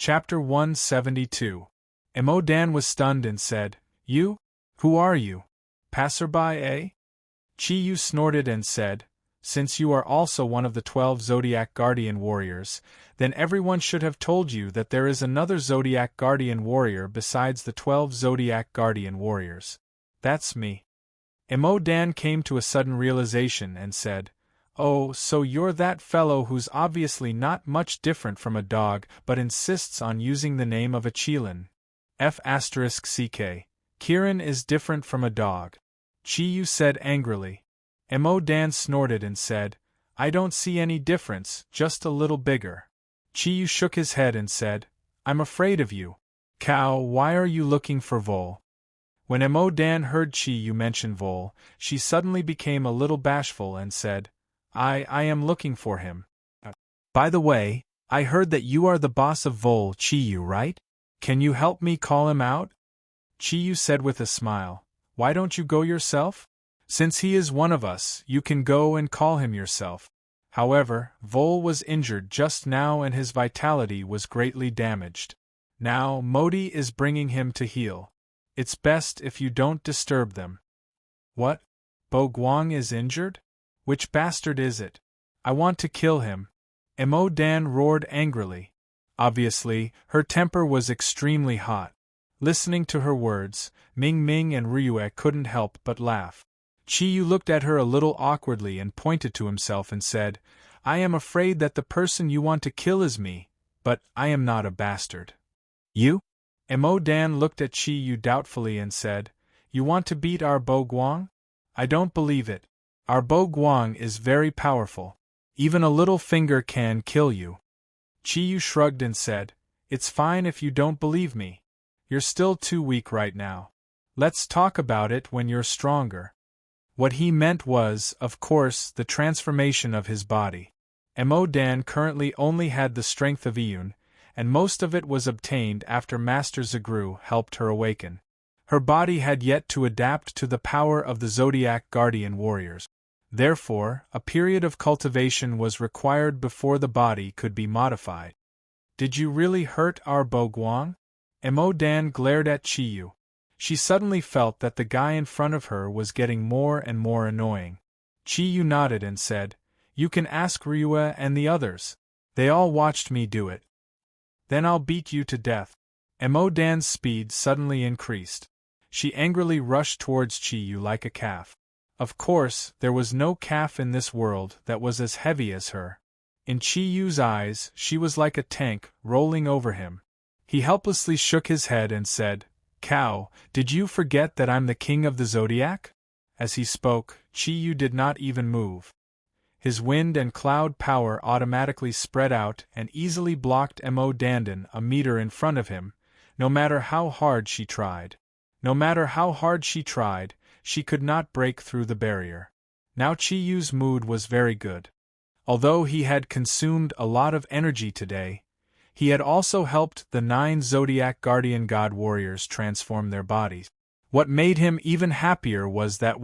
Chapter 172. Emodan was stunned and said, "You? Who are you? Passerby, eh?" Chi-Yu snorted and said, "Since you are also one of the 12 Zodiac Guardian Warriors, then everyone should have told you that there is another Zodiac Guardian Warrior besides the 12 Zodiac Guardian Warriors. That's me." Emodan came to a sudden realization and said, "Oh, so you're that fellow who's obviously not much different from a dog but insists on using the name of a Qilin. F***ck. Kirin is different from a dog," Chi-Yu said angrily. Emodan snorted and said, "I don't see any difference, just a little bigger." Chi-Yu shook his head and said, "I'm afraid of you. Cow, why are you looking for Vol?" When Emodan heard Chi-Yu mention Vol, she suddenly became a little bashful and said, I am looking for him. By the way, I heard that you are the boss of Vol, Chi-Yu, right? Can you help me call him out?" Chi-Yu said with a smile, "Why don't you go yourself? Since he is one of us, you can go and call him yourself." However, Vol was injured just now and his vitality was greatly damaged. Now, Modi is bringing him to heal. It's best if you don't disturb them. "What? Bo Guang is injured? Which bastard is it? I want to kill him," Emodan roared angrily. Obviously, her temper was extremely hot. Listening to her words, Ming Ming and Ryue couldn't help but laugh. Chi-Yu looked at her a little awkwardly and pointed to himself and said, "I am afraid that the person you want to kill is me, but I am not a bastard." "You?" Emodan looked at Chi-Yu doubtfully and said, "You want to beat our Bo Guang? I don't believe it. Our Bo Guang is very powerful. Even a little finger can kill you." Chi-Yu shrugged and said, "It's fine if you don't believe me. You're still too weak right now. Let's talk about it when you're stronger." What he meant was, of course, the transformation of his body. Emodan currently only had the strength of Iyun, and most of it was obtained after Master Zagru helped her awaken. Her body had yet to adapt to the power of the Zodiac Guardian Warriors. Therefore, a period of cultivation was required before the body could be modified. "Did you really hurt our Bo Guang?" Emodan glared at Chi-Yu. She suddenly felt that the guy in front of her was getting more and more annoying. Chi-Yu nodded and said, "You can ask Ryue and the others. They all watched me do it." "Then I'll beat you to death." Emodan's speed suddenly increased. She angrily rushed towards Chi-Yu like a calf. Of course, there was no calf in this world that was as heavy as her. In Chi-Yu's eyes, she was like a tank, rolling over him. He helplessly shook his head and said, "Cow, did you forget that I'm the king of the Zodiac?" As he spoke, Chi-Yu did not even move. His wind and cloud power automatically spread out and easily blocked Emodan a meter in front of him, no matter how hard she tried. No matter how hard she tried, she could not break through the barrier. Now Chi-Yu's mood was very good. Although he had consumed a lot of energy today, he had also helped the 9 Zodiac Guardian God Warriors transform their bodies. What made him even happier was that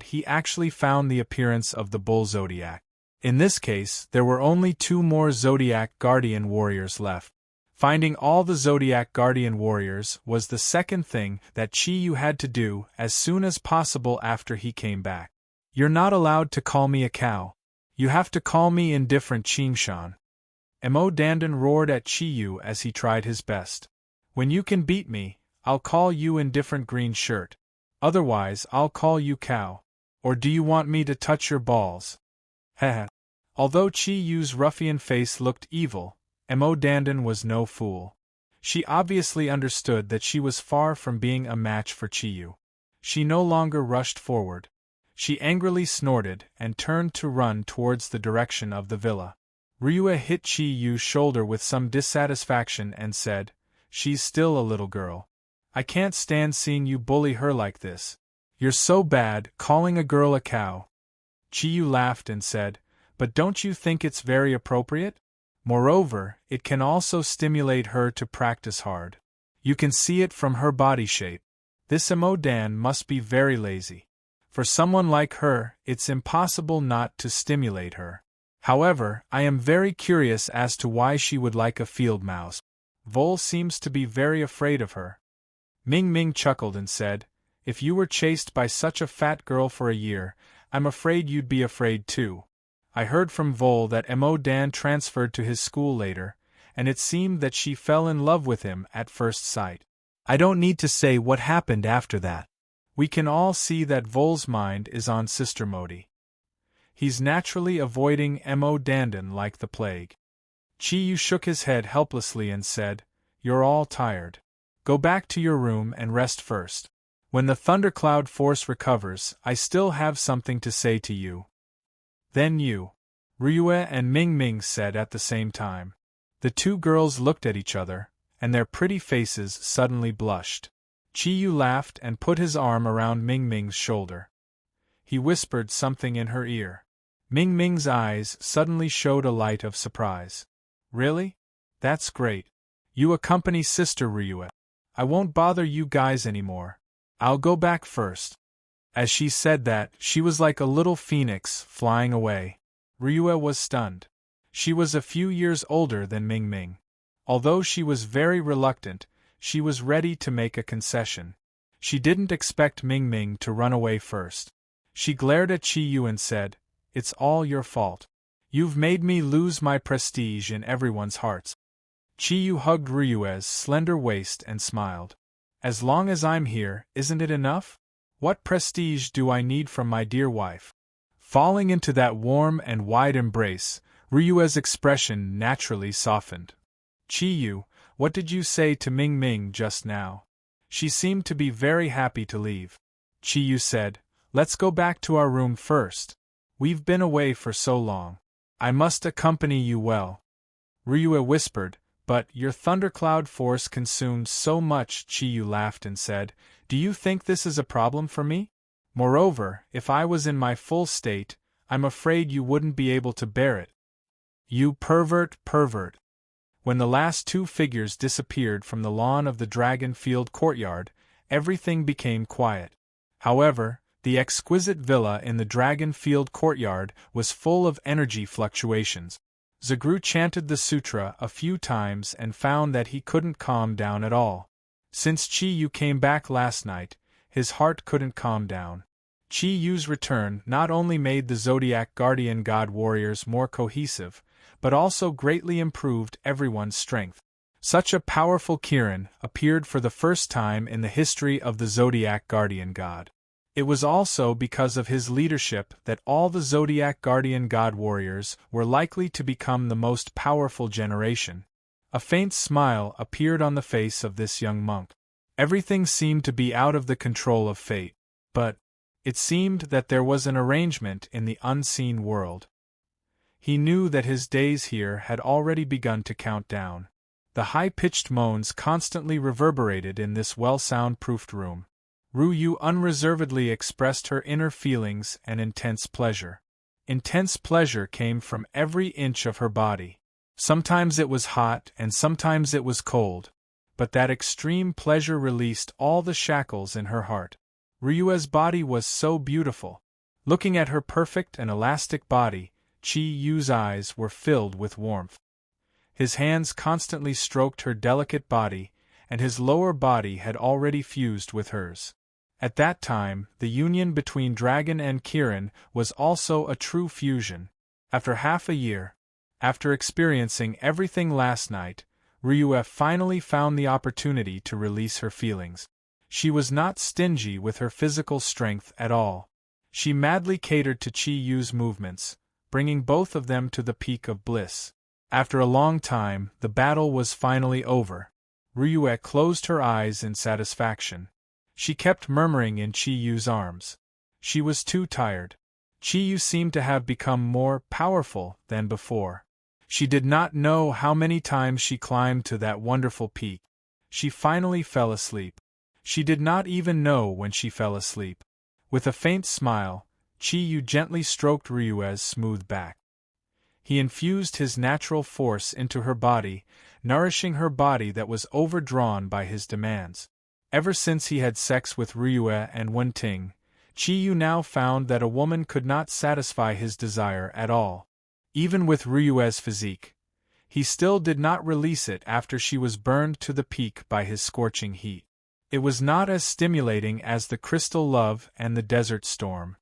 he actually found the appearance of the Bull Zodiac. In this case, there were only 2 more Zodiac Guardian Warriors left. Finding all the Zodiac Guardian Warriors was the second thing that Chi-Yu had to do as soon as possible after he came back. "You're not allowed to call me a cow. You have to call me in different Qingshan." Emodan roared at Chi-Yu as he tried his best. "When you can beat me, I'll call you in different green shirt. Otherwise, I'll call you cow. Or do you want me to touch your balls?" Heh. Although Chi-Yu's ruffian face looked evil, Emodan was no fool. She obviously understood that she was far from being a match for Chi-Yu. She no longer rushed forward. She angrily snorted and turned to run towards the direction of the villa. Ryue hit Chi-Yu's shoulder with some dissatisfaction and said, "She's still a little girl. I can't stand seeing you bully her like this. You're so bad, calling a girl a cow." Chi-Yu laughed and said, "But don't you think it's very appropriate? Moreover, it can also stimulate her to practice hard. You can see it from her body shape. This Emodan must be very lazy. For someone like her, it's impossible not to stimulate her." However, I am very curious as to why she would like a field mouse. Vole seems to be very afraid of her. Ming Ming chuckled and said, if you were chased by such a fat girl for a year, I'm afraid you'd be afraid too. I heard from Vole that Mo Dan transferred to his school later, and it seemed that she fell in love with him at first sight. I don't need to say what happened after that. We can all see that Vole's mind is on Sister Modi. He's naturally avoiding Mo Dandan like the plague. Chi Yu shook his head helplessly and said, you're all tired. Go back to your room and rest first. When the thundercloud force recovers, I still have something to say to you. Then you. Ryue and Ming Ming said at the same time. The two girls looked at each other, and their pretty faces suddenly blushed. Chi Yu laughed and put his arm around Ming Ming's shoulder. He whispered something in her ear. Ming Ming's eyes suddenly showed a light of surprise. Really? That's great. You accompany Sister Ryue. I won't bother you guys anymore. I'll go back first. As she said that, she was like a little phoenix flying away. Ryue was stunned. She was a few years older than Ming Ming. Although she was very reluctant, she was ready to make a concession. She didn't expect Ming Ming to run away first. She glared at Chi Yu and said, it's all your fault. You've made me lose my prestige in everyone's hearts. Chi Yu hugged Ryue's slender waist and smiled. As long as I'm here, isn't it enough? What prestige do I need from my dear wife? Falling into that warm and wide embrace, Ryue's expression naturally softened. Chi Yu, what did you say to Ming Ming just now? She seemed to be very happy to leave. Chi Yu said, let's go back to our room first. We've been away for so long. I must accompany you well. Ryue whispered, but your thundercloud force consumed so much. Chi Yu laughed and said, do you think this is a problem for me? Moreover, if I was in my full state, I'm afraid you wouldn't be able to bear it. You pervert. When the last two figures disappeared from the lawn of the Dragon Field courtyard, everything became quiet. However, the exquisite villa in the Dragon Field courtyard was full of energy fluctuations. Zagru chanted the sutra a few times and found that he couldn't calm down at all. Since Chi Yu came back last night, his heart couldn't calm down. Chi Yu's return not only made the Zodiac Guardian God warriors more cohesive, but also greatly improved everyone's strength. Such a powerful Kirin appeared for the first time in the history of the Zodiac Guardian God. It was also because of his leadership that all the Zodiac Guardian God warriors were likely to become the most powerful generation. A faint smile appeared on the face of this young monk. Everything seemed to be out of the control of fate, but it seemed that there was an arrangement in the unseen world. He knew that his days here had already begun to count down. The high-pitched moans constantly reverberated in this well-sound-proofed room. Ryue unreservedly expressed her inner feelings and intense pleasure. Intense pleasure came from every inch of her body. Sometimes it was hot and sometimes it was cold, but that extreme pleasure released all the shackles in her heart. Ryue's body was so beautiful. Looking at her perfect and elastic body, Chi Yu's eyes were filled with warmth. His hands constantly stroked her delicate body, and his lower body had already fused with hers. At that time, the union between Dragon and Kirin was also a true fusion. After half a year, after experiencing everything last night, Ryue finally found the opportunity to release her feelings. She was not stingy with her physical strength at all. She madly catered to Chi Yu's movements, bringing both of them to the peak of bliss. After a long time, the battle was finally over. Ryue closed her eyes in satisfaction. She kept murmuring in Chi Yu's arms. She was too tired. Chi Yu seemed to have become more powerful than before. She did not know how many times she climbed to that wonderful peak. She finally fell asleep. She did not even know when she fell asleep. With a faint smile, Chi Yu gently stroked Ryue's smooth back. He infused his natural force into her body, nourishing her body that was overdrawn by his demands. Ever since he had sex with Ryue and Wenting, Chi Yu now found that a woman could not satisfy his desire at all. Even with Ryue's physique, he still did not release it after she was burned to the peak by his scorching heat. It was not as stimulating as the crystal love and the desert storm.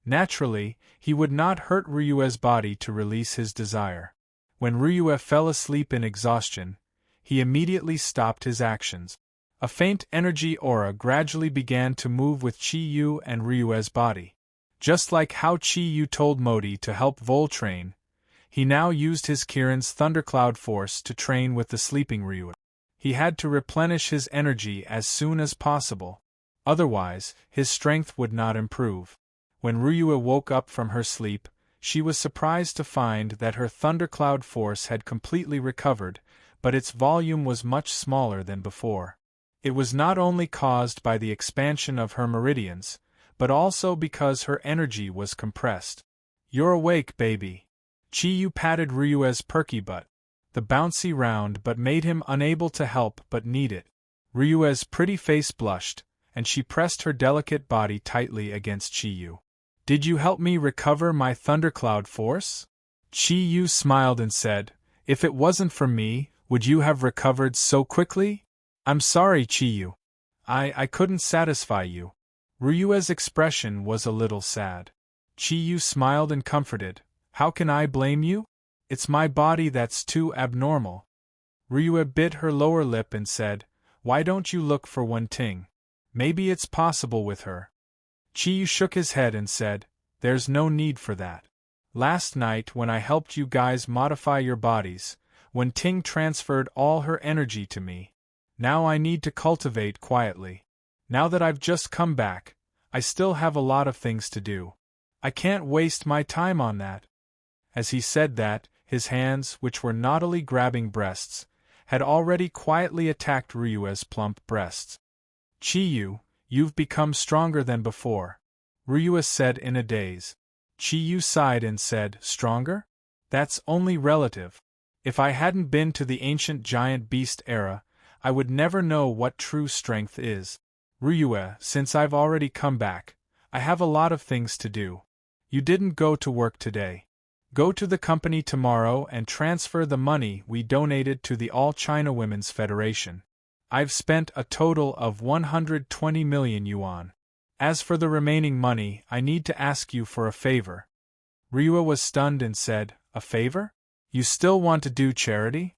Naturally, he would not hurt Ryue's body to release his desire. When Ryue fell asleep in exhaustion, he immediately stopped his actions. A faint energy aura gradually began to move with Chi-Yu and Ryue's body. Just like how Chi-Yu told Modi to help Vol train, he now used his Kirin's thundercloud force to train with the sleeping Ryue. He had to replenish his energy as soon as possible. Otherwise, his strength would not improve. When Ryue woke up from her sleep, she was surprised to find that her thundercloud force had completely recovered, but its volume was much smaller than before. It was not only caused by the expansion of her meridians, but also because her energy was compressed. "You're awake, baby." Chi-Yu patted Ryue's perky butt. The bouncy round but made him unable to help but need it. Ryue's pretty face blushed, and she pressed her delicate body tightly against Chi-Yu. "Did you help me recover my thundercloud force?" Chi-Yu smiled and said, "If it wasn't for me, would you have recovered so quickly?" "I'm sorry, Chi-Yu. I couldn't satisfy you." Ryue's expression was a little sad. Chi-Yu smiled and comforted. "How can I blame you? It's my body that's too abnormal." Ryue bit her lower lip and said, "Why don't you look for Wen-Ting? Maybe it's possible with her." Chi-Yu shook his head and said, "There's no need for that. Last night when I helped you guys modify your bodies, Wen-Ting transferred all her energy to me. Now I need to cultivate quietly. Now that I've just come back, I still have a lot of things to do. I can't waste my time on that." As he said that, his hands, which were naughtily grabbing breasts, had already quietly attacked Ryue's plump breasts. "Chi-Yu, you've become stronger than before," Ryue said in a daze. Chi-Yu sighed and said, "Stronger? That's only relative. If I hadn't been to the ancient giant beast era, I would never know what true strength is. Ryue, since I've already come back, I have a lot of things to do. You didn't go to work today. Go to the company tomorrow and transfer the money we donated to the All China Women's Federation. I've spent a total of 120 million yuan. As for the remaining money, I need to ask you for a favor." Ryue was stunned and said, "A favor? You still want to do charity?"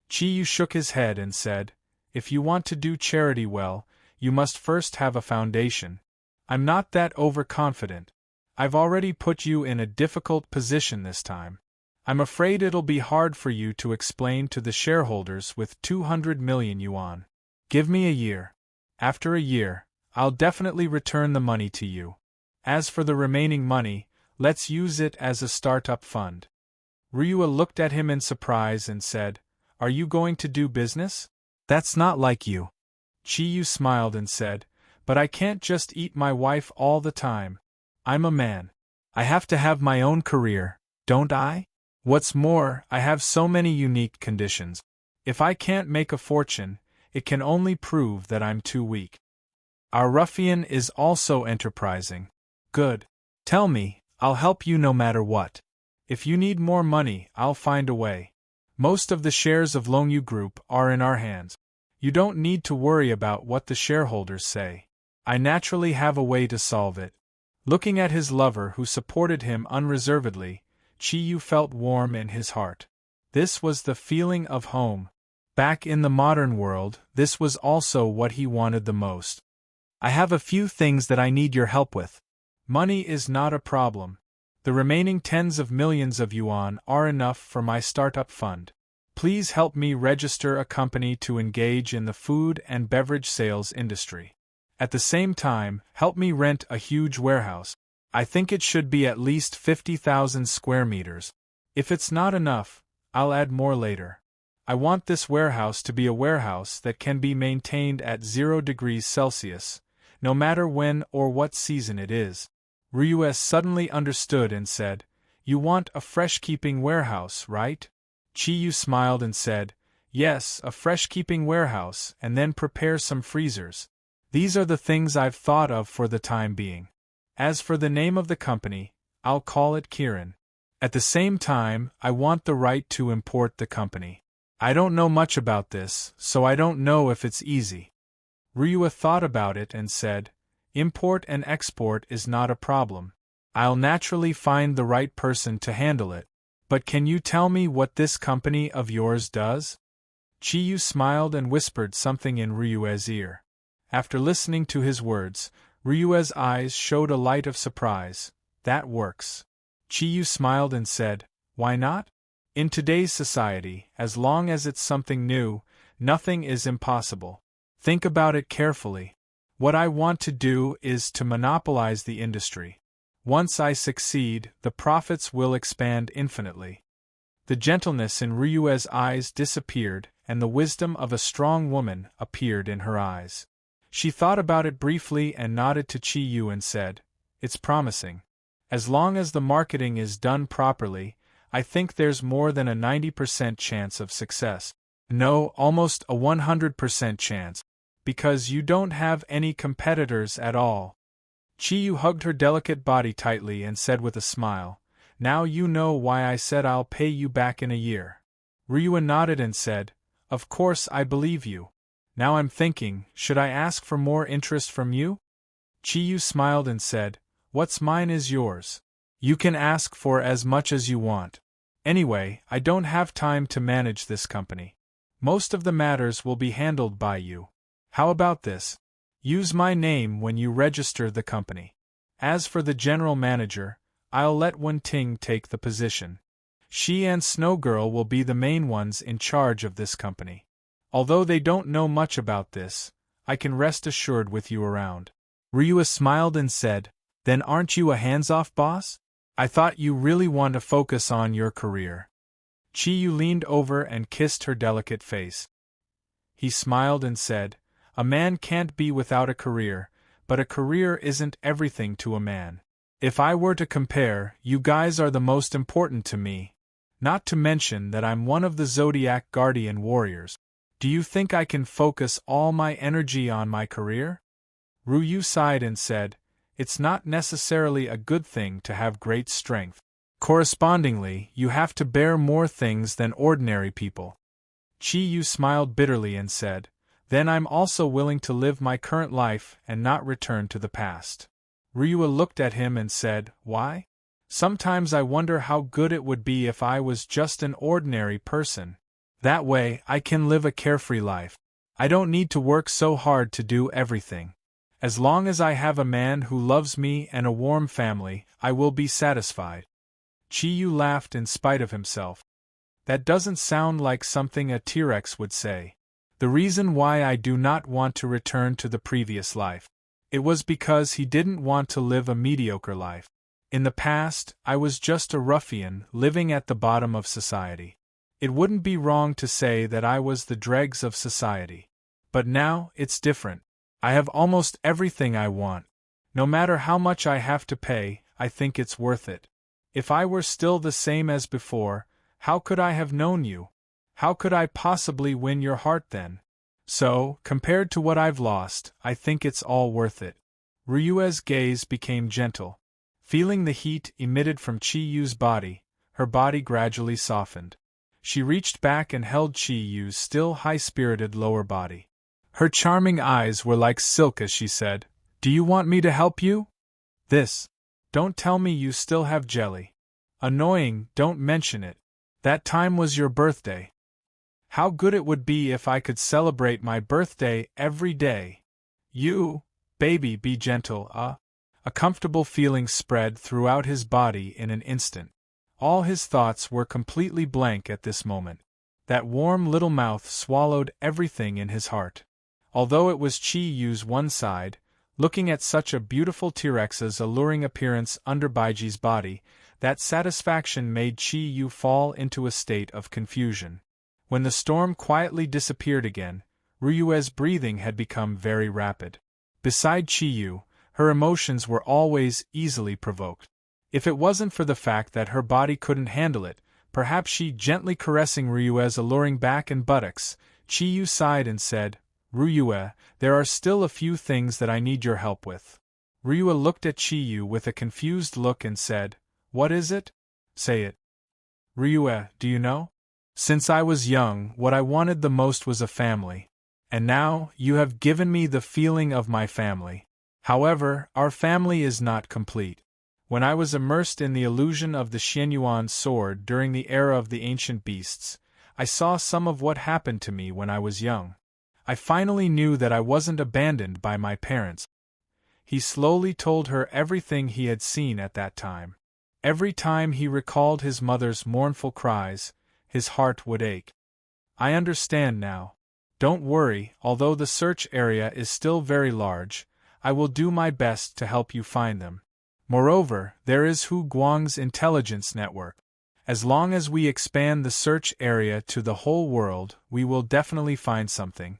Chi-Yu shook his head and said, "If you want to do charity well, you must first have a foundation. I'm not that overconfident. I've already put you in a difficult position this time. I'm afraid it'll be hard for you to explain to the shareholders with 200 million yuan. Give me a year. After a year, I'll definitely return the money to you. As for the remaining money, let's use it as a startup fund." Ryue looked at him in surprise and said, "Are you going to do business? That's not like you." Chi-Yu smiled and said, "But I can't just eat my wife all the time. I'm a man. I have to have my own career, don't I? What's more, I have so many unique conditions. If I can't make a fortune, it can only prove that I'm too weak. Our ruffian is also enterprising. Good. Tell me, I'll help you no matter what. If you need more money, I'll find a way. Most of the shares of Longyu Group are in our hands. You don't need to worry about what the shareholders say. I naturally have a way to solve it." Looking at his lover who supported him unreservedly, Chi-Yu felt warm in his heart. This was the feeling of home. Back in the modern world, this was also what he wanted the most. "I have a few things that I need your help with." "Money is not a problem. The remaining tens of millions of yuan are enough for my startup fund. Please help me register a company to engage in the food and beverage sales industry. At the same time, help me rent a huge warehouse. I think it should be at least 50,000 square meters. If it's not enough, I'll add more later. I want this warehouse to be a warehouse that can be maintained at 0 degrees Celsius, no matter when or what season it is." Ryue suddenly understood and said, "You want a fresh-keeping warehouse, right?" Chi-Yu smiled and said, "Yes, a fresh-keeping warehouse, and then prepare some freezers. These are the things I've thought of for the time being. As for the name of the company, I'll call it Kirin. At the same time, I want the right to import the company. I don't know much about this, so I don't know if it's easy. Ryua thought about it and said, import and export is not a problem. I'll naturally find the right person to handle it. But can you tell me what this company of yours does? Chiyu smiled and whispered something in Ryua's ear. After listening to his words, Ryua's eyes showed a light of surprise. That works. Chiyu smiled and said, why not? In today's society, as long as it's something new, nothing is impossible. Think about it carefully. What I want to do is to monopolize the industry. Once I succeed, the profits will expand infinitely. The gentleness in Ryua's eyes disappeared, and the wisdom of a strong woman appeared in her eyes. She thought about it briefly and nodded to Chiyu and said, it's promising. As long as the marketing is done properly, I think there's more than a 90% chance of success. No, almost a 100% chance. Because you don't have any competitors at all. Chiyu hugged her delicate body tightly and said with a smile, now you know why I said I'll pay you back in a year. Ryua nodded and said, of course I believe you. Now I'm thinking, should I ask for more interest from you? Chiyu smiled and said, what's mine is yours. You can ask for as much as you want. Anyway, I don't have time to manage this company. Most of the matters will be handled by you. How about this? Use my name when you register the company. As for the general manager, I'll let Wen-Ting take the position. She and Snow Girl will be the main ones in charge of this company. Although they don't know much about this, I can rest assured with you around. Ryua smiled and said, then aren't you a hands-off boss? I thought you really want to focus on your career. Chiyu leaned over and kissed her delicate face. He smiled and said, a man can't be without a career, but a career isn't everything to a man. If I were to compare, you guys are the most important to me. Not to mention that I'm one of the Zodiac Guardian Warriors. Do you think I can focus all my energy on my career? Ryu sighed and said, it's not necessarily a good thing to have great strength. Correspondingly, you have to bear more things than ordinary people. Chiyu smiled bitterly and said, then I'm also willing to live my current life and not return to the past. Ryua looked at him and said, why? Sometimes I wonder how good it would be if I was just an ordinary person. That way, I can live a carefree life. I don't need to work so hard to do everything. As long as I have a man who loves me and a warm family, I will be satisfied. Chiyu laughed in spite of himself. That doesn't sound like something a T-Rex would say. The reason why I do not want to return to the previous life. It was because he didn't want to live a mediocre life. In the past, I was just a ruffian living at the bottom of society. It wouldn't be wrong to say that I was the dregs of society. But now, it's different. I have almost everything I want. No matter how much I have to pay, I think it's worth it. If I were still the same as before, how could I have known you? How could I possibly win your heart then? So, compared to what I've lost, I think it's all worth it. Ryua's gaze became gentle. Feeling the heat emitted from Chiyu's body, her body gradually softened. She reached back and held Chiyu's still high-spirited lower body. Her charming eyes were like silk as she said, do you want me to help you? This. Don't tell me you still have jelly. Annoying, don't mention it. That time was your birthday. How good it would be if I could celebrate my birthday every day. You, baby, be gentle, A comfortable feeling spread throughout his body in an instant. All his thoughts were completely blank at this moment. That warm little mouth swallowed everything in his heart. Although it was Chi-Yu's one side, looking at such a beautiful T-Rex's alluring appearance under Baiji's body, that satisfaction made Chi-Yu fall into a state of confusion. When the storm quietly disappeared again, Ryua's breathing had become very rapid. Beside Chi-Yu, her emotions were always easily provoked. If it wasn't for the fact that her body couldn't handle it, perhaps she gently caressing Ryua's alluring back and buttocks, Chi-Yu sighed and said, Ryua, there are still a few things that I need your help with. Ryua looked at Chi-Yu with a confused look and said, what is it? Say it. Ryue, do you know? Since I was young, what I wanted the most was a family. And now, you have given me the feeling of my family. However, our family is not complete. When I was immersed in the illusion of the Xianyuan sword during the era of the ancient beasts, I saw some of what happened to me when I was young. I finally knew that I wasn't abandoned by my parents. He slowly told her everything he had seen at that time. Every time he recalled his mother's mournful cries, his heart would ache. I understand now. Don't worry, although the search area is still very large, I will do my best to help you find them. Moreover, there is Hu Guang's intelligence network. As long as we expand the search area to the whole world, we will definitely find something.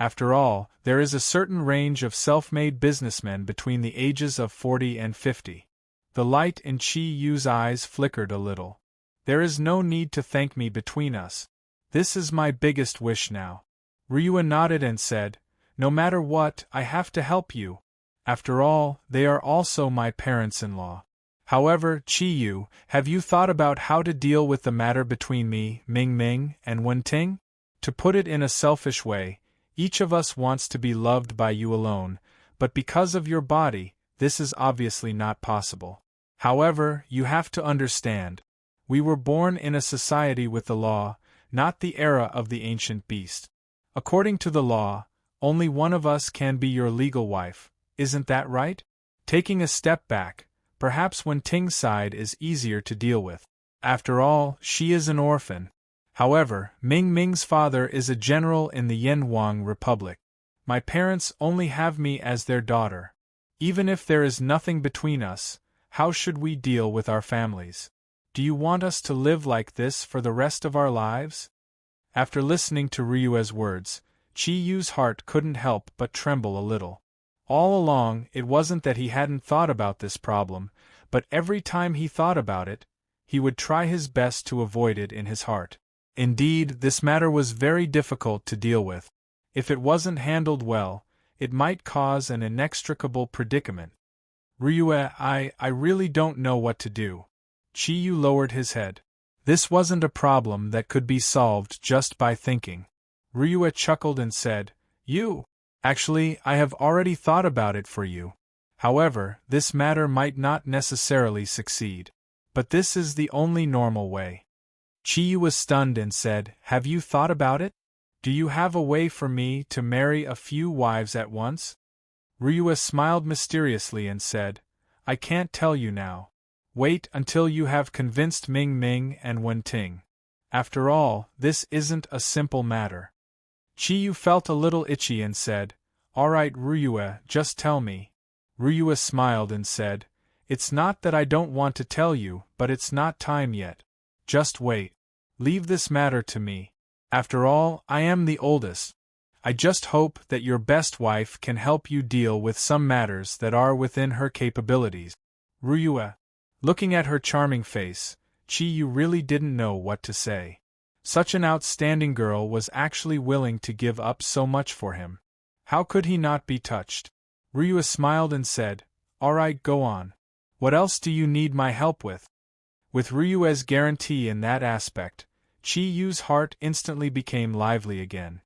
After all, there is a certain range of self-made businessmen between the ages of 40 and 50. The light in Chi Yu's eyes flickered a little. There is no need to thank me between us. This is my biggest wish now. Ryue nodded and said, no matter what, I have to help you. After all, they are also my parents-in-law. However, Chi Yu, have you thought about how to deal with the matter between me, Ming Ming, and Wenting? To put it in a selfish way, each of us wants to be loved by you alone, but because of your body, this is obviously not possible. However, you have to understand. We were born in a society with the law, not the era of the ancient beast. According to the law, only one of us can be your legal wife, isn't that right? Taking a step back, perhaps Wenting's side is easier to deal with. After all, she is an orphan. However, Ming Ming's father is a general in the Yanhuang Republic. My parents only have me as their daughter. Even if there is nothing between us, how should we deal with our families? Do you want us to live like this for the rest of our lives? After listening to Ryue's words, Chi Yu's heart couldn't help but tremble a little. All along, it wasn't that he hadn't thought about this problem, but every time he thought about it, he would try his best to avoid it in his heart. Indeed, this matter was very difficult to deal with. If it wasn't handled well, it might cause an inextricable predicament. Ryue, I really don't know what to do. Chi Yu lowered his head. This wasn't a problem that could be solved just by thinking. Ryue chuckled and said, Actually, I have already thought about it for you. However, this matter might not necessarily succeed. But this is the only normal way. Chi Yu was stunned and said, have you thought about it? Do you have a way for me to marry a few wives at once? Ryue smiled mysteriously and said, I can't tell you now. Wait until you have convinced Ming Ming and Wenting. After all, this isn't a simple matter. Chi Yu felt a little itchy and said, Alright Ryue, just tell me. Ryue smiled and said, It's not that I don't want to tell you, but it's not time yet. Just wait. Leave this matter to me. After all, I am the oldest. I just hope that your best wife can help you deal with some matters that are within her capabilities. Ryue. Looking at her charming face, Chi Yu really didn't know what to say. Such an outstanding girl was actually willing to give up so much for him. How could he not be touched? Ryue smiled and said, Alright, go on. What else do you need my help with? With Ryue's guarantee in that aspect, Chi Yu's heart instantly became lively again.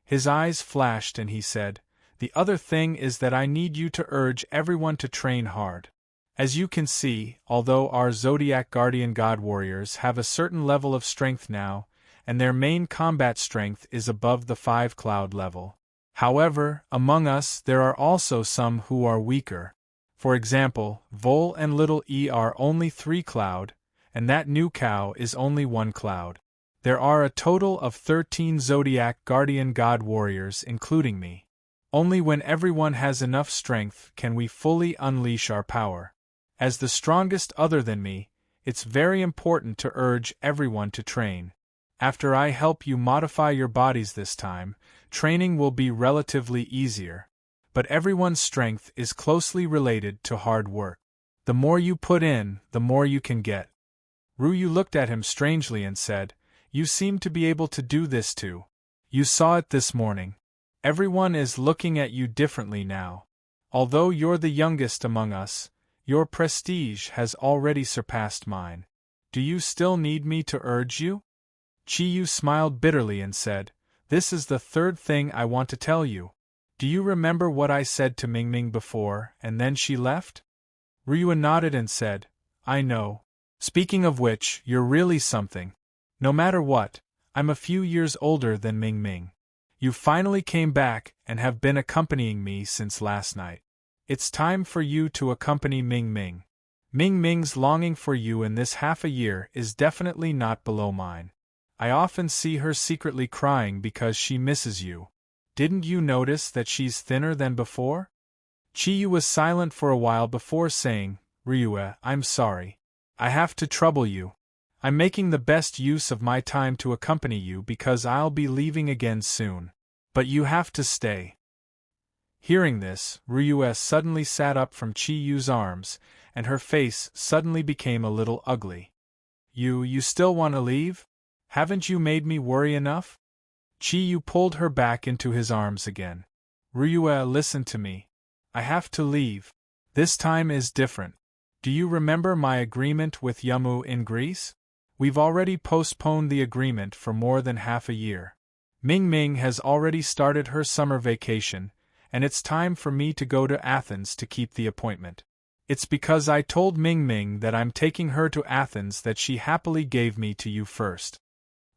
His eyes flashed and he said, The other thing is that I need you to urge everyone to train hard. As you can see, although our Zodiac Guardian God Warriors have a certain level of strength now, and their main combat strength is above the 5-cloud level. However, among us there are also some who are weaker. For example, Vol and Little E are only 3-cloud, and that new cow is only 1-cloud. There are a total of 13 Zodiac Guardian God Warriors including me. Only when everyone has enough strength can we fully unleash our power. As the strongest other than me, it's very important to urge everyone to train. After I help you modify your bodies this time, training will be relatively easier. But everyone's strength is closely related to hard work. The more you put in, the more you can get. Ryue looked at him strangely and said, You seem to be able to do this too. You saw it this morning. Everyone is looking at you differently now. Although you're the youngest among us, your prestige has already surpassed mine. Do you still need me to urge you? Chi-Yu smiled bitterly and said, This is the third thing I want to tell you. Do you remember what I said to Mingming before, and then she left? Ryua nodded and said, I know. Speaking of which, you're really something. No matter what, I'm a few years older than Mingming. You finally came back and have been accompanying me since last night. It's time for you to accompany Mingming. Mingming's longing for you in this half a year is definitely not below mine. I often see her secretly crying because she misses you. Didn't you notice that she's thinner than before? Chi-Yu was silent for a while before saying, Ryua, I'm sorry. I have to trouble you. I'm making the best use of my time to accompany you because I'll be leaving again soon. But you have to stay. Hearing this, Ryua suddenly sat up from Chi-Yu's arms, and her face suddenly became a little ugly. You still want to leave? Haven't you made me worry enough? Chi-Yu pulled her back into his arms again. Ryua, listen to me. I have to leave. This time is different. Do you remember my agreement with Yamu in Greece? We've already postponed the agreement for more than half a year. Mingming has already started her summer vacation, and it's time for me to go to Athens to keep the appointment. It's because I told Mingming that I'm taking her to Athens that she happily gave me to you first.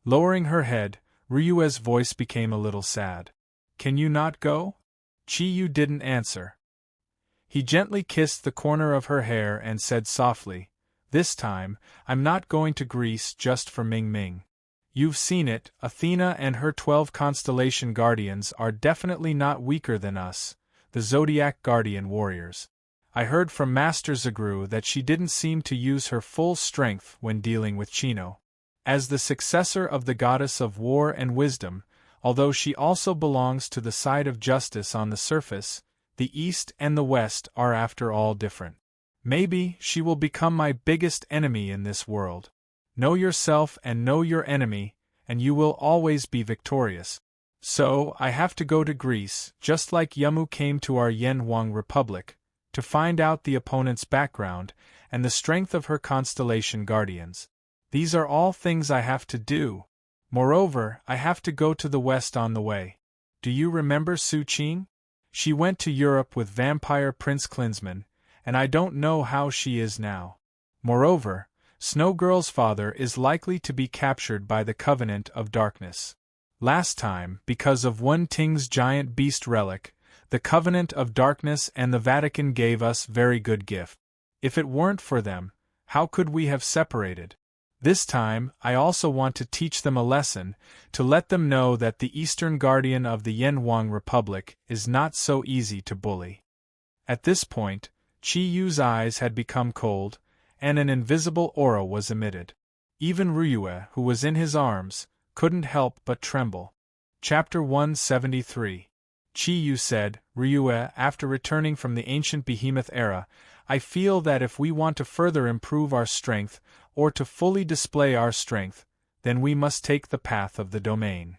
Lowering her head, Ryua's voice became a little sad. Can you not go? Chi-Yu didn't answer. He gently kissed the corner of her hair and said softly, This time, I'm not going to Greece just for Mingming. You've seen it, Athena and her 12 constellation guardians are definitely not weaker than us, the Zodiac guardian warriors. I heard from Master Zagru that she didn't seem to use her full strength when dealing with Chino. As the successor of the goddess of war and wisdom, although she also belongs to the side of justice on the surface, the East and the West are after all different. Maybe she will become my biggest enemy in this world. Know yourself and know your enemy, and you will always be victorious. So, I have to go to Greece, just like Yamu came to our Yenhuang Republic, to find out the opponent's background and the strength of her constellation guardians. These are all things I have to do. Moreover, I have to go to the West on the way. Do you remember Su Qing? She went to Europe with vampire Prince Klinsman, and I don't know how she is now. Moreover, Snow Girl's father is likely to be captured by the Covenant of Darkness. Last time, because of Wen Ting's giant beast relic, the Covenant of Darkness and the Vatican gave us very good gift. If it weren't for them, how could we have separated? This time, I also want to teach them a lesson, to let them know that the Eastern Guardian of the Yenhuang Republic is not so easy to bully. At this point, Chi-Yu's eyes had become cold, and an invisible aura was emitted. Even Ryua, who was in his arms, couldn't help but tremble. Chapter 173. Chi-Yu said, Ryua, after returning from the ancient behemoth era, I feel that if we want to further improve our strength, or to fully display our strength, then we must take the path of the domain.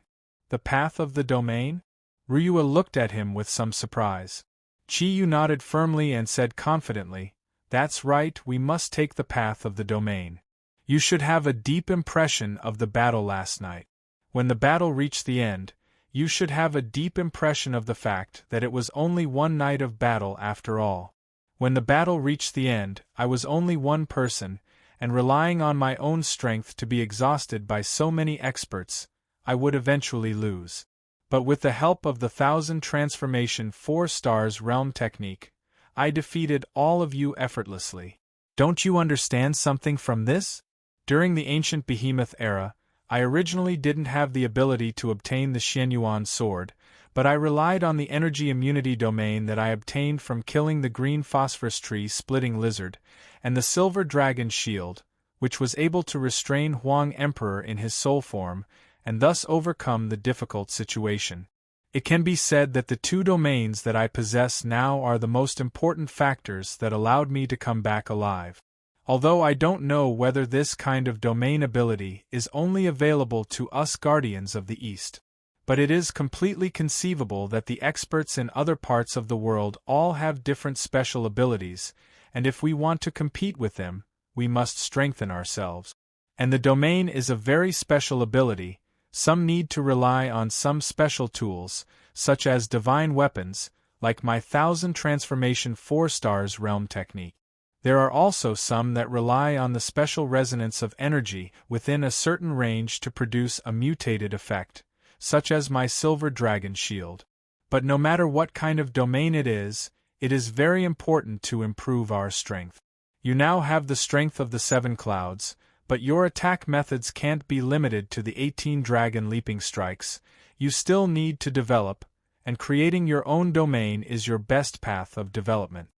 The path of the domain? Ryua looked at him with some surprise. Chi-Yu nodded firmly and said confidently, That's right, we must take the path of the domain. You should have a deep impression of the battle last night. When the battle reached the end, you should have a deep impression of the fact that it was only one night of battle after all. When the battle reached the end, I was only one person, and relying on my own strength to be exhausted by so many experts, I would eventually lose. But with the help of the 1000 transformation 4 stars realm technique, I defeated all of you effortlessly. Don't you understand something from this? During the ancient behemoth era, I originally didn't have the ability to obtain the Xianyuan sword, but I relied on the energy immunity domain that I obtained from killing the green phosphorus tree splitting lizard, and the silver dragon shield, which was able to restrain Huang Emperor in his soul form, and thus overcome the difficult situation. It can be said that the 2 domains that I possess now are the most important factors that allowed me to come back alive. Although I don't know whether this kind of domain ability is only available to us guardians of the East. But it is completely conceivable that the experts in other parts of the world all have different special abilities, and if we want to compete with them, we must strengthen ourselves. And the domain is a very special ability. Some need to rely on some special tools, such as divine weapons, like my 1000 transformation 4 stars realm technique. There are also some that rely on the special resonance of energy within a certain range to produce a mutated effect, such as my silver dragon shield. But no matter what kind of domain it is very important to improve our strength. You now have the strength of the 7 clouds, but your attack methods can't be limited to the 18 dragon leaping strikes. You still need to develop, and creating your own domain is your best path of development.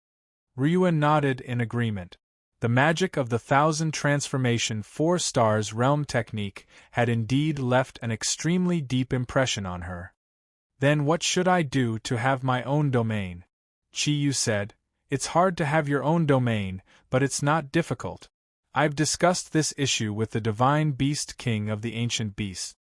Ryua nodded in agreement. The magic of the 1000 transformation 4 stars realm technique had indeed left an extremely deep impression on her. Then what should I do to have my own domain? Chi-Yu said, it's hard to have your own domain, but it's not difficult. I've discussed this issue with the divine beast king of the ancient beasts.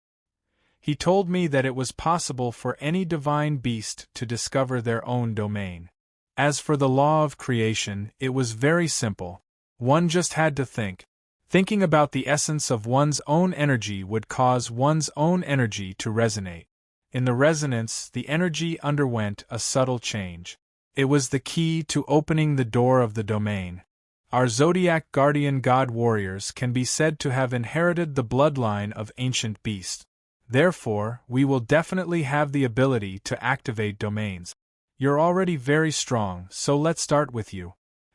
He told me that it was possible for any divine beast to discover their own domain. As for the law of creation, it was very simple. One just had to think. Thinking about the essence of one's own energy would cause one's own energy to resonate. In the resonance, the energy underwent a subtle change. It was the key to opening the door of the domain. Our Zodiac guardian god warriors can be said to have inherited the bloodline of ancient beasts. Therefore, we will definitely have the ability to activate domains. You're already very strong, so let's start with you.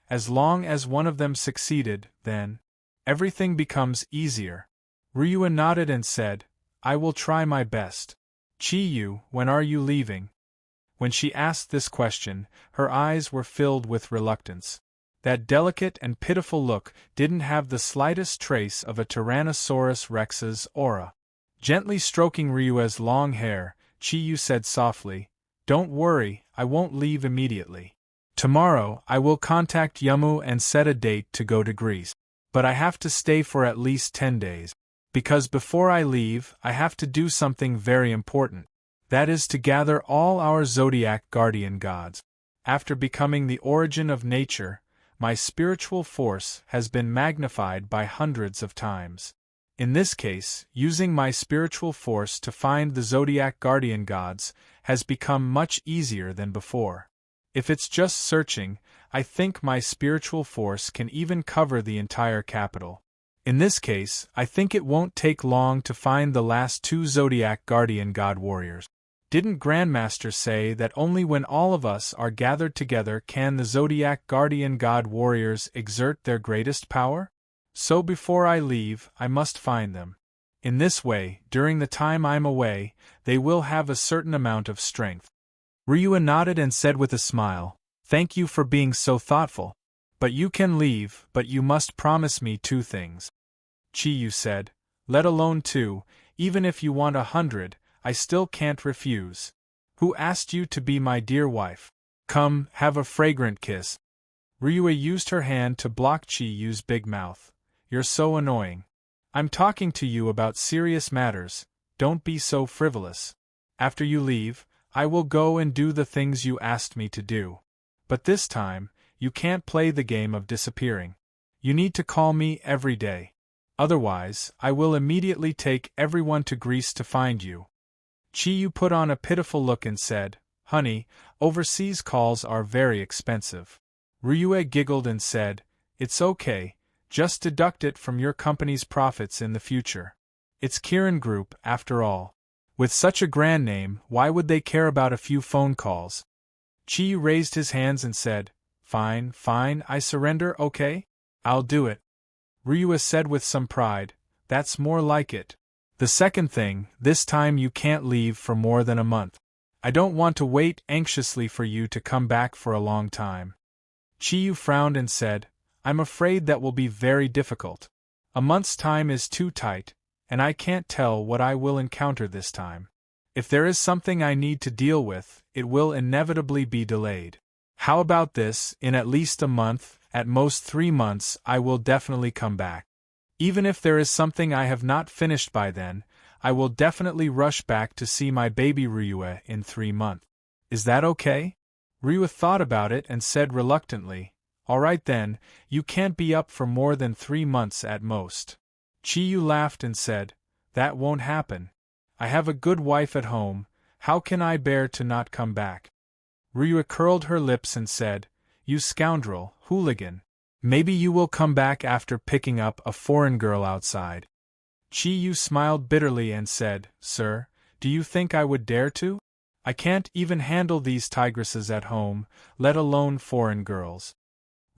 As long as one of them succeeded, then everything becomes easier. Ryua nodded and said, I will try my best. Chi-Yu, when are you leaving? When she asked this question, her eyes were filled with reluctance. That delicate and pitiful look didn't have the slightest trace of a Tyrannosaurus Rex's aura. Gently stroking Ryua's long hair, Chi-Yu said softly, Don't worry, I won't leave immediately. Tomorrow, I will contact Yumu and set a date to go to Greece. But I have to stay for at least 10 days. Because before I leave, I have to do something very important. That is to gather all our Zodiac guardian gods. After becoming the origin of nature, my spiritual force has been magnified by hundreds of times. In this case, using my spiritual force to find the Zodiac guardian gods has become much easier than before. If it's just searching, I think my spiritual force can even cover the entire capital. In this case, I think it won't take long to find the last 2 Zodiac guardian god warriors. Didn't Grandmaster say that only when all of us are gathered together can the Zodiac guardian god warriors exert their greatest power? So before I leave, I must find them. In this way, during the time I'm away, they will have a certain amount of strength. Ryua nodded and said with a smile, Thank you for being so thoughtful. But you can leave, but you must promise me 2 things. Chi-Yu said, Let alone 2, even if you want 100, I still can't refuse. Who asked you to be my dear wife? Come, have a fragrant kiss. Ryua used her hand to block Chi-Yu's big mouth. You're so annoying. I'm talking to you about serious matters, don't be so frivolous. After you leave, I will go and do the things you asked me to do. But this time, you can't play the game of disappearing. You need to call me every day. Otherwise, I will immediately take everyone to Greece to find you. Chi-Yu put on a pitiful look and said, Honey, overseas calls are very expensive. Ryua giggled and said, It's okay. Just deduct it from your company's profits in the future. It's Kirin Group, after all. With such a grand name, why would they care about a few phone calls? Chi raised his hands and said, Fine, I surrender, okay? I'll do it. Ryua said with some pride, That's more like it. The second thing, this time you can't leave for more than a month. I don't want to wait anxiously for you to come back for a long time. Chi frowned and said, I'm afraid that will be very difficult. A month's time is too tight, and I can't tell what I will encounter this time. If there is something I need to deal with, it will inevitably be delayed. How about this, in at least a month, at most 3 months, I will definitely come back. Even if there is something I have not finished by then, I will definitely rush back to see my baby Ryua in 3 months. Is that okay? Ryua thought about it and said reluctantly, All right then, you can't be up for more than 3 months at most. Chiyu laughed and said, "That won't happen. I have a good wife at home, how can I bear to not come back?" Ryua curled her lips and said, "You scoundrel, hooligan. Maybe you will come back after picking up a foreign girl outside." Chiyu smiled bitterly and said, "Sir, do you think I would dare to? I can't even handle these tigresses at home, let alone foreign girls."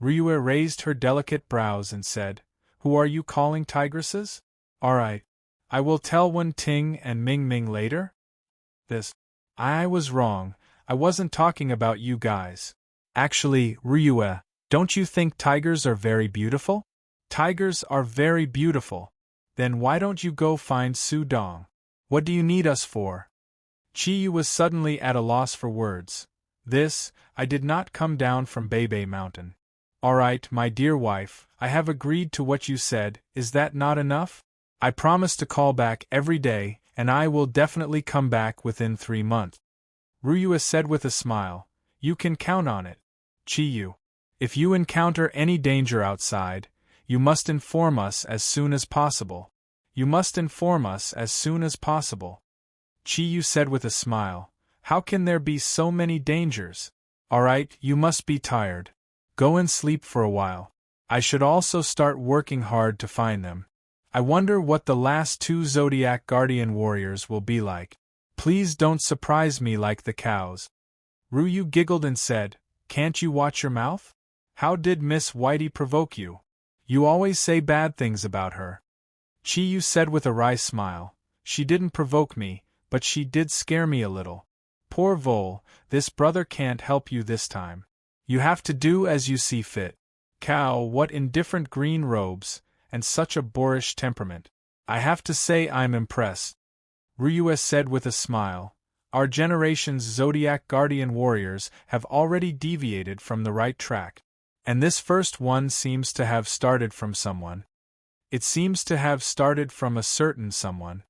Ryua raised her delicate brows and said, "Who are you calling tigresses? Alright. I will tell Wen Ting and Ming Ming later." I was wrong, I wasn't talking about you guys. Actually, Ryua, don't you think tigers are very beautiful? Tigers are very beautiful. Then why don't you go find Su Dong? What do you need us for? Chiyu was suddenly at a loss for words. I did not come down from Beibei Mountain. Alright, my dear wife, I have agreed to what you said, is that not enough? I promise to call back every day, and I will definitely come back within 3 months. Ryua said with a smile, "You can count on it. Chiyu. If you encounter any danger outside, you must inform us as soon as possible. You must inform us as soon as possible." Chiyu said with a smile, "How can there be so many dangers? Alright, you must be tired. Go and sleep for a while. I should also start working hard to find them. I wonder what the last 2 Zodiac Guardian Warriors will be like. Please don't surprise me like the cows." Ryu giggled and said, "Can't you watch your mouth? How did Miss Whitey provoke you? You always say bad things about her." Chiyu said with a wry smile, "She didn't provoke me, but she did scare me a little. Poor Vole, this brother can't help you this time. You have to do as you see fit. Cow, what indifferent green robes, and such a boorish temperament. I have to say I'm impressed." Ryua said with a smile, "Our generation's Zodiac Guardian Warriors have already deviated from the right track. And this first one seems to have started from someone. It seems to have started from a certain someone."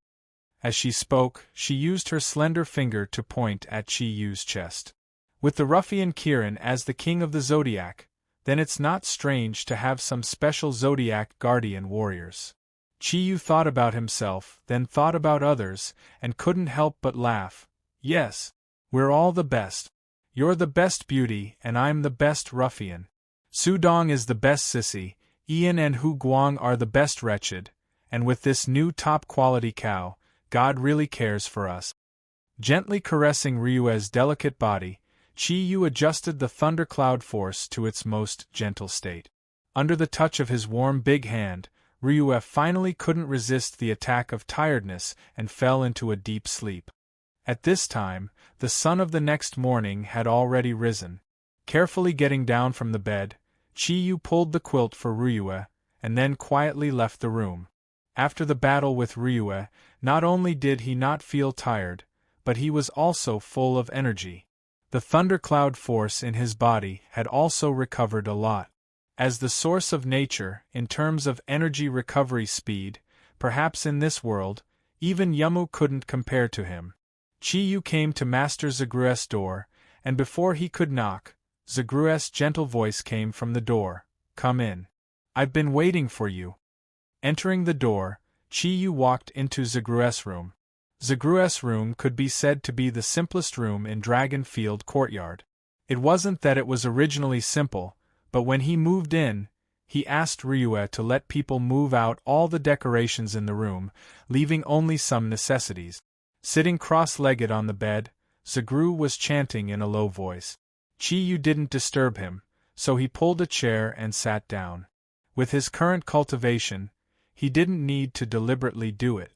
As she spoke, she used her slender finger to point at Chiyu's chest. "With the ruffian Kirin as the king of the Zodiac, then it's not strange to have some special Zodiac Guardian Warriors." Chiyu thought about himself, then thought about others, and couldn't help but laugh. "Yes, we're all the best. You're the best beauty and I'm the best ruffian. Su Dong is the best sissy, Ian and Hu Guang are the best wretched, and with this new top-quality cow, God really cares for us." Gently caressing Ryua's delicate body, Chiyu adjusted the thundercloud force to its most gentle state. Under the touch of his warm big hand, Ryua finally couldn't resist the attack of tiredness and fell into a deep sleep. At this time, the sun of the next morning had already risen. Carefully getting down from the bed, Chiyu pulled the quilt for Ryua, and then quietly left the room. After the battle with Ryua, not only did he not feel tired, but he was also full of energy. The thundercloud force in his body had also recovered a lot. As the source of nature, in terms of energy recovery speed, perhaps in this world, even Yamu couldn't compare to him. Chiyu came to Master Zagru's door, and before he could knock, Zagru's gentle voice came from the door, "Come in. I've been waiting for you." Entering the door, Chiyu walked into Zagru's room. Zagru's room could be said to be the simplest room in Dragonfield Courtyard. It wasn't that it was originally simple, but when he moved in, he asked Ryua to let people move out all the decorations in the room, leaving only some necessities. Sitting cross-legged on the bed, Zagru was chanting in a low voice. Chiyu didn't disturb him, so he pulled a chair and sat down. With his current cultivation, he didn't need to deliberately do it.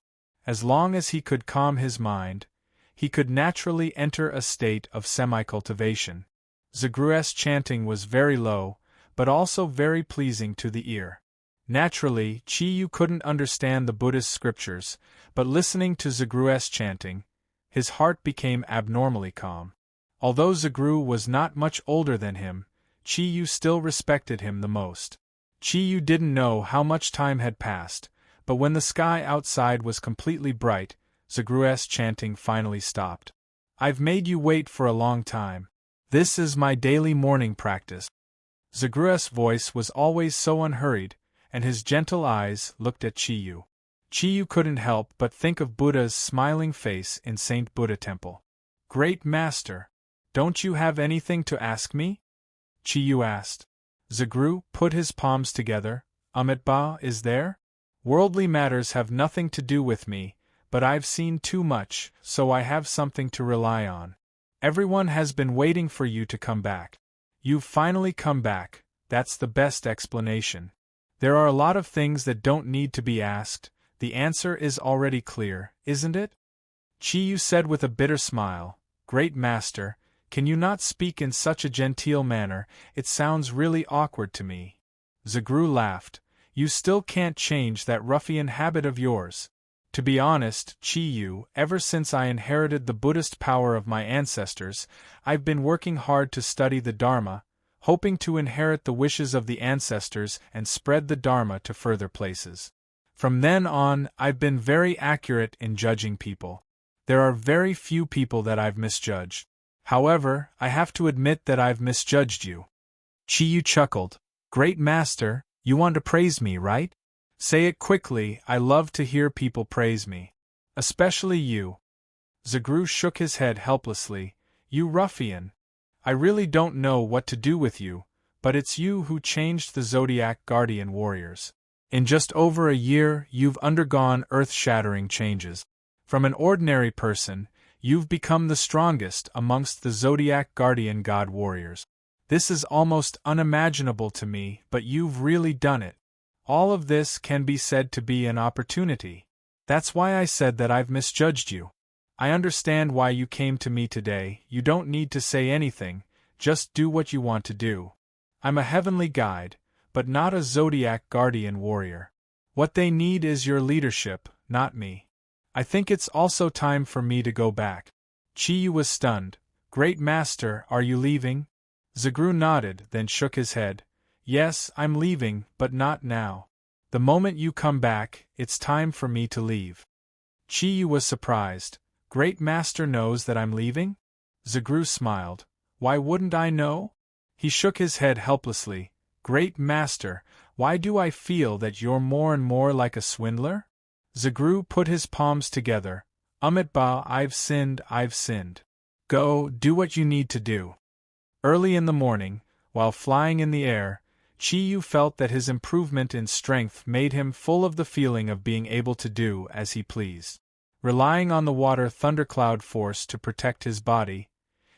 As long as he could calm his mind, he could naturally enter a state of semi-cultivation. Zagru's chanting was very low, but also very pleasing to the ear. Naturally, Chiyu couldn't understand the Buddhist scriptures, but listening to Zagru's chanting, his heart became abnormally calm. Although Zagru was not much older than him, Chiyu still respected him the most. Chiyu didn't know how much time had passed, but when the sky outside was completely bright, Zagru's chanting finally stopped. "I've made you wait for a long time. This is my daily morning practice." Zagru's voice was always so unhurried, and his gentle eyes looked at Chiyu. Chi-Yu couldn't help but think of Buddha's smiling face in Saint Buddha Temple. Great Master, don't you have anything to ask me? Chi-Yu asked. Zagru put his palms together. Amitabha is there? Worldly matters have nothing to do with me, but I've seen too much, so I have something to rely on. Everyone has been waiting for you to come back. You've finally come back, that's the best explanation. There are a lot of things that don't need to be asked, the answer is already clear, isn't it? Chi-Yu said with a bitter smile, Great Master, can you not speak in such a genteel manner, it sounds really awkward to me. Zagru laughed, you still can't change that ruffian habit of yours. To be honest, Chi-Yu, ever since I inherited the Buddhist power of my ancestors, I've been working hard to study the Dharma, hoping to inherit the wishes of the ancestors and spread the Dharma to further places. From then on, I've been very accurate in judging people. There are very few people that I've misjudged. However, I have to admit that I've misjudged you. Chi-Yu chuckled. Great Master, you want to praise me, right? Say it quickly, I love to hear people praise me. Especially you. Zagru shook his head helplessly. You ruffian. I really don't know what to do with you, but it's you who changed the Zodiac Guardian Warriors. In just over a year, you've undergone earth-shattering changes. From an ordinary person, you've become the strongest amongst the Zodiac Guardian God Warriors. This is almost unimaginable to me, but you've really done it. All of this can be said to be an opportunity. That's why I said that I've misjudged you. I understand why you came to me today, you don't need to say anything, just do what you want to do. I'm a heavenly guide, but not a Zodiac Guardian Warrior. What they need is your leadership, not me. I think it's also time for me to go back. Chi-Yu was stunned. Great Master, are you leaving? Zagru nodded, then shook his head. Yes, I'm leaving, but not now. The moment you come back, it's time for me to leave. Chi-Yu was surprised. Great Master knows that I'm leaving? Zagru smiled. Why wouldn't I know? He shook his head helplessly. Great Master, why do I feel that you're more and more like a swindler? Zagru put his palms together. Amitabha, I've sinned. Go, do what you need to do. Early in the morning, while flying in the air, Chi-Yu felt that his improvement in strength made him full of the feeling of being able to do as he pleased. Relying on the water thundercloud force to protect his body,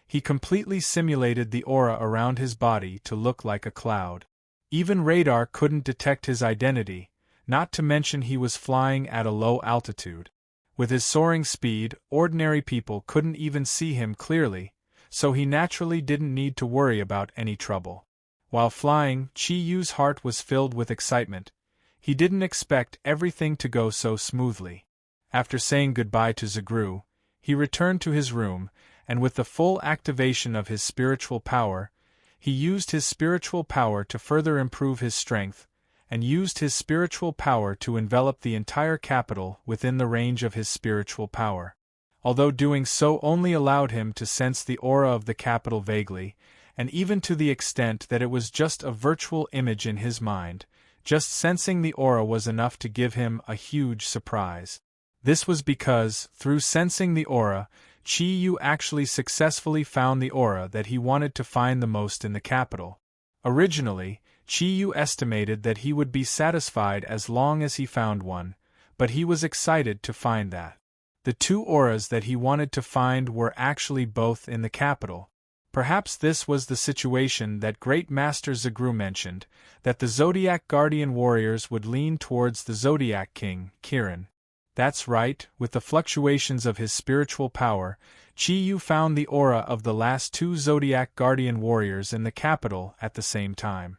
he completely simulated the aura around his body to look like a cloud. Even radar couldn't detect his identity, not to mention he was flying at a low altitude. With his soaring speed, ordinary people couldn't even see him clearly, so he naturally didn't need to worry about any trouble. While flying, Chi-Yu's heart was filled with excitement. He didn't expect everything to go so smoothly. After saying goodbye to Zagru, he returned to his room, and with the full activation of his spiritual power, he used his spiritual power to further improve his strength, and used his spiritual power to envelop the entire capital within the range of his spiritual power. Although doing so only allowed him to sense the aura of the capital vaguely, and even to the extent that it was just a virtual image in his mind, just sensing the aura was enough to give him a huge surprise. This was because, through sensing the aura, Chi-Yu actually successfully found the aura that he wanted to find the most in the capital. Originally, Chi-Yu estimated that he would be satisfied as long as he found one, but he was excited to find that. The two auras that he wanted to find were actually both in the capital. Perhaps this was the situation that Great Master Zagru mentioned, that the Zodiac Guardian Warriors would lean towards the Zodiac King, Kiran. That's right, with the fluctuations of his spiritual power, Chi-Yu found the aura of the last two Zodiac Guardian Warriors in the capital at the same time.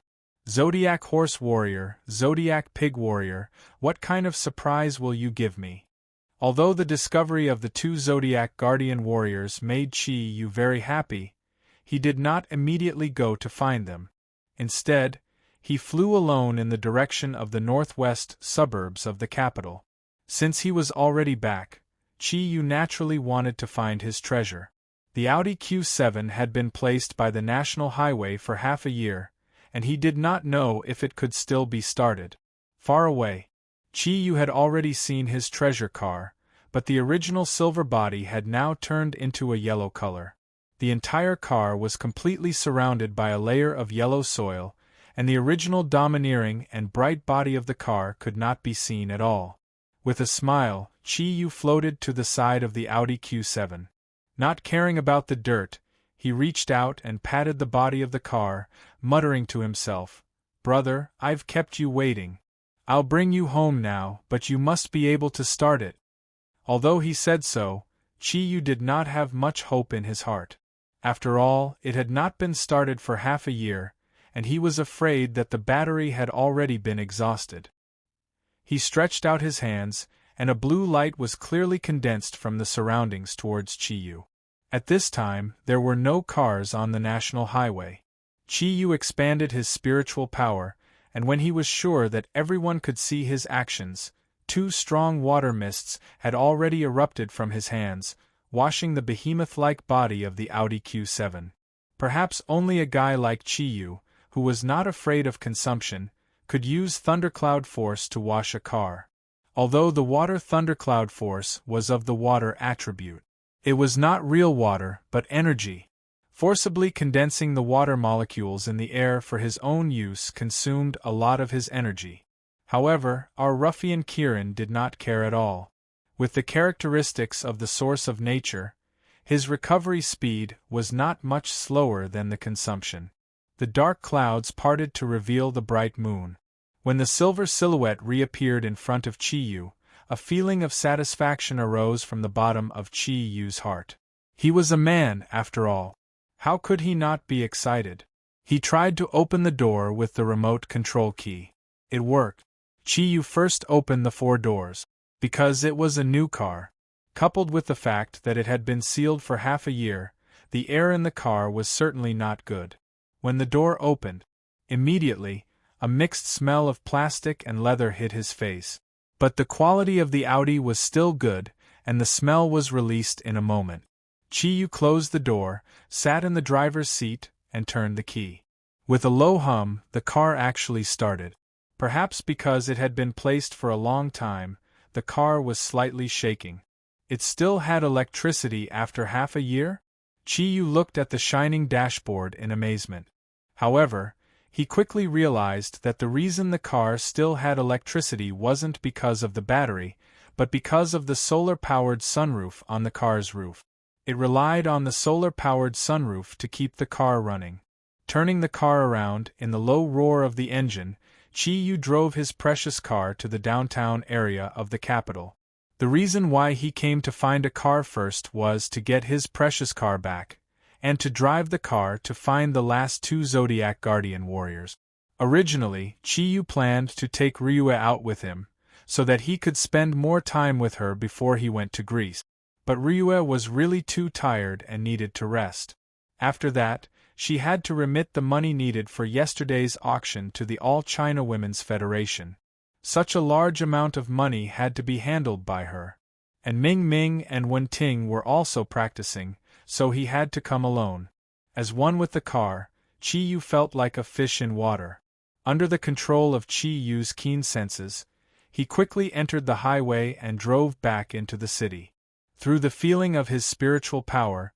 Zodiac Horse Warrior, Zodiac Pig Warrior, what kind of surprise will you give me? Although the discovery of the two Zodiac Guardian Warriors made Chi-Yu very happy, he did not immediately go to find them. Instead, he flew alone in the direction of the northwest suburbs of the capital. Since he was already back, Chi-Yu naturally wanted to find his treasure. The Audi Q7 had been placed by the National Highway for half a year, and he did not know if it could still be started. Far away, Chi-yu had already seen his treasure car, but the original silver body had now turned into a yellow color. The entire car was completely surrounded by a layer of yellow soil, and the original domineering and bright body of the car could not be seen at all. With a smile, Chi-yu floated to the side of the Audi Q7. Not caring about the dirt, he reached out and patted the body of the car, muttering to himself, "Brother, I've kept you waiting. I'll bring you home now, but you must be able to start it." Although he said so, Chi-yu did not have much hope in his heart. After all, it had not been started for half a year, and he was afraid that the battery had already been exhausted. He stretched out his hands, and a blue light was clearly condensed from the surroundings towards Chi-yu. At this time, there were no cars on the national highway. Chi-yu expanded his spiritual power, and when he was sure that everyone could see his actions, 2 strong water mists had already erupted from his hands, washing the behemoth-like body of the Audi Q7. Perhaps only a guy like Chi-yu, who was not afraid of consumption, could use thundercloud force to wash a car. Although the water thundercloud force was of the water attribute, it was not real water but energy. Forcibly condensing the water molecules in the air for his own use consumed a lot of his energy. However, our ruffian Kirin did not care at all. With the characteristics of the source of nature, his recovery speed was not much slower than the consumption. The dark clouds parted to reveal the bright moon. When the silver silhouette reappeared in front of Chi-yu, a feeling of satisfaction arose from the bottom of Chi-yu's heart. He was a man, after all. How could he not be excited? He tried to open the door with the remote control key. It worked. Chi-yu first opened the 4 doors. Because it was a new car, coupled with the fact that it had been sealed for half a year, the air in the car was certainly not good. When the door opened, immediately, a mixed smell of plastic and leather hit his face. But the quality of the Audi was still good, and the smell was released in a moment. Chi-yu closed the door, sat in the driver's seat, and turned the key. With a low hum, the car actually started. Perhaps because it had been placed for a long time, the car was slightly shaking. It still had electricity after half a year? Chi-yu looked at the shining dashboard in amazement. However, he quickly realized that the reason the car still had electricity wasn't because of the battery, but because of the solar-powered sunroof on the car's roof. It relied on the solar-powered sunroof to keep the car running. Turning the car around in the low roar of the engine, Chi-yu drove his precious car to the downtown area of the capital. The reason why he came to find a car first was to get his precious car back, and to drive the car to find the last 2 Zodiac Guardian warriors. Originally, Chi-yu planned to take Ryue out with him, so that he could spend more time with her before he went to Greece. But Ryue was really too tired and needed to rest. After that, she had to remit the money needed for yesterday's auction to the All China Women's Federation. Such a large amount of money had to be handled by her. And Ming Ming and Wen Ting were also practicing, so he had to come alone. As one with the car, Chi-yu felt like a fish in water. Under the control of Chi-yu's keen senses, he quickly entered the highway and drove back into the city. Through the feeling of his spiritual power,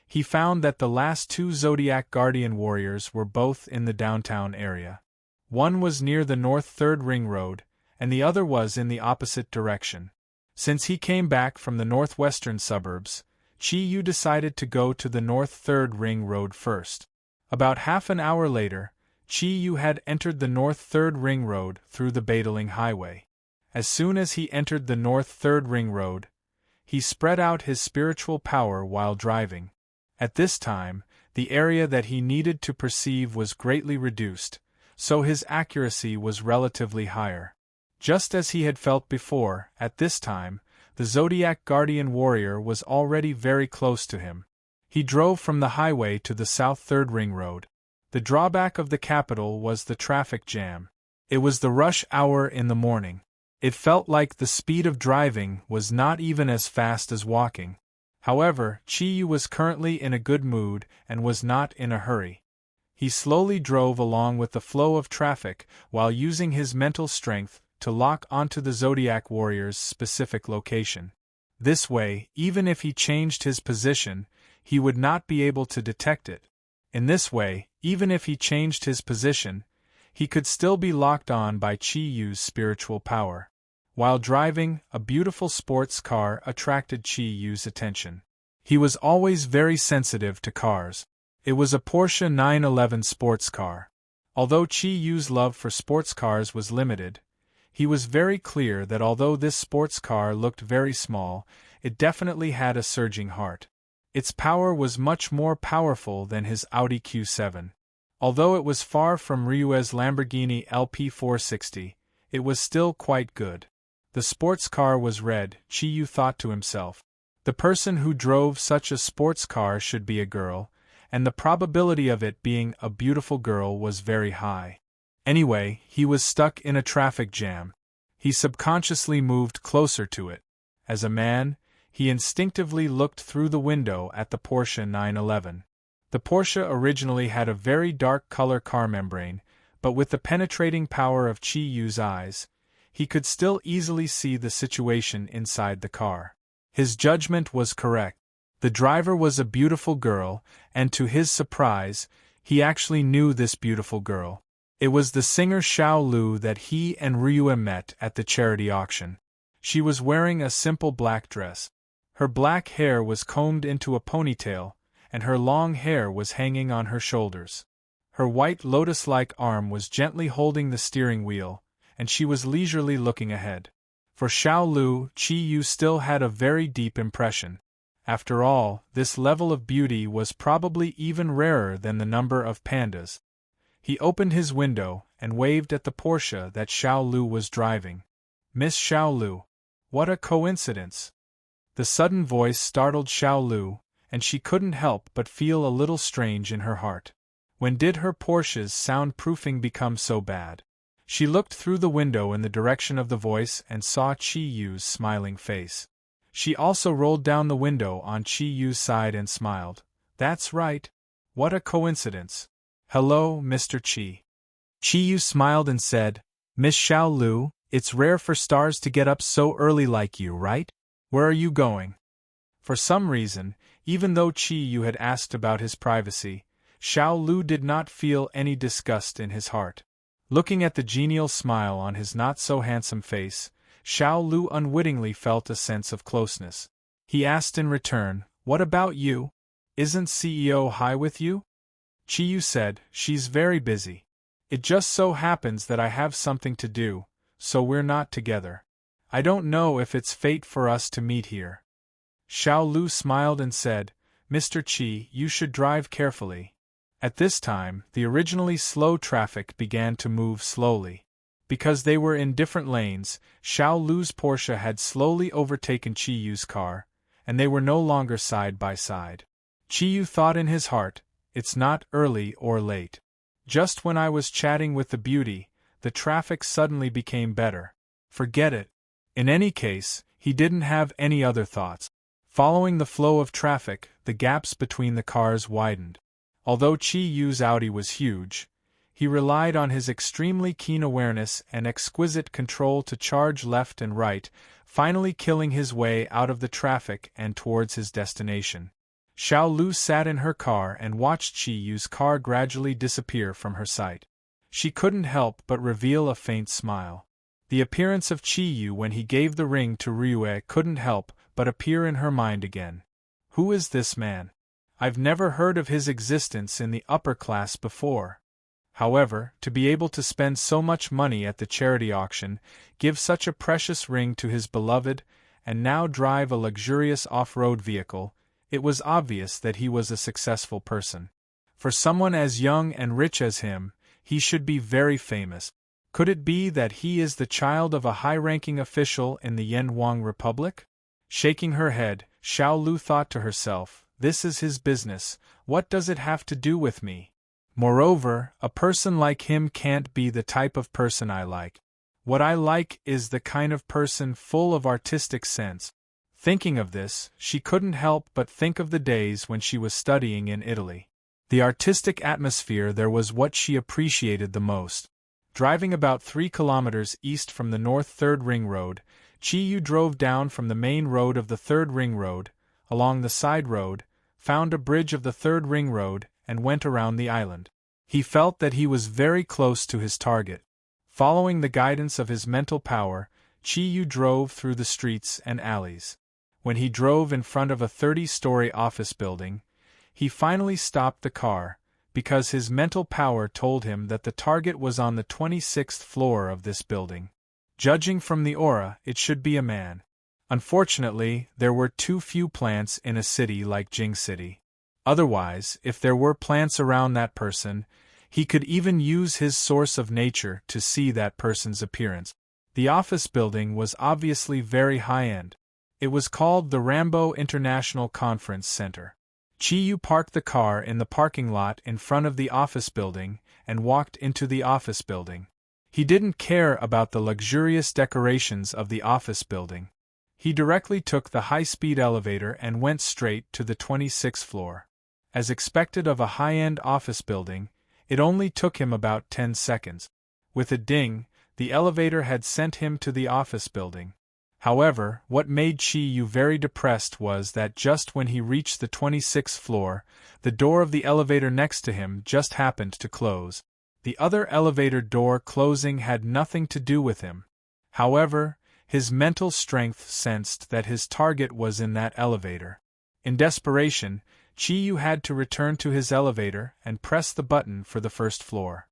he found that the last 2 Zodiac Guardian warriors were both in the downtown area. One was near the North 3rd Ring Road, and the other was in the opposite direction. Since he came back from the northwestern suburbs, Chi-yu decided to go to the North 3rd Ring Road first. About half an hour later, Chi-yu had entered the North 3rd Ring Road through the Badaling Highway. As soon as he entered the North 3rd Ring Road, he spread out his spiritual power while driving. At this time, the area that he needed to perceive was greatly reduced, so his accuracy was relatively higher. Just as he had felt before, at this time, the Zodiac Guardian warrior was already very close to him. He drove from the highway to the South 3rd Ring Road. The drawback of the capital was the traffic jam. It was the rush hour in the morning. It felt like the speed of driving was not even as fast as walking. However, Chi-yu was currently in a good mood and was not in a hurry. He slowly drove along with the flow of traffic while using his mental strength to lock onto the Zodiac warrior's specific location. This way, even if he changed his position, he would not be able to detect it. In this way, even if he changed his position, he could still be locked on by Chi Yu's spiritual power. While driving, a beautiful sports car attracted Chi Yu's attention. He was always very sensitive to cars. It was a Porsche 911 sports car. Although Chi Yu's love for sports cars was limited, he was very clear that although this sports car looked very small, it definitely had a surging heart. Its power was much more powerful than his Audi Q7. Although it was far from Ryue's Lamborghini LP460, it was still quite good. The sports car was red, Chi Yu thought to himself. The person who drove such a sports car should be a girl, and the probability of it being a beautiful girl was very high. Anyway, he was stuck in a traffic jam. He subconsciously moved closer to it. As a man, he instinctively looked through the window at the Porsche 911. The Porsche originally had a very dark color car membrane, but with the penetrating power of Chi Yu's eyes, he could still easily see the situation inside the car. His judgment was correct. The driver was a beautiful girl, and to his surprise, he actually knew this beautiful girl. It was the singer Xiao Lu that he and Ryue met at the charity auction. She was wearing a simple black dress. Her black hair was combed into a ponytail, and her long hair was hanging on her shoulders. Her white lotus-like arm was gently holding the steering wheel, and she was leisurely looking ahead. For Xiao Lu, Chi Yu still had a very deep impression. After all, this level of beauty was probably even rarer than the number of pandas. He opened his window and waved at the Porsche that Xiao Lu was driving. "Miss Xiao Lu. What a coincidence!" The sudden voice startled Xiao Lu, and she couldn't help but feel a little strange in her heart. When did her Porsche's soundproofing become so bad? She looked through the window in the direction of the voice and saw Chi Yu's smiling face. She also rolled down the window on Chi Yu's side and smiled. "That's right. What a coincidence. Hello, Mr. Chi." Chi Yu smiled and said, "Miss Xiao Lu, it's rare for stars to get up so early like you, right? Where are you going?" For some reason, even though Chi Yu had asked about his privacy, Xiao Lu did not feel any disgust in his heart. Looking at the genial smile on his not-so-handsome face, Xiao Lu unwittingly felt a sense of closeness. He asked in return, "What about you? Isn't CEO Hai with you?" Chi Yu said, "She's very busy. It just so happens that I have something to do, so we're not together. I don't know if it's fate for us to meet here." Xiao Lu smiled and said, "Mr. Chi, you should drive carefully." At this time, the originally slow traffic began to move slowly. Because they were in different lanes, Xiao Lu's Porsche had slowly overtaken Chi Yu's car, and they were no longer side by side. Chi Yu thought in his heart, "It's not early or late. Just when I was chatting with the beauty, the traffic suddenly became better. Forget it." In any case, he didn't have any other thoughts. Following the flow of traffic, the gaps between the cars widened. Although Chi Yu's Audi was huge, he relied on his extremely keen awareness and exquisite control to charge left and right, finally killing his way out of the traffic and towards his destination. Xiao Lu sat in her car and watched Chi Yu's car gradually disappear from her sight. She couldn't help but reveal a faint smile. The appearance of Chi Yu when he gave the ring to Ryue couldn't help but appear in her mind again. Who is this man? I've never heard of his existence in the upper class before. However, to be able to spend so much money at the charity auction, give such a precious ring to his beloved, and now drive a luxurious off-road vehicle, it was obvious that he was a successful person. For someone as young and rich as him, he should be very famous. Could it be that he is the child of a high-ranking official in the Yenwang Republic? Shaking her head, Xiao Lu thought to herself, "This is his business, what does it have to do with me? Moreover, a person like him can't be the type of person I like. What I like is the kind of person full of artistic sense." Thinking of this, she couldn't help but think of the days when she was studying in Italy. The artistic atmosphere there was what she appreciated the most. Driving about 3 kilometers east from the North Third Ring Road, Chi-yu drove down from the main road of the Third Ring Road, along the side road, found a bridge of the Third Ring Road, and went around the island. He felt that he was very close to his target. Following the guidance of his mental power, Chi-yu drove through the streets and alleys. When he drove in front of a 30-story office building, he finally stopped the car, because his mental power told him that the target was on the 26th floor of this building. Judging from the aura, it should be a man. Unfortunately, there were too few plants in a city like Jing City. Otherwise, if there were plants around that person, he could even use his source of nature to see that person's appearance. The office building was obviously very high-end. It was called the Rambo International Conference Center. Chi-yu parked the car in the parking lot in front of the office building and walked into the office building. He didn't care about the luxurious decorations of the office building. He directly took the high-speed elevator and went straight to the 26th floor. As expected of a high-end office building, it only took him about 10 seconds. With a ding, the elevator had sent him to the office building. However, what made Chi-yu very depressed was that just when he reached the 26th floor, the door of the elevator next to him just happened to close. The other elevator door closing had nothing to do with him. However, his mental strength sensed that his target was in that elevator. In desperation, Chi-yu had to return to his elevator and press the button for the first floor.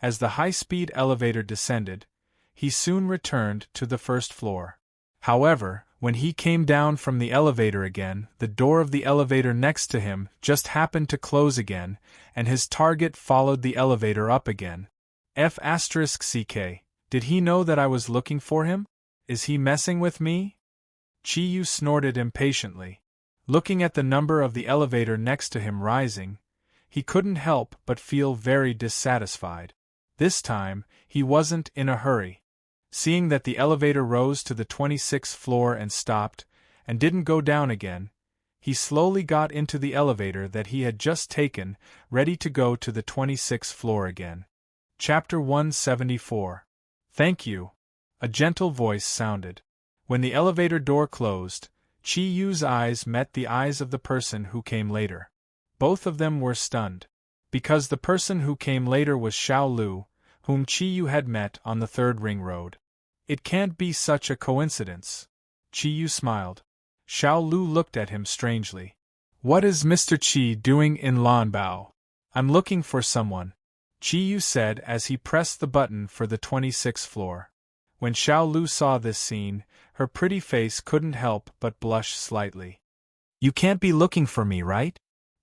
As the high-speed elevator descended, he soon returned to the first floor. However, when he came down from the elevator again, the door of the elevator next to him just happened to close again, and his target followed the elevator up again. F***ck, did he know that I was looking for him? Is he messing with me? Chi-yu snorted impatiently. Looking at the number of the elevator next to him rising, he couldn't help but feel very dissatisfied. This time, he wasn't in a hurry. Seeing that the elevator rose to the 26th floor and stopped, and didn't go down again, he slowly got into the elevator that he had just taken, ready to go to the 26th floor again. Chapter 174. Thank you. A gentle voice sounded. When the elevator door closed, Chi-yu's eyes met the eyes of the person who came later. Both of them were stunned. Because the person who came later was Xiao Lu, whom Chi-yu had met on the Third Ring Road. It can't be such a coincidence. Chi-yu smiled. Xiao Lu looked at him strangely. What is Mr. Chi doing in Lanbao? I'm looking for someone, Chi-yu said as he pressed the button for the 26th floor. When Xiao Lu saw this scene, her pretty face couldn't help but blush slightly. You can't be looking for me, right?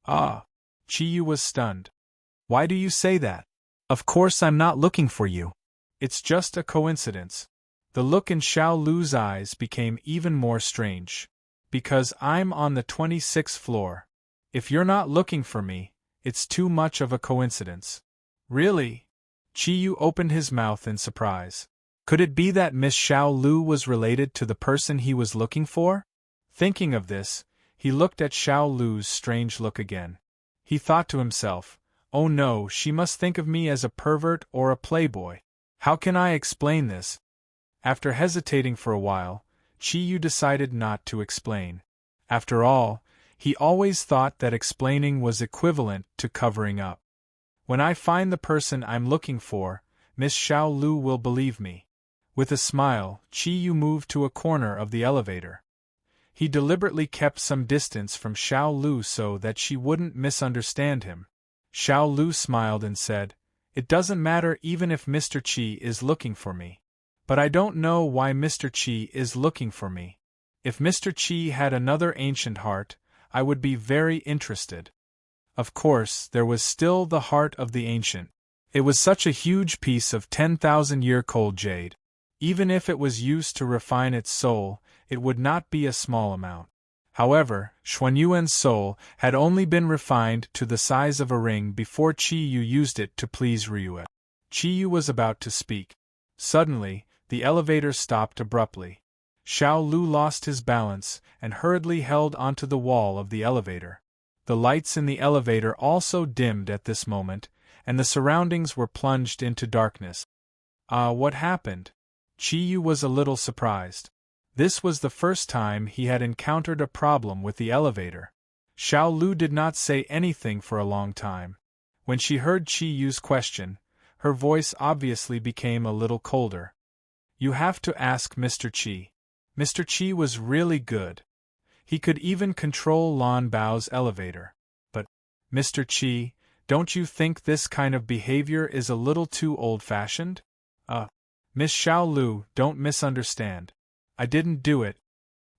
Ah. Chi-yu was stunned. Why do you say that? Of course I'm not looking for you. It's just a coincidence. The look in Xiao Lu's eyes became even more strange. Because I'm on the 26th floor. If you're not looking for me, it's too much of a coincidence. Really? Chi-yu opened his mouth in surprise. Could it be that Miss Xiao Lu was related to the person he was looking for? Thinking of this, he looked at Xiao Lu's strange look again. He thought to himself, oh no, she must think of me as a pervert or a playboy. How can I explain this? After hesitating for a while, Chi-yu decided not to explain. After all, he always thought that explaining was equivalent to covering up. When I find the person I'm looking for, Miss Xiao Lu will believe me. With a smile, Chi-yu moved to a corner of the elevator. He deliberately kept some distance from Xiao Lu so that she wouldn't misunderstand him. Xiao Lu smiled and said, It doesn't matter even if Mr. Chi is looking for me. But I don't know why Mr. Chi is looking for me. If Mr. Chi had another ancient heart, I would be very interested. Of course, there was still the heart of the ancient. It was such a huge piece of 10,000-year-old jade. Even if it was used to refine its soul, it would not be a small amount. However, Xuanyuan's soul had only been refined to the size of a ring before Chi-yu used it to please Ryue. Chi-yu was about to speak. Suddenly, the elevator stopped abruptly. Xiao Lu lost his balance and hurriedly held onto the wall of the elevator. The lights in the elevator also dimmed at this moment, and the surroundings were plunged into darkness. What happened? Chi Yu was a little surprised. This was the first time he had encountered a problem with the elevator. Xiao Lu did not say anything for a long time. When she heard Chi Yu's question, her voice obviously became a little colder. You have to ask Mr. Chi. Mr. Chi was really good. He could even control Lan Bao's elevator. But, Mr. Chi, don't you think this kind of behavior is a little too old-fashioned? Miss Xiao Lu, don't misunderstand. I didn't do it.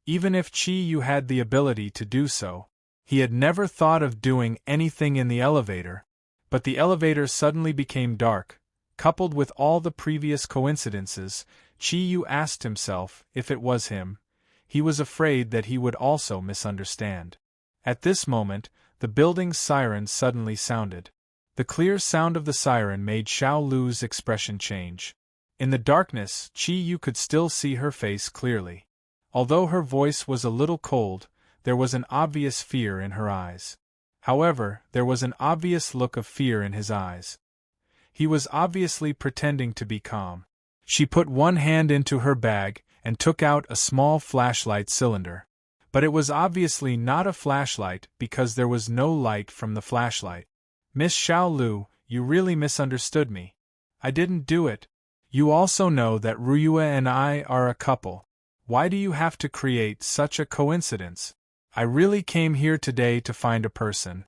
Even if Chi Yu had the ability to do so, he had never thought of doing anything in the elevator. But the elevator suddenly became dark. Coupled with all the previous coincidences, Chi Yu asked himself if it was him. He was afraid that he would also misunderstand. At this moment, the building's siren suddenly sounded. The clear sound of the siren made Xiao Lu's expression change. In the darkness, Chi Yu could still see her face clearly. Although her voice was a little cold, there was an obvious fear in her eyes. However, there was an obvious look of fear in his eyes. He was obviously pretending to be calm. She put one hand into her bag and took out a small flashlight cylinder. But it was obviously not a flashlight because there was no light from the flashlight. Miss Xiao Lu, you really misunderstood me. I didn't do it. You also know that Ruyue and I are a couple. Why do you have to create such a coincidence? I really came here today to find a person.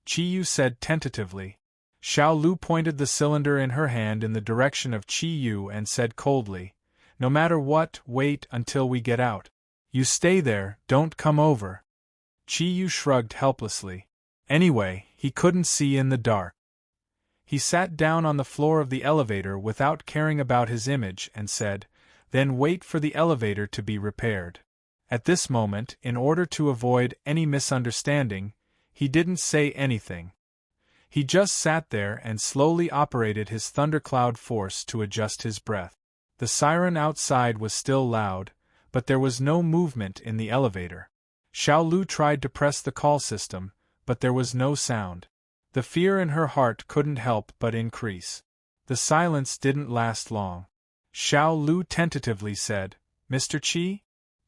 Chi Yu said tentatively. Xiao Lu pointed the cylinder in her hand in the direction of Chi Yu and said coldly, no matter what, wait until we get out. You stay there, don't come over. Chi Yu shrugged helplessly. Anyway, he couldn't see in the dark. He sat down on the floor of the elevator without caring about his image and said, then wait for the elevator to be repaired. At this moment, in order to avoid any misunderstanding, he didn't say anything. He just sat there and slowly operated his thundercloud force to adjust his breath. The siren outside was still loud, but there was no movement in the elevator. Xiao Lu tried to press the call system, but there was no sound. The fear in her heart couldn't help but increase. The silence didn't last long. Xiao Lu tentatively said, Mr. Chi?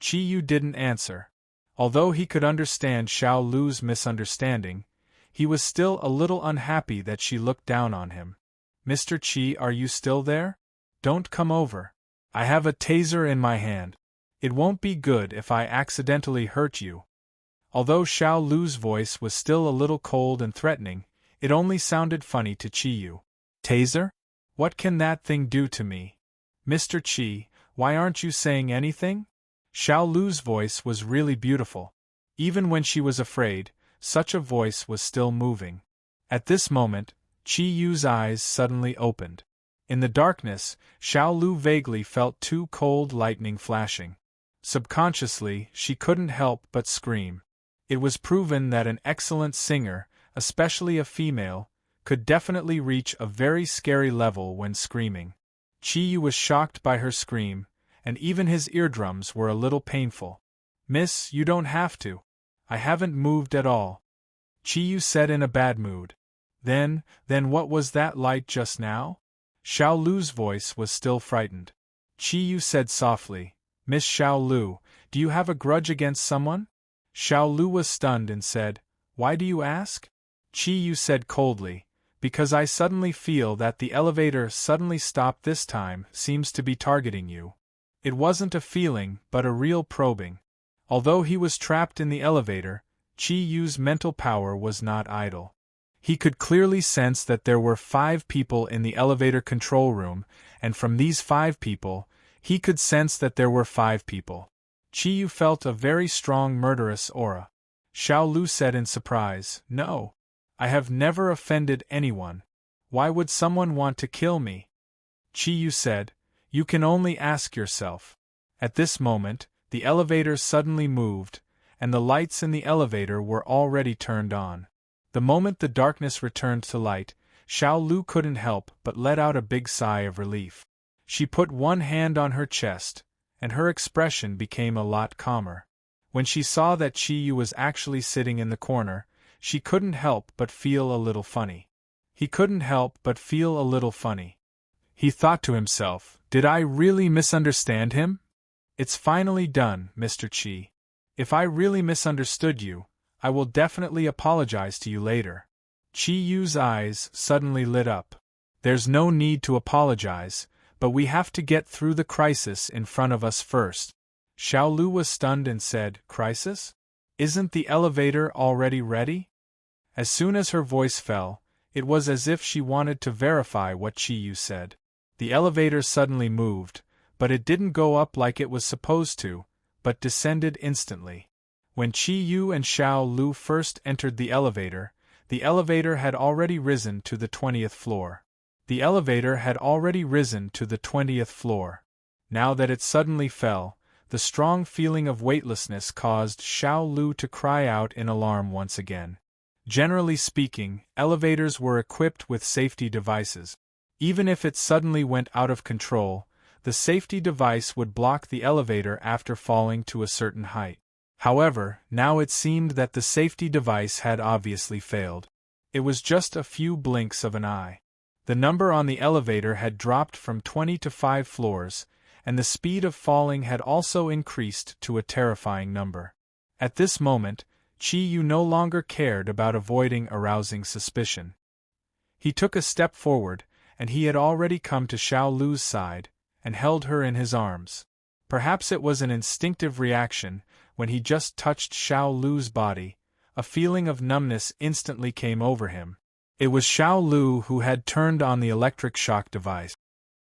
Chi Yu didn't answer. Although he could understand Xiao Lu's misunderstanding, he was still a little unhappy that she looked down on him. Mr. Chi, are you still there? Don't come over. I have a taser in my hand. It won't be good if I accidentally hurt you. Although Xiao Lu's voice was still a little cold and threatening, it only sounded funny to Chi Yu. Taser? What can that thing do to me? Mr. Chi, why aren't you saying anything? Xiao Lu's voice was really beautiful. Even when she was afraid, such a voice was still moving. At this moment, Chi Yu's eyes suddenly opened. In the darkness, Xiao Lu vaguely felt two cold lightning flashing. Subconsciously, she couldn't help but scream. It was proven that an excellent singer, especially a female, could definitely reach a very scary level when screaming. Chi Yu was shocked by her scream, and even his eardrums were a little painful. Miss, you don't have to. I haven't moved at all. Chi Yu said in a bad mood. Then what was that light just now? Xiao Lu's voice was still frightened. Chi Yu said softly, Miss Xiao Lu, do you have a grudge against someone? Xiao Lu was stunned and said, Why do you ask? Chi Yu said coldly, Because I suddenly feel that the elevator suddenly stopped this time seems to be targeting you. It wasn't a feeling but a real probing. Although he was trapped in the elevator, Chi Yu's mental power was not idle. He could clearly sense that there were 5 people in the elevator control room, and from these 5 people, he could sense that there were 5 people. Chi Yu felt a very strong murderous aura. Xiao Lu said in surprise, No. I have never offended anyone. Why would someone want to kill me? Chi Yu said, You can only ask yourself. At this moment, the elevator suddenly moved, and the lights in the elevator were already turned on. The moment the darkness returned to light, Xiao Lu couldn't help but let out a big sigh of relief. She put one hand on her chest, and her expression became a lot calmer. When she saw that Chi Yu was actually sitting in the corner, she couldn't help but feel a little funny. He couldn't help but feel a little funny. He thought to himself, did I really misunderstand him? It's finally done, Mr. Chi. If I really misunderstood you, I will definitely apologize to you later. Chi Yu's eyes suddenly lit up. There's no need to apologize, but we have to get through the crisis in front of us first. Xiao Lu was stunned and said, Crisis? Isn't the elevator already ready? As soon as her voice fell, it was as if she wanted to verify what Chi Yu said. The elevator suddenly moved, but it didn't go up like it was supposed to, but descended instantly. When Chi Yu and Xiao Lu first entered the elevator had already risen to the 20th floor. The elevator had already risen to the 20th floor. Now that it suddenly fell, the strong feeling of weightlessness caused Xiao Lu to cry out in alarm once again. Generally speaking, elevators were equipped with safety devices. Even if it suddenly went out of control, the safety device would block the elevator after falling to a certain height. However, now it seemed that the safety device had obviously failed. It was just a few blinks of an eye. The number on the elevator had dropped from 20 to 5 floors, and the speed of falling had also increased to a terrifying number. At this moment, Chi Yu no longer cared about avoiding arousing suspicion. He took a step forward, and he had already come to Xiao Lu's side, and held her in his arms. Perhaps it was an instinctive reaction. When he just touched Xiao Lu's body, a feeling of numbness instantly came over him. It was Xiao Lu who had turned on the electric shock device.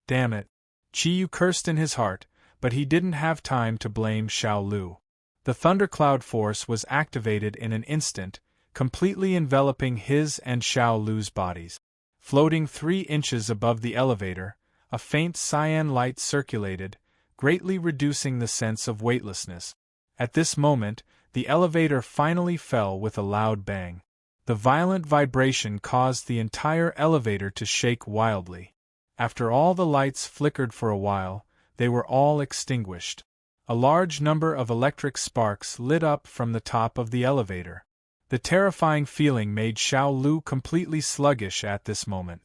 Damn it! Chi Yu cursed in his heart, but he didn't have time to blame Xiao Lu. The thundercloud force was activated in an instant, completely enveloping his and Xiao Lu's bodies. Floating 3 inches above the elevator, a faint cyan light circulated, greatly reducing the sense of weightlessness. At this moment, the elevator finally fell with a loud bang. The violent vibration caused the entire elevator to shake wildly. After all the lights flickered for a while, they were all extinguished. A large number of electric sparks lit up from the top of the elevator. The terrifying feeling made Xiao Lu completely sluggish at this moment.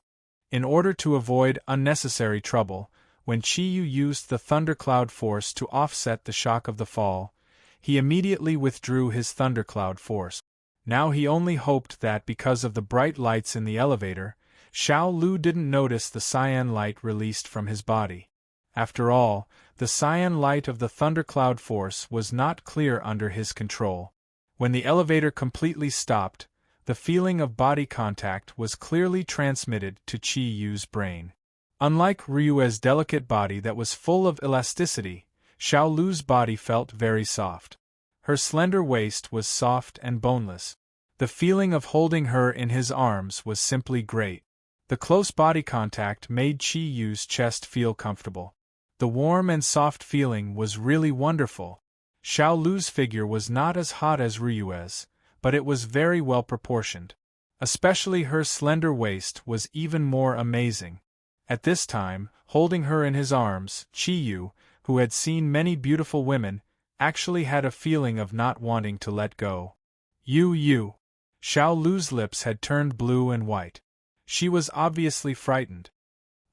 In order to avoid unnecessary trouble, when Chi Yu used the thundercloud force to offset the shock of the fall, he immediately withdrew his thundercloud force. Now he only hoped that because of the bright lights in the elevator, Xiao Lu didn't notice the cyan light released from his body. After all, the cyan light of the thundercloud force was not clear under his control. When the elevator completely stopped, the feeling of body contact was clearly transmitted to Chi Yu's brain. Unlike Ryue's delicate body that was full of elasticity, Xiao Lu's body felt very soft. Her slender waist was soft and boneless. The feeling of holding her in his arms was simply great. The close body contact made Chi Yu's chest feel comfortable. The warm and soft feeling was really wonderful. Xiao Lu's figure was not as hot as Ryue's, but it was very well proportioned. Especially her slender waist was even more amazing. At this time, holding her in his arms, Chi Yu, who had seen many beautiful women, actually had a feeling of not wanting to let go. You. Xiao Lu's lips had turned blue and white. She was obviously frightened.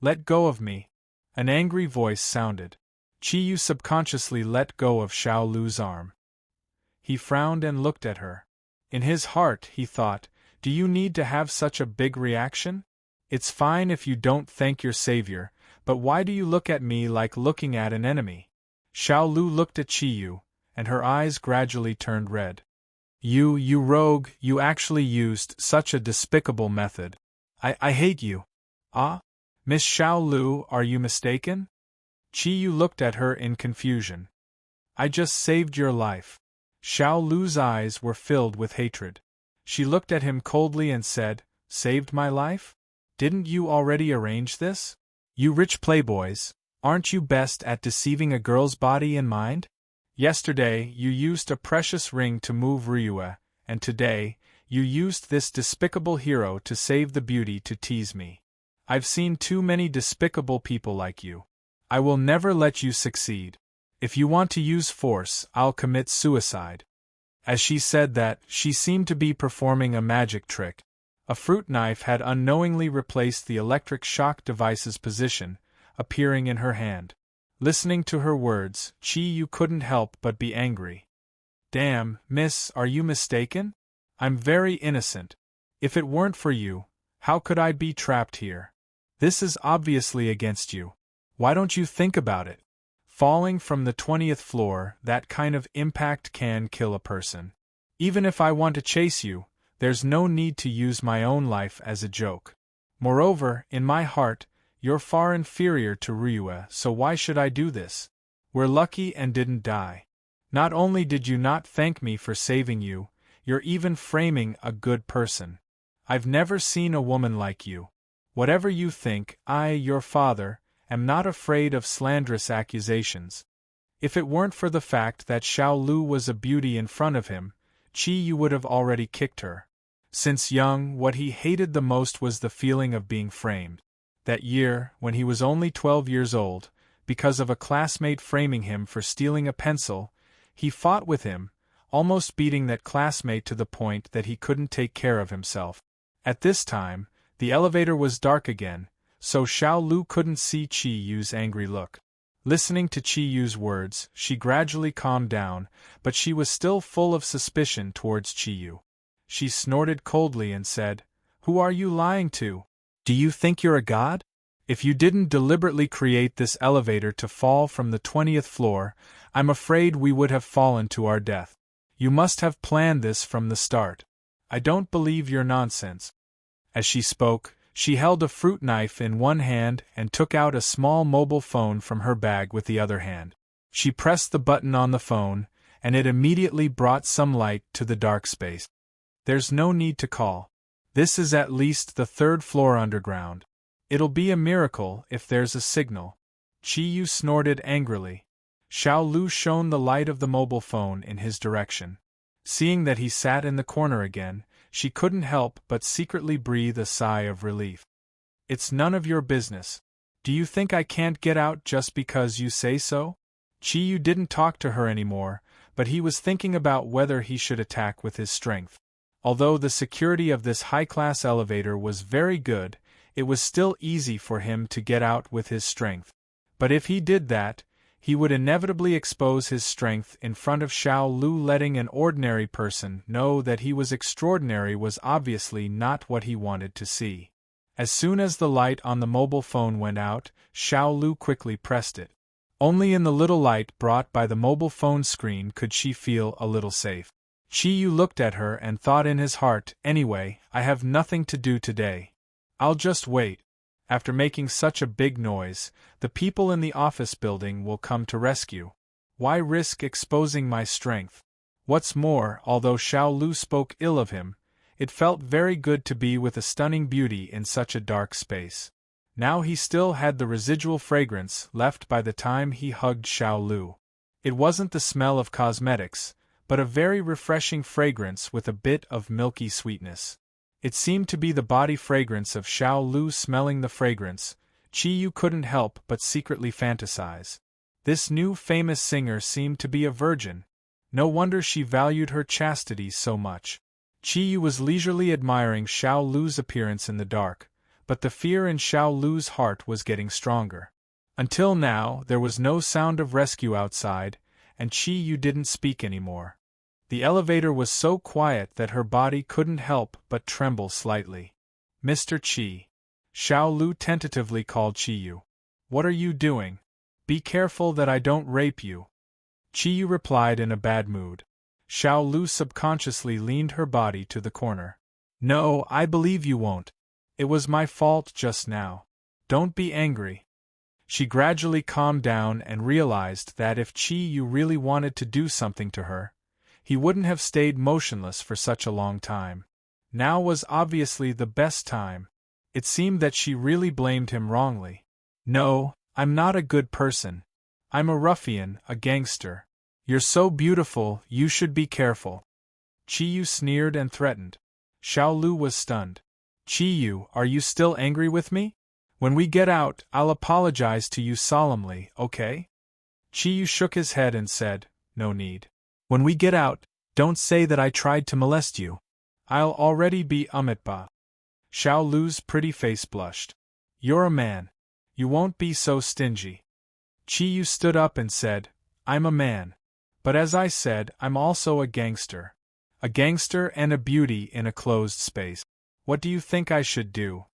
Let go of me. An angry voice sounded. Chi Yu subconsciously let go of Xiao Lu's arm. He frowned and looked at her. In his heart, he thought, do you need to have such a big reaction? It's fine if you don't thank your savior, but why do you look at me like looking at an enemy? Xiao Lu looked at Chi Yu, and her eyes gradually turned red. You rogue, you actually used such a despicable method. I hate you. Ah? Miss Xiao Lu, are you mistaken? Chi Yu looked at her in confusion. I just saved your life. Xiao Lu's eyes were filled with hatred. She looked at him coldly and said, saved my life? Didn't you already arrange this? You rich playboys, aren't you best at deceiving a girl's body and mind? Yesterday, you used a precious ring to move Ryue, and today, you used this despicable hero to save the beauty to tease me. I've seen too many despicable people like you. I will never let you succeed. If you want to use force, I'll commit suicide. As she said that, she seemed to be performing a magic trick. A fruit knife had unknowingly replaced the electric shock device's position, appearing in her hand. Listening to her words, Chi Yu couldn't help but be angry. Damn, miss, are you mistaken? I'm very innocent. If it weren't for you, how could I be trapped here? This is obviously against you. Why don't you think about it? Falling from the 20th floor, that kind of impact can kill a person. Even if I want to chase you, there's no need to use my own life as a joke. Moreover, in my heart, you're far inferior to Ryue, so why should I do this? We're lucky and didn't die. Not only did you not thank me for saving you, you're even framing a good person. I've never seen a woman like you. Whatever you think, I, your father, am not afraid of slanderous accusations. If it weren't for the fact that Xiao Lu was a beauty in front of him, Chi Yu would have already kicked her. Since young, what he hated the most was the feeling of being framed. That year, when he was only 12 years old, because of a classmate framing him for stealing a pencil, he fought with him, almost beating that classmate to the point that he couldn't take care of himself. At this time, the elevator was dark again, so Xiao Lu couldn't see Chi Yu's angry look. Listening to Chi Yu's words, she gradually calmed down, but she was still full of suspicion towards Chi Yu. She snorted coldly and said, "Who are you lying to? Do you think you're a god? If you didn't deliberately create this elevator to fall from the 20th floor, I'm afraid we would have fallen to our death. You must have planned this from the start. I don't believe your nonsense." As she spoke, she held a fruit knife in one hand and took out a small mobile phone from her bag with the other hand. She pressed the button on the phone, and it immediately brought some light to the dark space. "There's no need to call. This is at least the 3rd floor underground. It'll be a miracle if there's a signal." Chi Yu snorted angrily. Xiao Lu shone the light of the mobile phone in his direction. Seeing that he sat in the corner again, she couldn't help but secretly breathe a sigh of relief. "It's none of your business. Do you think I can't get out just because you say so?" Chi Yu didn't talk to her anymore, but he was thinking about whether he should attack with his strength. Although the security of this high-class elevator was very good, it was still easy for him to get out with his strength. But if he did that, he would inevitably expose his strength in front of Xiao Lu. Letting an ordinary person know that he was extraordinary was obviously not what he wanted to see. As soon as the light on the mobile phone went out, Xiao Lu quickly pressed it. Only in the little light brought by the mobile phone screen could she feel a little safe. Chi Yu looked at her and thought in his heart, "Anyway, I have nothing to do today. I'll just wait. After making such a big noise, the people in the office building will come to rescue. Why risk exposing my strength?" What's more, although Xiao Lu spoke ill of him, it felt very good to be with a stunning beauty in such a dark space. Now he still had the residual fragrance left by the time he hugged Xiao Lu. It wasn't the smell of cosmetics, but a very refreshing fragrance with a bit of milky sweetness. It seemed to be the body fragrance of Xiao Lu. Smelling the fragrance, Chi Yu couldn't help but secretly fantasize. This new famous singer seemed to be a virgin. No wonder she valued her chastity so much. Chi Yu was leisurely admiring Xiao Lu's appearance in the dark, but the fear in Xiao Lu's heart was getting stronger. Until now, there was no sound of rescue outside, and Chi Yu didn't speak anymore. The elevator was so quiet that her body couldn't help but tremble slightly. "Mr. Chi." Xiao Lu tentatively called Chi Yu. "What are you doing? Be careful that I don't rape you." Chi Yu replied in a bad mood. Xiao Lu subconsciously leaned her body to the corner. "No, I believe you won't. It was my fault just now. Don't be angry." She gradually calmed down and realized that if Chi Yu really wanted to do something to her, he wouldn't have stayed motionless for such a long time. Now was obviously the best time. It seemed that she really blamed him wrongly. "No, I'm not a good person. I'm a ruffian, a gangster. You're so beautiful, you should be careful." Chi Yu sneered and threatened. Xiao Lu was stunned. "Chi Yu, are you still angry with me? When we get out, I'll apologize to you solemnly, okay?" Chi Yu shook his head and said, "No need. When we get out, don't say that I tried to molest you. I'll already be Umitba." Xiao Lu's pretty face blushed. "You're a man. You won't be so stingy. Chi-yu stood up and said, I'm a man. But as I said, I'm also a gangster. A gangster and a beauty in a closed space. What do you think I should do?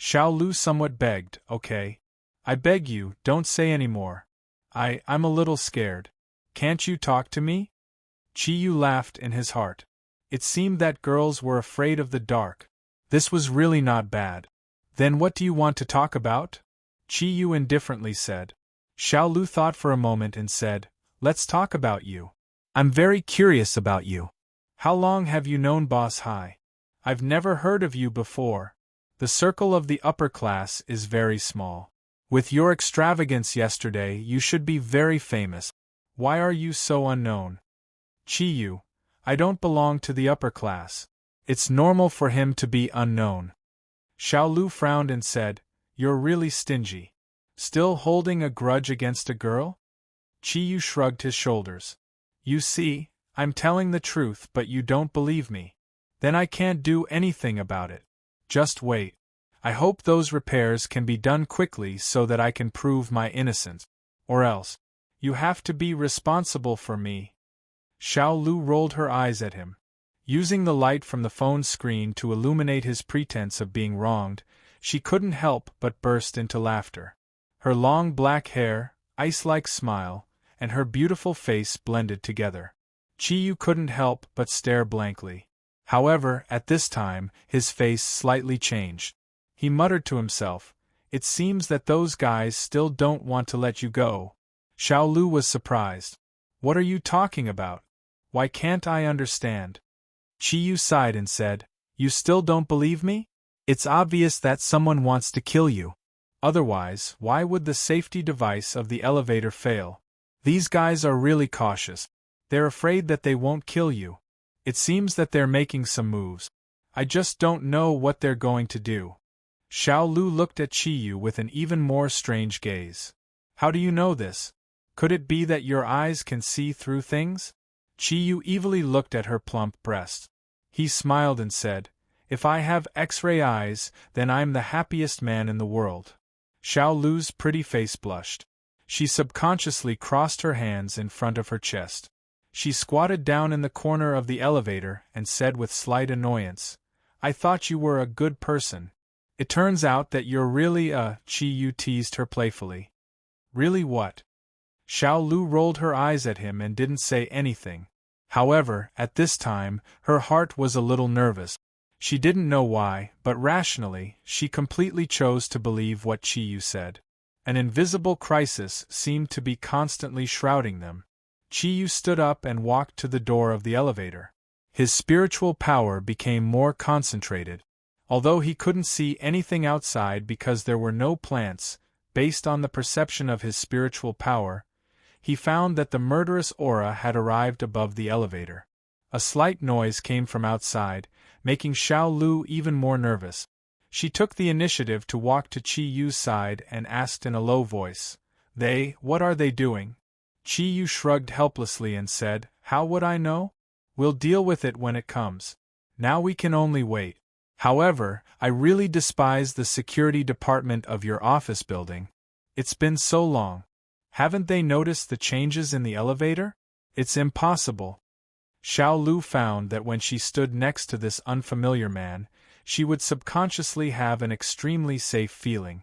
Xiao Lu somewhat begged, okay. I beg you, don't say any more. I'm a little scared. Can't you talk to me? Chi-yu laughed in his heart. It seemed that girls were afraid of the dark. This was really not bad. Then what do you want to talk about? Chi-yu indifferently said. Xiao Lu thought for a moment and said, let's talk about you. I'm very curious about you. How long have you known Boss Hai? I've never heard of you before. The circle of the upper class is very small. With your extravagance yesterday, you should be very famous. Why are you so unknown? Chi-yu, I don't belong to the upper class. It's normal for him to be unknown. Xiao Lu frowned and said, you're really stingy. Still holding a grudge against a girl? Chi-yu shrugged his shoulders. You see, I'm telling the truth, but you don't believe me. Then I can't do anything about it. Just wait. I hope those repairs can be done quickly so that I can prove my innocence. Or else, you have to be responsible for me. Xiao Lu rolled her eyes at him. Using the light from the phone screen to illuminate his pretense of being wronged, she couldn't help but burst into laughter. Her long black hair, ice-like smile, and her beautiful face blended together. Chi-yu couldn't help but stare blankly. However, at this time, his face slightly changed. He muttered to himself, it seems that those guys still don't want to let you go. Xiao Lu was surprised. What are you talking about? Why can't I understand? Chi-yu sighed and said, you still don't believe me? It's obvious that someone wants to kill you. Otherwise, why would the safety device of the elevator fail? These guys are really cautious. They're afraid that they won't kill you. It seems that they're making some moves. I just don't know what they're going to do. Xiao Lu looked at Chi-yu with an even more strange gaze. How do you know this? Could it be that your eyes can see through things? Chi-yu evilly looked at her plump breast. He smiled and said, if I have X-ray eyes, then I'm the happiest man in the world. Xiao Lu's pretty face blushed. She subconsciously crossed her hands in front of her chest. She squatted down in the corner of the elevator and said with slight annoyance, I thought you were a good person. It turns out that you're really a… Chi-yu teased her playfully. Really what? Xiao Lu rolled her eyes at him and didn't say anything. However, at this time, her heart was a little nervous. She didn't know why, but rationally, she completely chose to believe what Chi-yu said. An invisible crisis seemed to be constantly shrouding them. Chi-yu stood up and walked to the door of the elevator. His spiritual power became more concentrated. Although he couldn't see anything outside because there were no plants, based on the perception of his spiritual power, he found that the murderous aura had arrived above the elevator. A slight noise came from outside, making Xiao Lu even more nervous. She took the initiative to walk to Chi-yu's side and asked in a low voice, what are they doing? Chi-yu shrugged helplessly and said, how would I know? We'll deal with it when it comes. Now we can only wait. However, I really despise the security department of your office building. It's been so long. Haven't they noticed the changes in the elevator? It's impossible. Xiao Lu found that when she stood next to this unfamiliar man, she would subconsciously have an extremely safe feeling.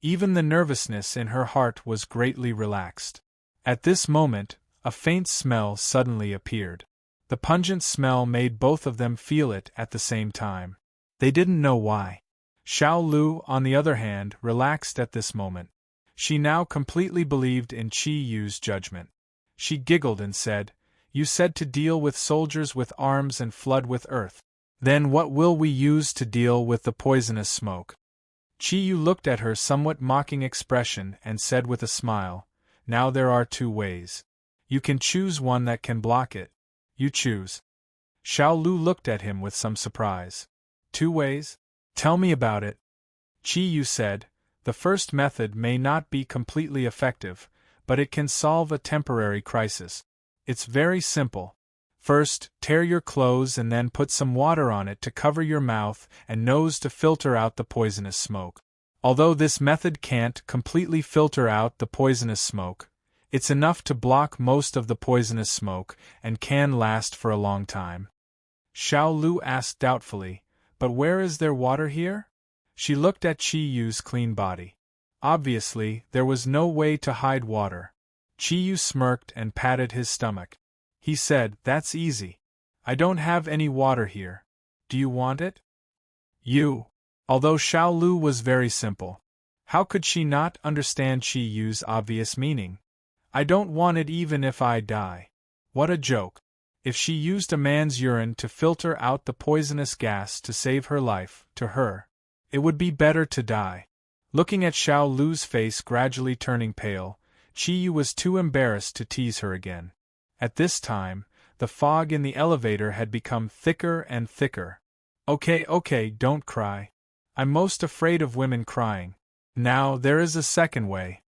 Even the nervousness in her heart was greatly relaxed. At this moment, a faint smell suddenly appeared. The pungent smell made both of them feel it at the same time. They didn't know why. Xiao Lu, on the other hand, relaxed at this moment. She now completely believed in Chi-yu's judgment. She giggled and said, you said to deal with soldiers with arms and flood with earth. Then what will we use to deal with the poisonous smoke? Chi-yu looked at her somewhat mocking expression and said with a smile, now there are two ways. You can choose one that can block it. You choose. Xiao Lu looked at him with some surprise. 2 ways? Tell me about it. Chi-yu said, the first method may not be completely effective, but it can solve a temporary crisis. It's very simple. First, tear your clothes and then put some water on it to cover your mouth and nose to filter out the poisonous smoke. Although this method can't completely filter out the poisonous smoke, it's enough to block most of the poisonous smoke and can last for a long time. Xiao Lu asked doubtfully, "But where is there water here?" She looked at Qi Yu's clean body. Obviously, there was no way to hide water. Qi Yu smirked and patted his stomach. He said, "That's easy. I don't have any water here. Do you want it?" Although Xiao Lu was very simple, how could she not understand Qi Yu's obvious meaning? "I don't want it even if I die." What a joke. If she used a man's urine to filter out the poisonous gas to save her life, to her, it would be better to die. Looking at Xiao Lu's face gradually turning pale, Qi Yu was too embarrassed to tease her again. At this time, the fog in the elevator had become thicker and thicker. Okay, don't cry. I'm most afraid of women crying. Now, there is a second way."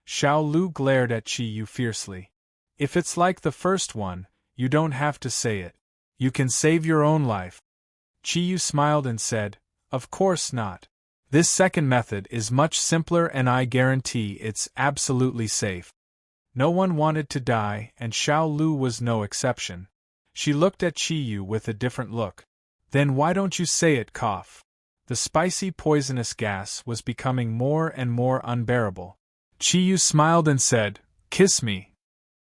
Xiao Lu glared at Qi Yu fiercely. "If it's like the first one, you don't have to say it. You can save your own life." Qi Yu smiled and said, "Of course not. This second method is much simpler and I guarantee it's absolutely safe." No one wanted to die, and Xiao Lu was no exception. She looked at Qi Yu with a different look. "Then why don't you say it, cough?" The spicy poisonous gas was becoming more and more unbearable. Qi Yu smiled and said, "Kiss me."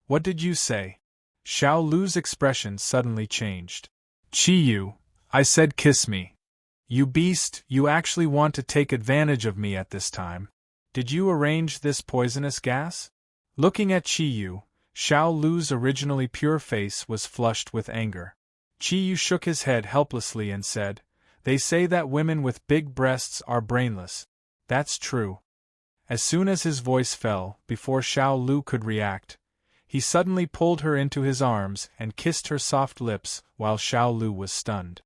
"What did you say?" Xiao Lu's expression suddenly changed. "Qi Yu, I said kiss me." "You beast, you actually want to take advantage of me at this time. Did you arrange this poisonous gas?" Looking at Qi Yu, Xiao Lu's originally pure face was flushed with anger. Qi Yu shook his head helplessly and said, "They say that women with big breasts are brainless. That's true." As soon as his voice fell, before Xiao Lu could react, he suddenly pulled her into his arms and kissed her soft lips while Xiao Lu was stunned.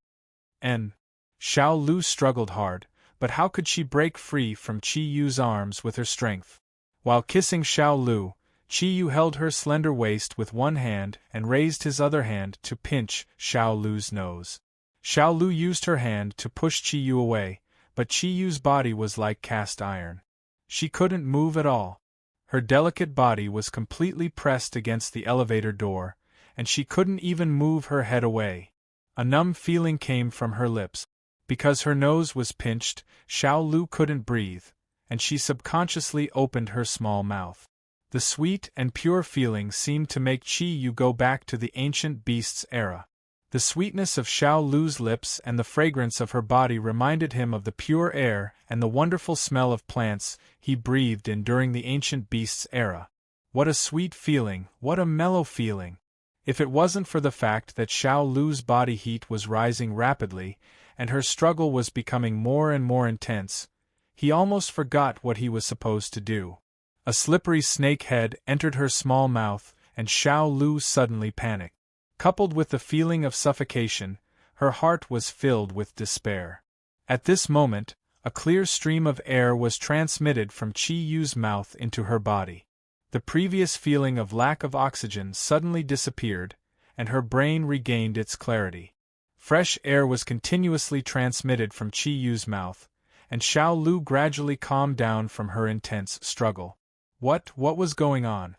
Xiao Lu struggled hard, but how could she break free from Qi Yu's arms with her strength? While kissing Xiao Lu, Qi Yu held her slender waist with one hand and raised his other hand to pinch Xiao Lu's nose. Xiao Lu used her hand to push Qi Yu away, but Qi Yu's body was like cast iron. She couldn't move at all. Her delicate body was completely pressed against the elevator door, and she couldn't even move her head away. A numb feeling came from her lips. Because her nose was pinched, Xiao Lu couldn't breathe, and she subconsciously opened her small mouth. The sweet and pure feeling seemed to make Qi Yu go back to the ancient beasts era. The sweetness of Xiao Lu's lips and the fragrance of her body reminded him of the pure air and the wonderful smell of plants he breathed in during the ancient beasts era. What a sweet feeling, what a mellow feeling! If it wasn't for the fact that Xiao Lu's body heat was rising rapidly, and her struggle was becoming more and more intense, he almost forgot what he was supposed to do. A slippery snake head entered her small mouth, and Xiao Lu suddenly panicked. Coupled with the feeling of suffocation, her heart was filled with despair. At this moment, a clear stream of air was transmitted from Qi Yu's mouth into her body. The previous feeling of lack of oxygen suddenly disappeared, and her brain regained its clarity. Fresh air was continuously transmitted from Qi Yu's mouth, and Xiao Lu gradually calmed down from her intense struggle. What was going on?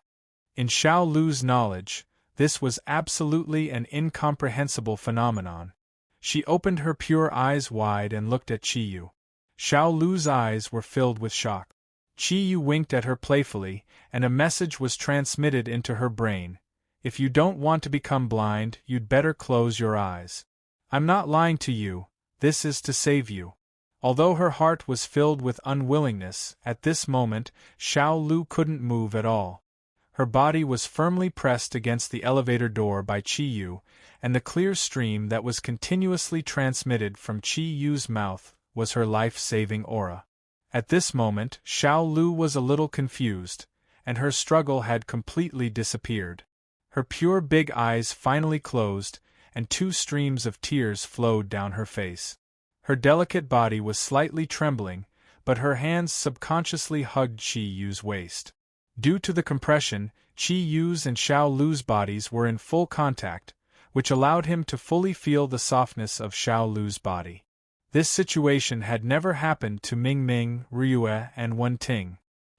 In Xiao Lu's knowledge, this was absolutely an incomprehensible phenomenon. She opened her pure eyes wide and looked at Qi Yu. Xiao Lu's eyes were filled with shock. Qi Yu winked at her playfully, and a message was transmitted into her brain. "If you don't want to become blind, you'd better close your eyes. I'm not lying to you, this is to save you." Although her heart was filled with unwillingness, at this moment, Xiao Lu couldn't move at all. Her body was firmly pressed against the elevator door by Qi Yu, and the clear stream that was continuously transmitted from Qi Yu's mouth was her life-saving aura. At this moment, Xiao Lu was a little confused, and her struggle had completely disappeared. Her pure big eyes finally closed, and 2 streams of tears flowed down her face. Her delicate body was slightly trembling, but her hands subconsciously hugged Qi Yu's waist. Due to the compression, Qi Yu's and Xiao Lu's bodies were in full contact, which allowed him to fully feel the softness of Xiao Lu's body. This situation had never happened to Ming Ming, Ryue, and Wen Ting.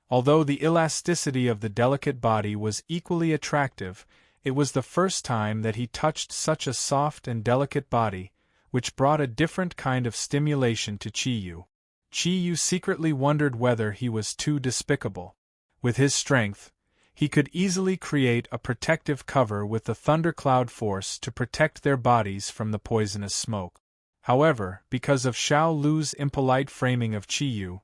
Although the elasticity of the delicate body was equally attractive, it was the first time that he touched such a soft and delicate body, which brought a different kind of stimulation to Chi Yu secretly wondered whether he was too despicable. With his strength, he could easily create a protective cover with the thundercloud force to protect their bodies from the poisonous smoke. However, because of Xiao Lu's impolite framing of Chi Yu,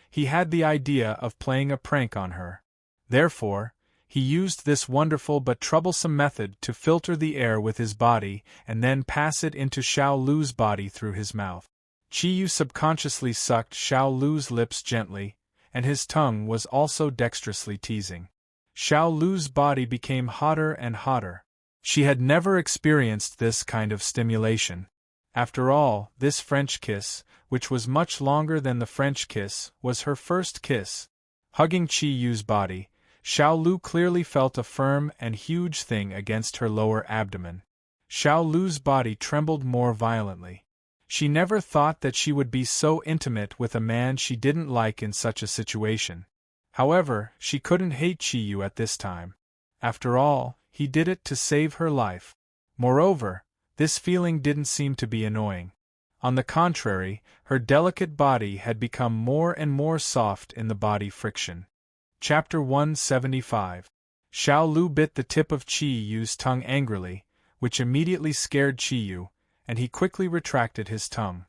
he had the idea of playing a prank on her. Therefore, he used this wonderful but troublesome method to filter the air with his body and then pass it into Xiao Lu's body through his mouth. Chi Yu subconsciously sucked Xiao Lu's lips gently, and his tongue was also dexterously teasing. Xiao Lu's body became hotter and hotter. She had never experienced this kind of stimulation. After all, this French kiss, which was much longer than the French kiss, was her first kiss. Hugging Chi Yu's body, Xiao Lu clearly felt a firm and huge thing against her lower abdomen. Xiao Lu's body trembled more violently. She never thought that she would be so intimate with a man she didn't like in such a situation. However, she couldn't hate Chi Yu at this time. After all, he did it to save her life. Moreover, this feeling didn't seem to be annoying. On the contrary, her delicate body had become more and more soft in the body friction. Chapter 175. Xiao Lu bit the tip of Chi Yu's tongue angrily, which immediately scared Chi Yu, and he quickly retracted his tongue.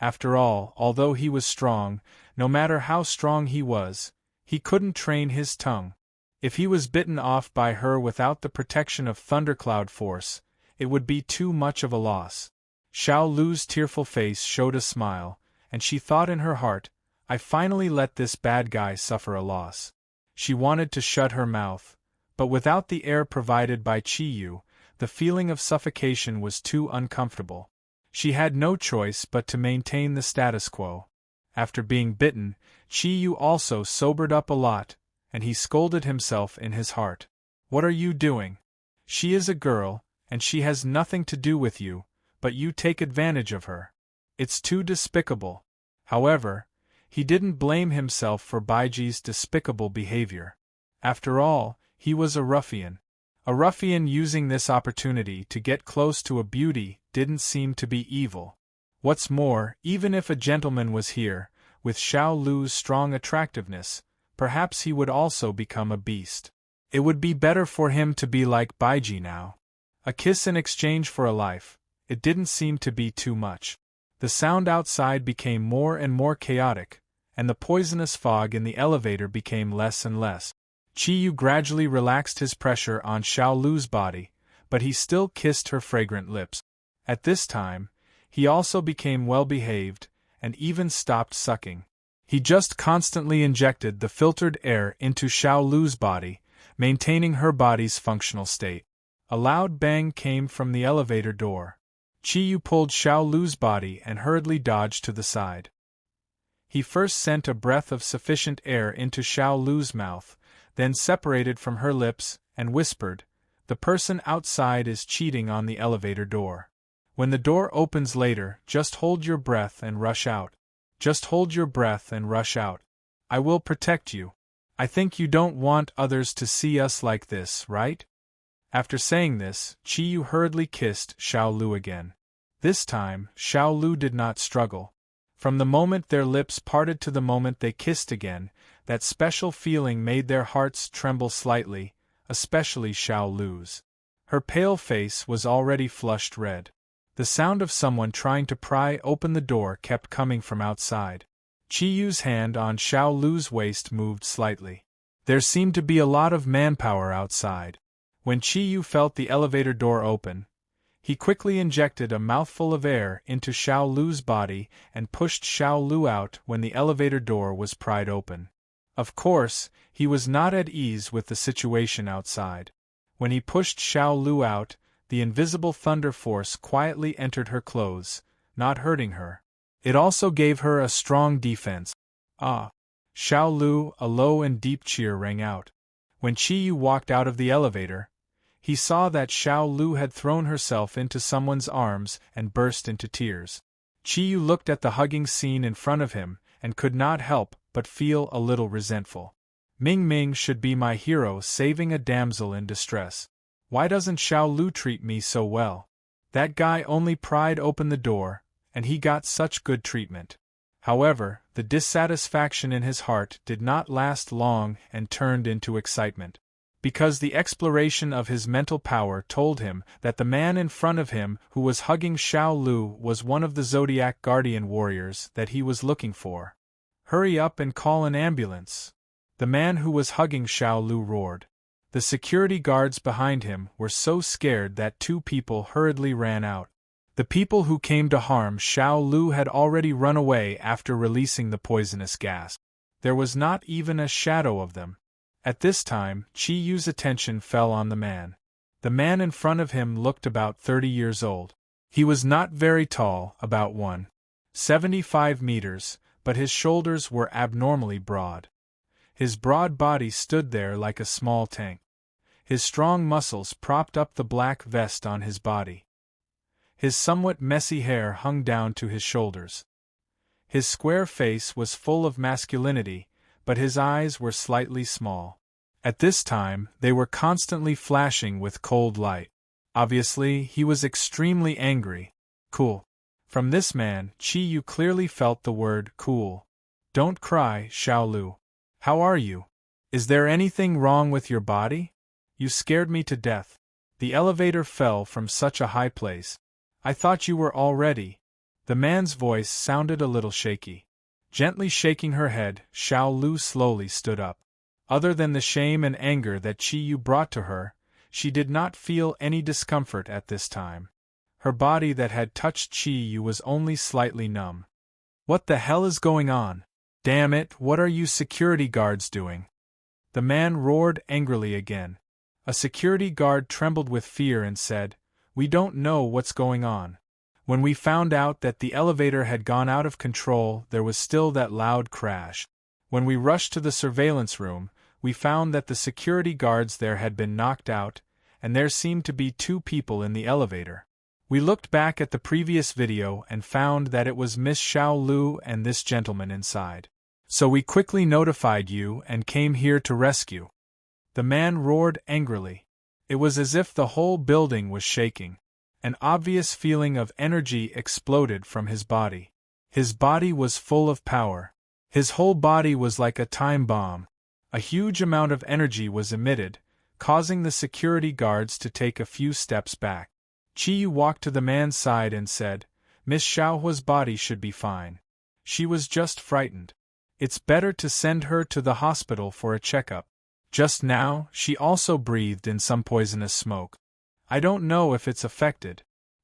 After all, although he was strong, no matter how strong he was, he couldn't train his tongue. If he was bitten off by her without the protection of thundercloud force, it would be too much of a loss. Xiao Lu's tearful face showed a smile, and she thought in her heart, I finally let this bad guy suffer a loss. She wanted to shut her mouth, but without the air provided by Chi Yu, the feeling of suffocation was too uncomfortable. She had no choice but to maintain the status quo. After being bitten, Chi Yu also sobered up a lot, and he scolded himself in his heart. What are you doing? She is a girl, and she has nothing to do with you, but you take advantage of her. It's too despicable. However, he didn't blame himself for Baiji's despicable behavior. After all, he was a ruffian. A ruffian using this opportunity to get close to a beauty didn't seem to be evil. What's more, even if a gentleman was here, with Xiao Lu's strong attractiveness, perhaps he would also become a beast. It would be better for him to be like Baiji now. A kiss in exchange for a life, it didn't seem to be too much. The sound outside became more and more chaotic, and the poisonous fog in the elevator became less and less. Chi Yu gradually relaxed his pressure on Xiao Lu's body, but he still kissed her fragrant lips. At this time, he also became well-behaved, and even stopped sucking. He just constantly injected the filtered air into Xiao Lu's body, maintaining her body's functional state. A loud bang came from the elevator door. Chi Yu pulled Xiao Lu's body and hurriedly dodged to the side. He first sent a breath of sufficient air into Xiao Lu's mouth, then separated from her lips, and whispered, "The person outside is cheating on the elevator door. When the door opens later, just hold your breath and rush out. Just hold your breath and rush out. I will protect you. I think you don't want others to see us like this, right?" After saying this, Chi Yu hurriedly kissed Xiao Lu again. This time, Xiao Lu did not struggle. From the moment their lips parted to the moment they kissed again, that special feeling made their hearts tremble slightly, especially Xiao Lu's. Her pale face was already flushed red. The sound of someone trying to pry open the door kept coming from outside. Chi Yu's hand on Xiao Lu's waist moved slightly. There seemed to be a lot of manpower outside. When Chi Yu felt the elevator door open, he quickly injected a mouthful of air into Xiao Lu's body and pushed Xiao Lu out when the elevator door was pried open. Of course, he was not at ease with the situation outside. When he pushed Xiao Lu out, the invisible thunder force quietly entered her clothes, not hurting her. It also gave her a strong defense. Ah! Xiao Lu, a low and deep cheer rang out. When Chi Yu walked out of the elevator, he saw that Xiao Lu had thrown herself into someone's arms and burst into tears. Yu looked at the hugging scene in front of him, and could not help but feel a little resentful. Ming Ming should be my hero saving a damsel in distress. Why doesn't Xiao Lu treat me so well? That guy only pried open the door, and he got such good treatment. However, the dissatisfaction in his heart did not last long and turned into excitement. Because the exploration of his mental power told him that the man in front of him who was hugging Xiao Lu was one of the Zodiac guardian warriors that he was looking for. Hurry up and call an ambulance! The man who was hugging Xiao Lu roared. The security guards behind him were so scared that two people hurriedly ran out. The people who came to harm Xiao Lu had already run away after releasing the poisonous gas. There was not even a shadow of them. At this time, Yu's attention fell on the man. The man in front of him looked about 30 years old. He was not very tall, about 1.75 meters, but his shoulders were abnormally broad. His broad body stood there like a small tank. His strong muscles propped up the black vest on his body. His somewhat messy hair hung down to his shoulders. His square face was full of masculinity, but his eyes were slightly small. At this time, they were constantly flashing with cold light. Obviously, he was extremely angry. Cool. From this man, Yu clearly felt the word cool. Don't cry, Xiao Lu. How are you? Is there anything wrong with your body? You scared me to death. The elevator fell from such a high place. I thought you were all ready. The man's voice sounded a little shaky. Gently shaking her head, Xiao Lu slowly stood up. Other than the shame and anger that Yu brought to her, she did not feel any discomfort at this time. Her body that had touched Yu was only slightly numb. What the hell is going on? Damn it, what are you security guards doing? The man roared angrily again. A security guard trembled with fear and said, We don't know what's going on. When we found out that the elevator had gone out of control, there was still that loud crash. When we rushed to the surveillance room, we found that the security guards there had been knocked out, and there seemed to be two people in the elevator. We looked back at the previous video and found that it was Miss Xiao Lu and this gentleman inside. So we quickly notified you and came here to rescue. The man roared angrily. It was as if the whole building was shaking. An obvious feeling of energy exploded from his body. His body was full of power. His whole body was like a time bomb. A huge amount of energy was emitted, causing the security guards to take a few steps back. Yu walked to the man's side and said, Miss Xiaohua's body should be fine. She was just frightened. It's better to send her to the hospital for a checkup. Just now, she also breathed in some poisonous smoke. I don't know if it's affected.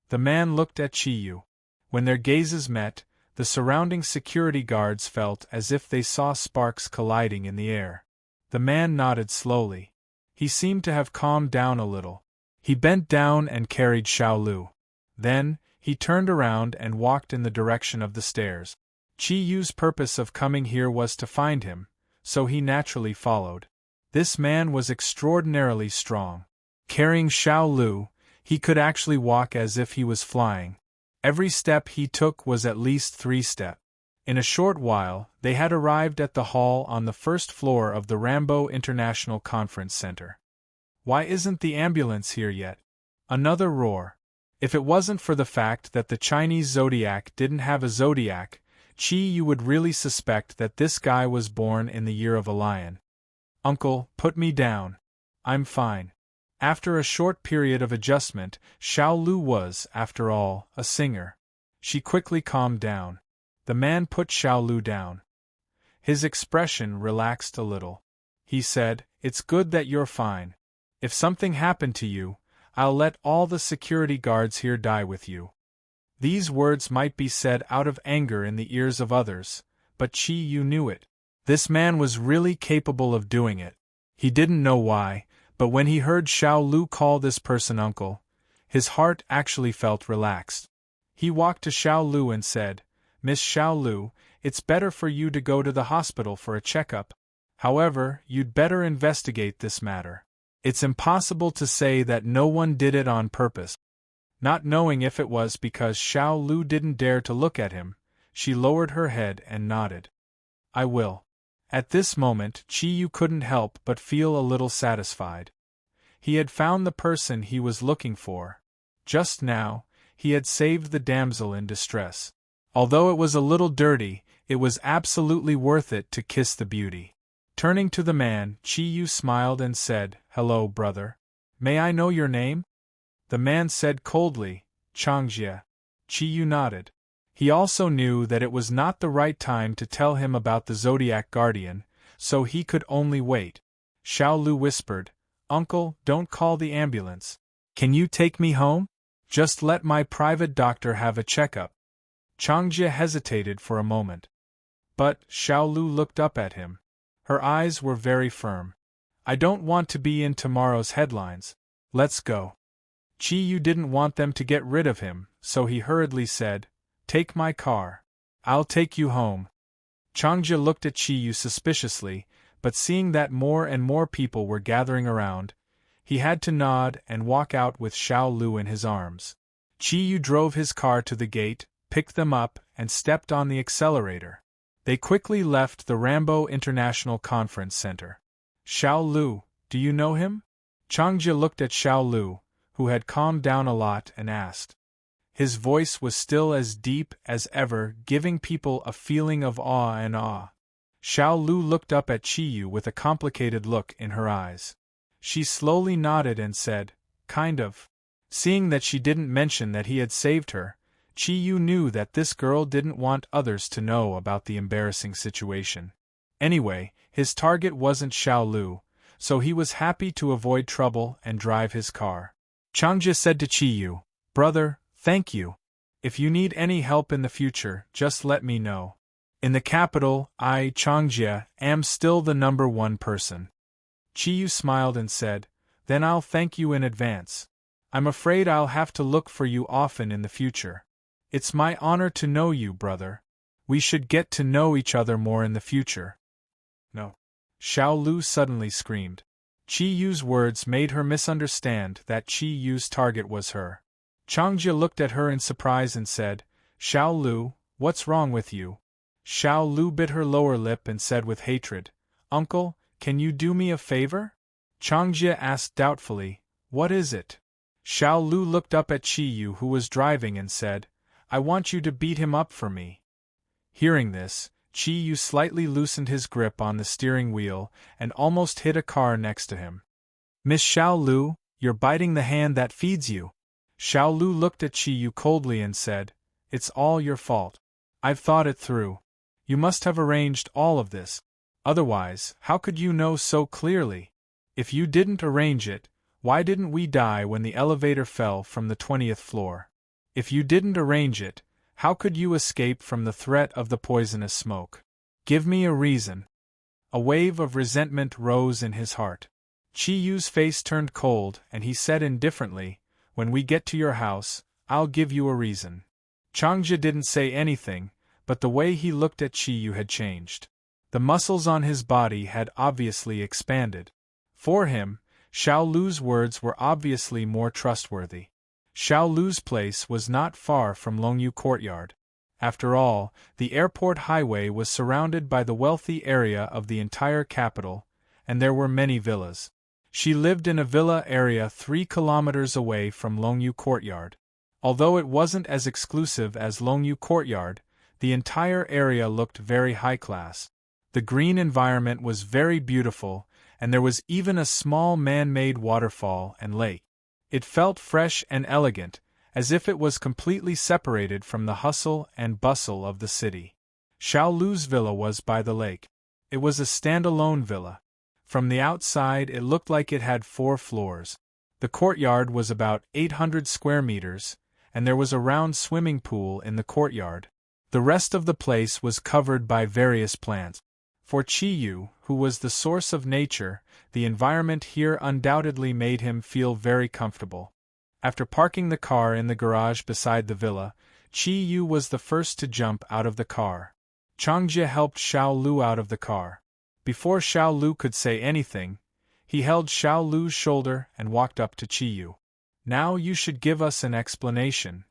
The man looked at Yu. When their gazes met, the surrounding security guards felt as if they saw sparks colliding in the air. The man nodded slowly. He seemed to have calmed down a little. He bent down and carried Xiao Lu. Then, he turned around and walked in the direction of the stairs. Yu's purpose of coming here was to find him, so he naturally followed. This man was extraordinarily strong. Carrying Xiao Lu, he could actually walk as if he was flying. Every step he took was at least 3 steps. In a short while, they had arrived at the hall on the first floor of the Rambo International Conference Center. Why isn't the ambulance here yet? Another roar. If it wasn't for the fact that the Chinese Zodiac didn't have a Zodiac, you would really suspect that this guy was born in the year of a lion. Uncle, put me down. I'm fine. After a short period of adjustment, Xiao Lu was, after all, a singer. She quickly calmed down. The man put Xiao Lu down. His expression relaxed a little. He said, It's good that you're fine. If something happened to you, I'll let all the security guards here die with you. These words might be said out of anger in the ears of others, but Yu knew it. This man was really capable of doing it. He didn't know why, but when he heard Xiao Lu call this person uncle, his heart actually felt relaxed. He walked to Xiao Lu and said, Miss Xiao Lu, it's better for you to go to the hospital for a checkup. However, you'd better investigate this matter. It's impossible to say that no one did it on purpose. Not knowing if it was because Xiao Lu didn't dare to look at him, she lowered her head and nodded. I will. At this moment, Qi Yu couldn't help but feel a little satisfied. He had found the person he was looking for. Just now, he had saved the damsel in distress. Although it was a little dirty, it was absolutely worth it to kiss the beauty. Turning to the man, Qi Yu smiled and said, Hello, brother. May I know your name? The man said coldly, Changjie. Qi Yu nodded. He also knew that it was not the right time to tell him about the Zodiac Guardian, so he could only wait. Xiao Lu whispered, Uncle, don't call the ambulance. Can you take me home? Just let my private doctor have a checkup. Changjie hesitated for a moment. But Xiao Lu looked up at him. Her eyes were very firm. I don't want to be in tomorrow's headlines. Let's go. Qi Yu didn't want them to get rid of him, so he hurriedly said, Take my car. I'll take you home. Changjie looked at Qi Yu suspiciously, but seeing that more and more people were gathering around, he had to nod and walk out with Xiao Lu in his arms. Qi Yu drove his car to the gate, picked them up, and stepped on the accelerator. They quickly left the Rambo International Conference Center. Xiao Lu, do you know him? Changjie looked at Xiao Lu, who had calmed down a lot, and asked. His voice was still as deep as ever, giving people a feeling of awe and awe. Xiao Lu looked up at Qi Yu with a complicated look in her eyes. She slowly nodded and said, Kind of. Seeing that she didn't mention that he had saved her, Qi Yu knew that this girl didn't want others to know about the embarrassing situation. Anyway, his target wasn't Xiao Lu, so he was happy to avoid trouble and drive his car. Changjie said to Qi Yu, Brother, thank you. If you need any help in the future, just let me know. In the capital, I, Changjie, am still the #1 person. Qi Yu smiled and said, Then I'll thank you in advance. I'm afraid I'll have to look for you often in the future. It's my honor to know you, brother. We should get to know each other more in the future. No. Xiao Lu suddenly screamed. Qi Yu's words made her misunderstand that Qi Yu's target was her. Changjie looked at her in surprise and said, Xiao Lu, what's wrong with you? Xiao Lu bit her lower lip and said with hatred, Uncle, can you do me a favor? Changjie asked doubtfully, What is it? Xiao Lu looked up at Qi Yu, who was driving, and said, I want you to beat him up for me. Hearing this, Qi Yu slightly loosened his grip on the steering wheel and almost hit a car next to him. Miss Xiao Lu, you're biting the hand that feeds you. Xiao Lu looked at Qi Yu coldly and said, It's all your fault. I've thought it through. You must have arranged all of this. Otherwise, how could you know so clearly? If you didn't arrange it, why didn't we die when the elevator fell from the 20th floor? If you didn't arrange it, how could you escape from the threat of the poisonous smoke? Give me a reason. A wave of resentment rose in his heart. Qi Yu's face turned cold and he said indifferently, When we get to your house, I'll give you a reason. Changjie didn't say anything, but the way he looked at Qi Yu had changed. The muscles on his body had obviously expanded. For him, Xiao Lu's words were obviously more trustworthy. Xiao Lu's place was not far from Longyu Courtyard. After all, the airport highway was surrounded by the wealthy area of the entire capital, and there were many villas. She lived in a villa area 3 kilometers away from Longyu Courtyard. Although it wasn't as exclusive as Longyu Courtyard, the entire area looked very high-class. The green environment was very beautiful, and there was even a small man-made waterfall and lake. It felt fresh and elegant, as if it was completely separated from the hustle and bustle of the city. Xiao Lu's villa was by the lake. It was a standalone villa. From the outside it looked like it had 4 floors. The courtyard was about 800 square meters, and there was a round swimming pool in the courtyard. The rest of the place was covered by various plants. For Qi Yu, who was the source of nature, the environment here undoubtedly made him feel very comfortable. After parking the car in the garage beside the villa, Qi Yu was the first to jump out of the car. Changjie helped Xiao Lu out of the car. Before Xiao Lu could say anything, he held Xiao Lu's shoulder and walked up to Qi Yu. Now you should give us an explanation.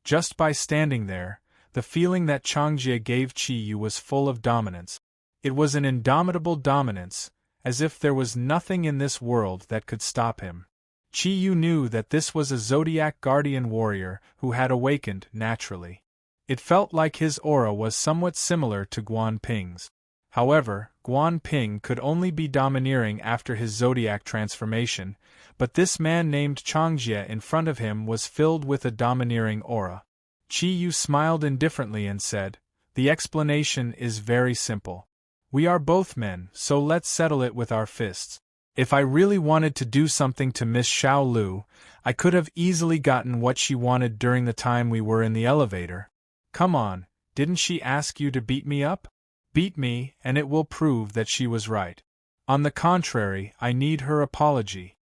Just by standing there, the feeling that Changjie gave Chi Yu was full of dominance. It was an indomitable dominance, as if there was nothing in this world that could stop him. Chi Yu knew that this was a Zodiac guardian warrior who had awakened naturally. It felt like his aura was somewhat similar to Guan Ping's. However, Guan Ping could only be domineering after his Zodiac transformation, but this man named Changjie in front of him was filled with a domineering aura. Chi Yu smiled indifferently and said, "The explanation is very simple. We are both men, so let's settle it with our fists. If I really wanted to do something to Miss Xiao Lu, I could have easily gotten what she wanted during the time we were in the elevator. Come on, didn't she ask you to beat me up? Beat me, and it will prove that she was right. On the contrary, I need her apology."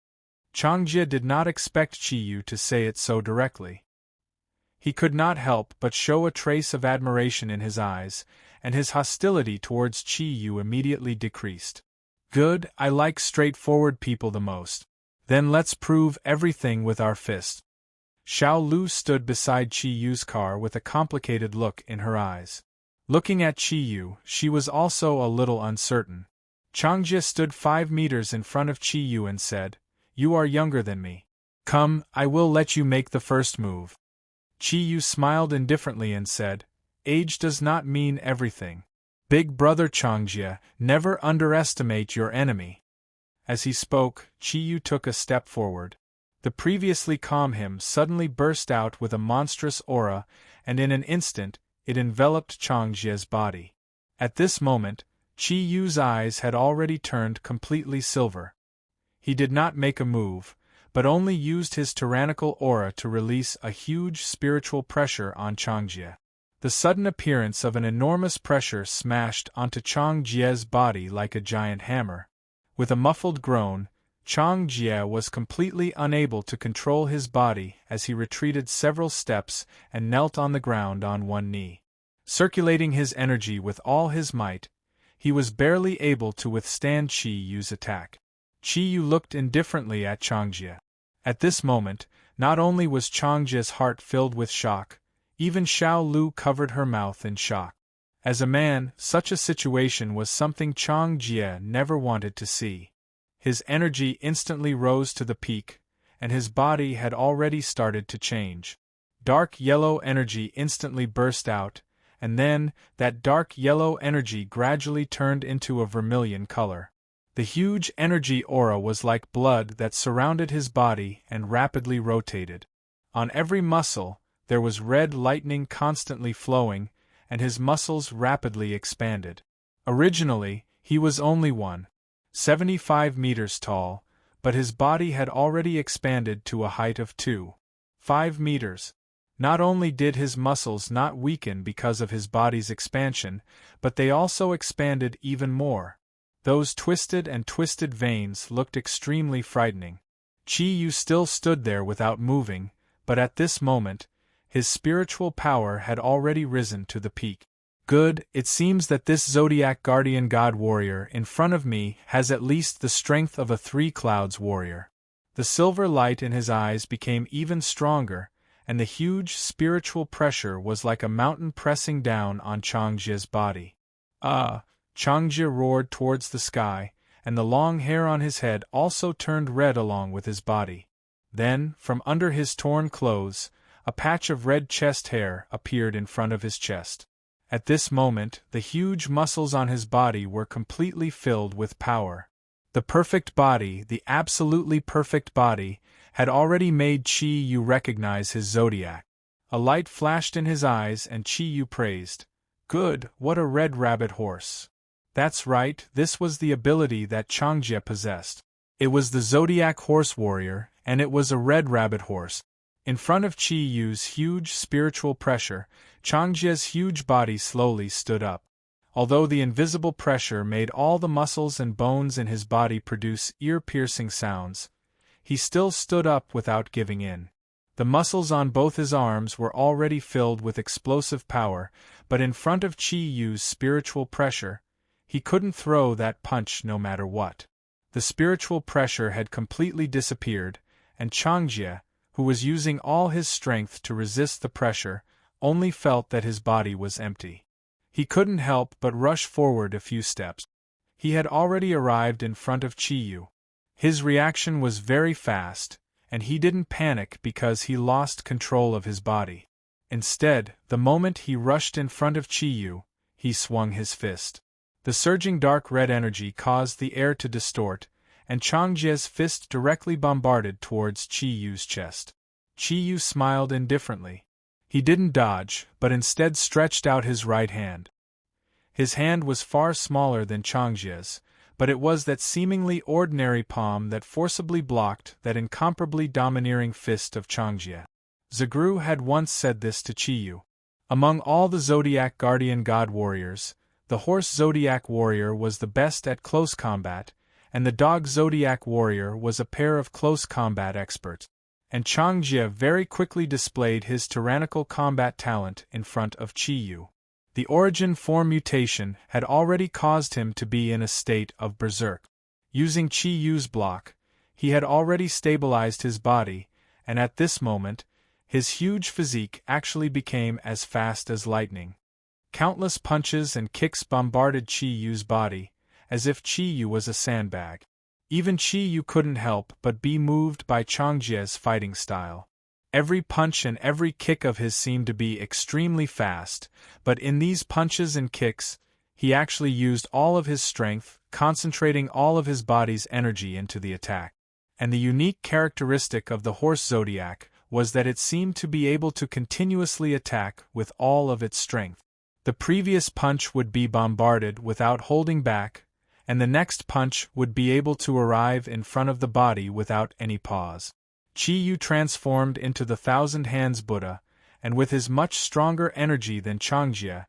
Changjie did not expect Chi Yu to say it so directly. He could not help but show a trace of admiration in his eyes, and his hostility towards Chi Yu immediately decreased. "Good, I like straightforward people the most. Then let's prove everything with our fist." Xiao Lu stood beside Chi Yu's car with a complicated look in her eyes. Looking at Chi Yu, she was also a little uncertain. Changjie stood 5 meters in front of Chi Yu and said, "You are younger than me. Come, I will let you make the first move." Chi Yu smiled indifferently and said, "Age does not mean everything. Big brother Changjie, never underestimate your enemy." As he spoke, Chi Yu took a step forward. The previously calm him suddenly burst out with a monstrous aura, and in an instant, it enveloped Changjie's body. At this moment, Chi Yu's eyes had already turned completely silver. He did not make a move, but only used his tyrannical aura to release a huge spiritual pressure on Changjie. The sudden appearance of an enormous pressure smashed onto Changjie's body like a giant hammer. With a muffled groan, Changjie was completely unable to control his body as he retreated several steps and knelt on the ground on one knee. Circulating his energy with all his might, he was barely able to withstand Chi Yu's attack. Chi Yu looked indifferently at Changjie. At this moment, not only was Changjie's heart filled with shock, even Xiao Lu covered her mouth in shock. As a man, such a situation was something Changjie never wanted to see. His energy instantly rose to the peak, and his body had already started to change. Dark yellow energy instantly burst out, and then, that dark yellow energy gradually turned into a vermilion color. The huge energy aura was like blood that surrounded his body and rapidly rotated. On every muscle, there was red lightning constantly flowing, and his muscles rapidly expanded. Originally, he was only 1.75 meters tall, but his body had already expanded to a height of 2.5 meters. Not only did his muscles not weaken because of his body's expansion, but they also expanded even more. Those twisted and twisted veins looked extremely frightening. Chi Yu still stood there without moving, but at this moment, his spiritual power had already risen to the peak. Good, it seems that this Zodiac guardian god warrior in front of me has at least the strength of a 3 clouds warrior. The silver light in his eyes became even stronger, and the huge spiritual pressure was like a mountain pressing down on Changjie's body. Changjie roared towards the sky, and the long hair on his head also turned red along with his body. Then, from under his torn clothes, a patch of red chest hair appeared in front of his chest. At this moment, the huge muscles on his body were completely filled with power. The perfect body, the absolutely perfect body, had already made Chi Yu recognize his Zodiac. A light flashed in his eyes and Chi Yu praised, "Good, what a red rabbit horse." That's right, this was the ability that Changjie possessed. It was the Zodiac horse warrior, and it was a red rabbit horse. In front of Chi Yu's huge spiritual pressure, Changjie's huge body slowly stood up. Although the invisible pressure made all the muscles and bones in his body produce ear-piercing sounds, he still stood up without giving in. The muscles on both his arms were already filled with explosive power, but in front of Chi Yu's spiritual pressure, he couldn't throw that punch no matter what. The spiritual pressure had completely disappeared, and Changjie, who was using all his strength to resist the pressure, only felt that his body was empty. He couldn't help but rush forward a few steps. He had already arrived in front of Chiyu. His reaction was very fast, and he didn't panic because he lost control of his body. Instead, the moment he rushed in front of Chiyu, he swung his fist. The surging dark red energy caused the air to distort, and Changjie's fist directly bombarded towards Chiyu's chest. Chiyu smiled indifferently. He didn't dodge, but instead stretched out his right hand. His hand was far smaller than Changjie's, but it was that seemingly ordinary palm that forcibly blocked that incomparably domineering fist of Changjie. Zagru had once said this to Chiyu. Among all the Zodiac Guardian God warriors, the horse Zodiac warrior was the best at close combat, and the dog Zodiac warrior was a pair of close combat experts. And Changjie very quickly displayed his tyrannical combat talent in front of Chiyu. The origin form mutation had already caused him to be in a state of berserk. Using Chiyu's block, he had already stabilized his body, and at this moment, his huge physique actually became as fast as lightning. Countless punches and kicks bombarded Chiyu's body, as if Chiyu was a sandbag. Even Chiyu couldn't help but be moved by Changjie's fighting style. Every punch and every kick of his seemed to be extremely fast, but in these punches and kicks, he actually used all of his strength, concentrating all of his body's energy into the attack. And the unique characteristic of the horse Zodiac was that it seemed to be able to continuously attack with all of its strength. The previous punch would be bombarded without holding back, and the next punch would be able to arrive in front of the body without any pause. Chiyu transformed into the Thousand Hands Buddha, and with his much stronger energy than Changjie,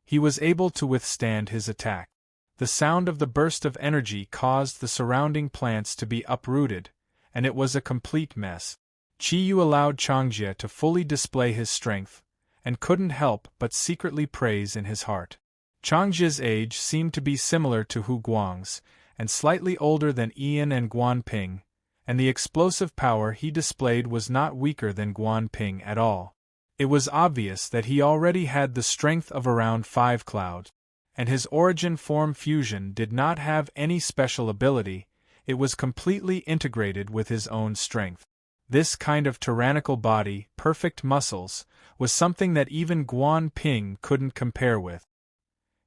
he was able to withstand his attack. The sound of the burst of energy caused the surrounding plants to be uprooted, and it was a complete mess. Chiyu allowed Changjie to fully display his strength, and couldn't help but secretly praise in his heart. Changjie's age seemed to be similar to Hu Guang's, and slightly older than Ian and Guan Ping, and the explosive power he displayed was not weaker than Guan Ping at all. It was obvious that he already had the strength of around 5 clouds, and his origin form fusion did not have any special ability, it was completely integrated with his own strength. This kind of tyrannical body, perfect muscles, was something that even Guan Ping couldn't compare with.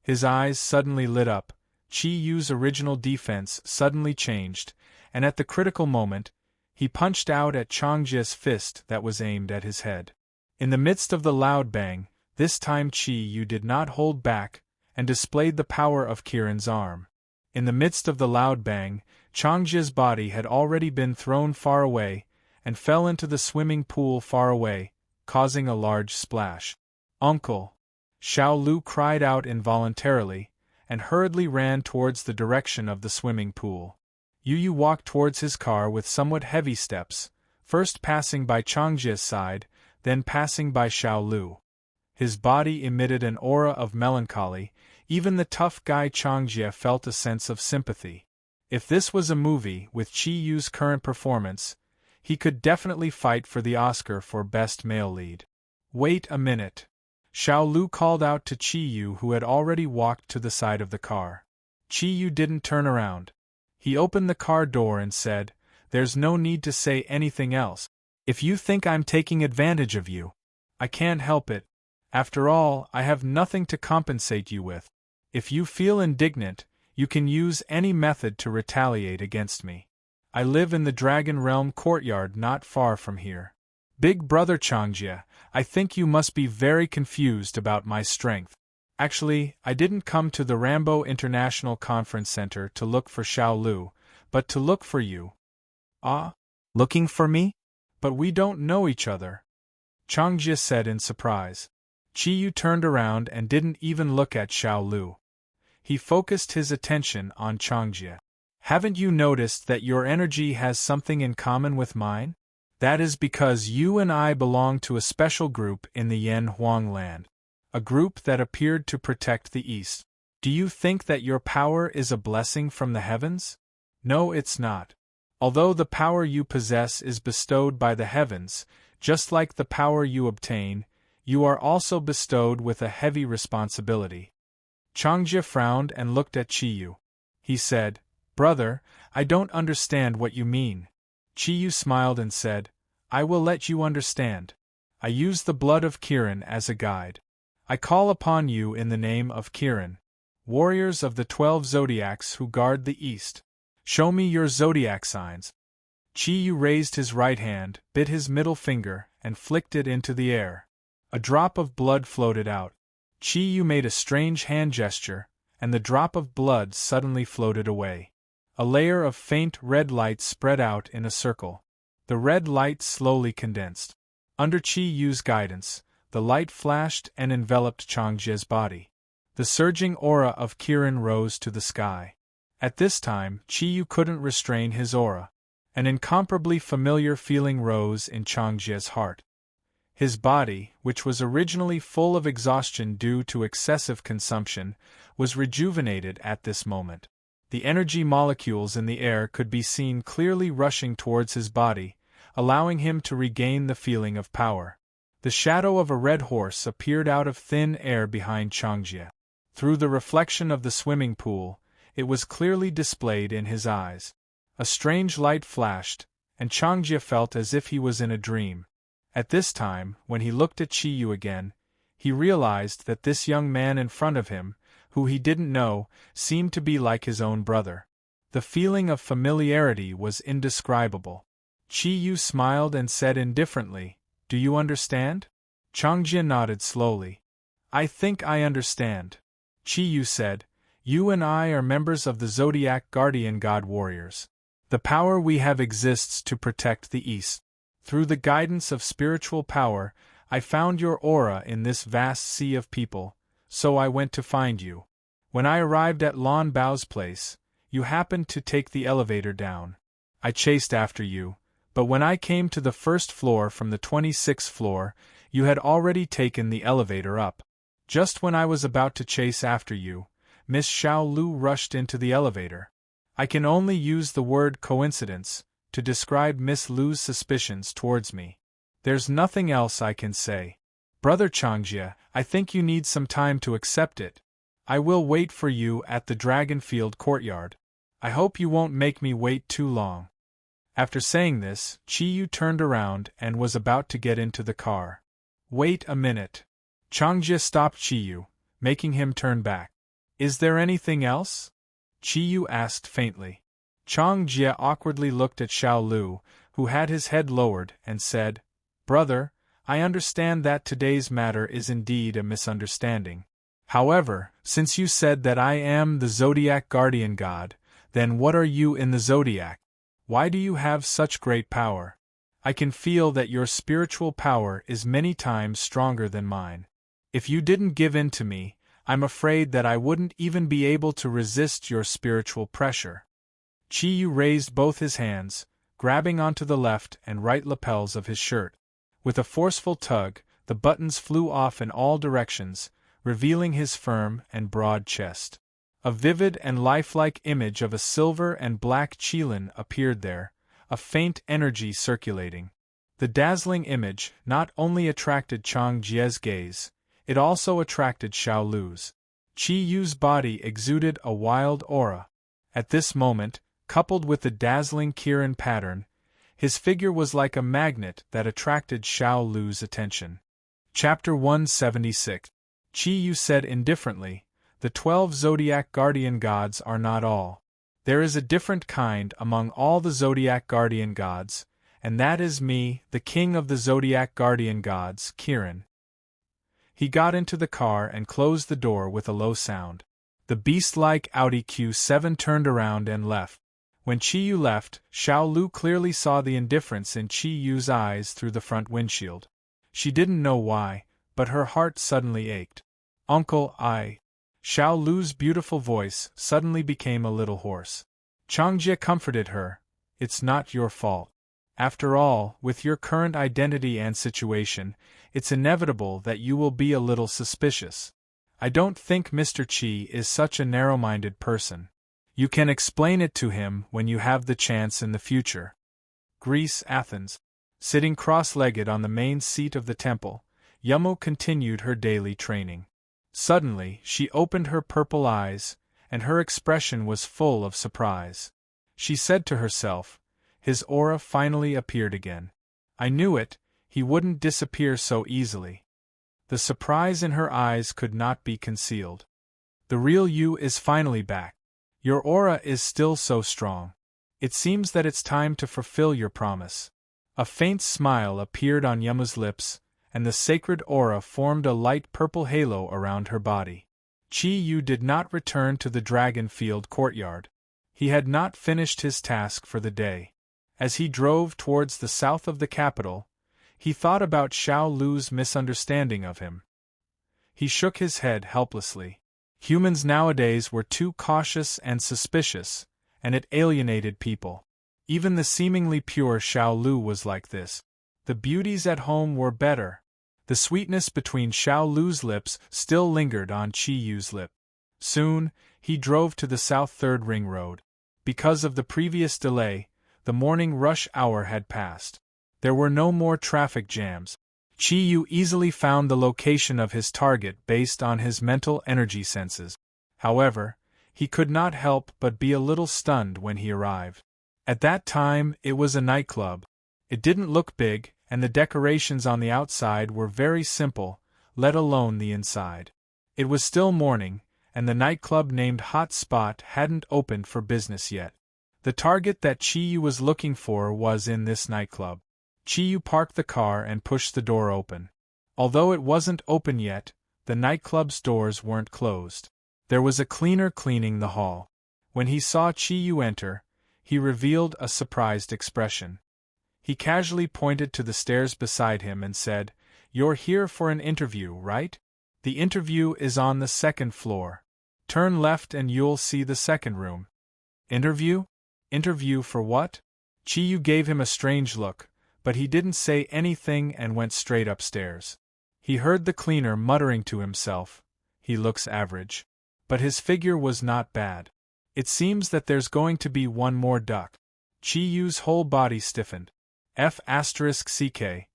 His eyes suddenly lit up, Chiyu's original defense suddenly changed, and at the critical moment, he punched out at Changjie's fist that was aimed at his head. In the midst of the loud bang, this time Chiyu did not hold back, and displayed the power of Kirin's arm. In the midst of the loud bang, Changjie's body had already been thrown far away, and fell into the swimming pool far away, causing a large splash. "Uncle!" Xiao Lu cried out involuntarily, and hurriedly ran towards the direction of the swimming pool. Yu Yu walked towards his car with somewhat heavy steps, first passing by Changjie's side, then passing by Xiao Lu. His body emitted an aura of melancholy, even the tough guy Changjie felt a sense of sympathy. If this was a movie with Chiyu's current performance, he could definitely fight for the Oscar for Best Male Lead. "Wait a minute." Xiao Lu called out to Chiyu, who had already walked to the side of the car. Chiyu didn't turn around. He opened the car door and said, "There's no need to say anything else. If you think I'm taking advantage of you, I can't help it. After all, I have nothing to compensate you with. If you feel indignant, you can use any method to retaliate against me. I live in the Dragon Realm courtyard not far from here. Big Brother Changjie, I think you must be very confused about my strength. Actually, I didn't come to the Rambo International Conference Center to look for Xiao Lu, but to look for you." "Ah? Looking for me? But we don't know each other," Changjie said in surprise. Chiyu turned around and didn't even look at Xiao Lu. He focused his attention on Changjie. "Haven't you noticed that your energy has something in common with mine? That is because you and I belong to a special group in the Yen Huang land. A group that appeared to protect the East. Do you think that your power is a blessing from the heavens? No, it's not. Although the power you possess is bestowed by the heavens, just like the power you obtain, you are also bestowed with a heavy responsibility. Changjie frowned and looked at Chiyu. He said, "Brother, I don't understand what you mean." Chiyu smiled and said, "I will let you understand. I use the blood of Kirin as a guide. I call upon you in the name of Kirin, warriors of the 12 zodiacs who guard the east. Show me your zodiac signs." Chiyu raised his right hand, bit his middle finger, and flicked it into the air. A drop of blood floated out. Chiyu made a strange hand gesture, and the drop of blood suddenly floated away. A layer of faint red light spread out in a circle. The red light slowly condensed. Under Chiyu's guidance, the light flashed and enveloped Changjie's body. The surging aura of Kirin rose to the sky. At this time, Chiyu couldn't restrain his aura. An incomparably familiar feeling rose in Changjie's heart. His body, which was originally full of exhaustion due to excessive consumption, was rejuvenated at this moment. The energy molecules in the air could be seen clearly rushing towards his body, allowing him to regain the feeling of power. The shadow of a red horse appeared out of thin air behind Changjie. Through the reflection of the swimming pool, it was clearly displayed in his eyes. A strange light flashed, and Changjie felt as if he was in a dream. At this time, when he looked at Chiyu again, he realized that this young man in front of him, who he didn't know, seemed to be like his own brother. The feeling of familiarity was indescribable. Chiyu smiled and said indifferently, "Do you understand?" Changjie nodded slowly. "I think I understand." Chiyu said, "You and I are members of the Zodiac Guardian God Warriors. The power we have exists to protect the East. Through the guidance of spiritual power, I found your aura in this vast sea of people, so I went to find you. When I arrived at Lan Bao's place, you happened to take the elevator down. I chased after you, but when I came to the first floor from the 26th floor, you had already taken the elevator up. Just when I was about to chase after you, Miss Xiao Lu rushed into the elevator. I can only use the word coincidence to describe Miss Lu's suspicions towards me. There's nothing else I can say. Brother Changjie, I think you need some time to accept it. I will wait for you at the Dragonfield courtyard. I hope you won't make me wait too long." After saying this, Chiyu turned around and was about to get into the car. "Wait a minute." Changjie stopped Chiyu, making him turn back. "Is there anything else?" Chiyu asked faintly. Changjie awkwardly looked at Xiao Lu, who had his head lowered, and said, "Brother, I understand that today's matter is indeed a misunderstanding. However, since you said that I am the Zodiac Guardian God, then what are you in the Zodiac? Why do you have such great power? I can feel that your spiritual power is many times stronger than mine. If you didn't give in to me, I'm afraid that I wouldn't even be able to resist your spiritual pressure." Chiyu raised both his hands, grabbing onto the left and right lapels of his shirt. With a forceful tug, the buttons flew off in all directions, revealing his firm and broad chest. A vivid and lifelike image of a silver and black qilin appeared there, a faint energy circulating. The dazzling image not only attracted Changjie's gaze, it also attracted Xiao Lu's. Chiyu's body exuded a wild aura. At this moment, coupled with the dazzling Kirin pattern, his figure was like a magnet that attracted Xiao Lu's attention. Chapter 176. Chiyu said indifferently, "The 12 Zodiac Guardian Gods are not all. There is a different kind among all the Zodiac Guardian Gods, and that is me, the king of the Zodiac Guardian Gods, Kirin." He got into the car and closed the door with a low sound. The beast-like Audi Q7 turned around and left. When Chiyu left, Xiao Lu clearly saw the indifference in Chiyu's eyes through the front windshield. She didn't know why, but her heart suddenly ached. "Uncle, Xiao Lu's beautiful voice suddenly became a little hoarse. Changjie comforted her. "It's not your fault. After all, with your current identity and situation, it's inevitable that you will be a little suspicious. I don't think Mr. Qi is such a narrow-minded person. You can explain it to him when you have the chance in the future. Greece, Athens. Sitting cross-legged on the main seat of the temple, Yumo continued her daily training. Suddenly, she opened her purple eyes, and her expression was full of surprise. She said to herself, "His aura finally appeared again. I knew it, he wouldn't disappear so easily." The surprise in her eyes could not be concealed. "The real you is finally back. Your aura is still so strong. It seems that it's time to fulfill your promise." A faint smile appeared on Yumo's lips, and the sacred aura formed a light purple halo around her body. Chi-Yu did not return to the Dragonfield courtyard. He had not finished his task for the day. As he drove towards the south of the capital, he thought about Xiao Lu's misunderstanding of him. He shook his head helplessly. Humans nowadays were too cautious and suspicious, and it alienated people. Even the seemingly pure Xiao Lu was like this. The beauties at home were better. The sweetness between Xiao Lu's lips still lingered on Chi-Yu's lip. Soon, he drove to the South Third Ring Road. Because of the previous delay, the morning rush hour had passed. There were no more traffic jams. Chi-Yu easily found the location of his target based on his mental energy senses. However, he could not help but be a little stunned when he arrived. At that time, it was a nightclub. It didn't look big, and the decorations on the outside were very simple, let alone the inside. It was still morning, and the nightclub named Hot Spot hadn't opened for business yet. The target that Chi-Yu was looking for was in this nightclub. Chi-Yu parked the car and pushed the door open. Although it wasn't open yet, the nightclub's doors weren't closed. There was a cleaner cleaning the hall. When he saw Chi-Yu enter, he revealed a surprised expression. He casually pointed to the stairs beside him and said, "You're here for an interview, right? The interview is on the second floor. Turn left and you'll see the second room." "Interview? Interview for what?" Chi-Yu gave him a strange look, but he didn't say anything and went straight upstairs. He heard the cleaner muttering to himself, "He looks average." But his figure was not bad. "It seems that there's going to be one more duck." Chi-Yu's whole body stiffened. F***ck.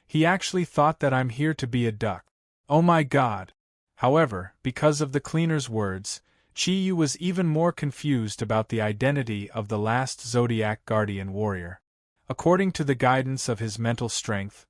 He actually thought that I'm here to be a duck. Oh my god! However, because of the cleaner's words, Chi-Yu was even more confused about the identity of the last Zodiac Guardian warrior. According to the guidance of his mental strength,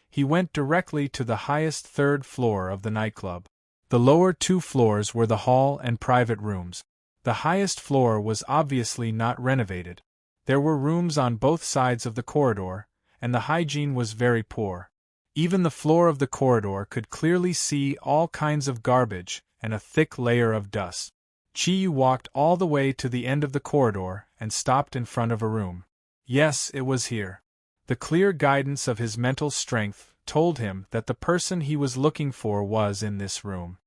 he went directly to the highest third floor of the nightclub. The lower two floors were the hall and private rooms. The highest floor was obviously not renovated. There were rooms on both sides of the corridor, and the hygiene was very poor. Even the floor of the corridor could clearly see all kinds of garbage and a thick layer of dust. Chi-Yu walked all the way to the end of the corridor and stopped in front of a room. Yes, it was here. The clear guidance of his mental strength told him that the person he was looking for was in this room.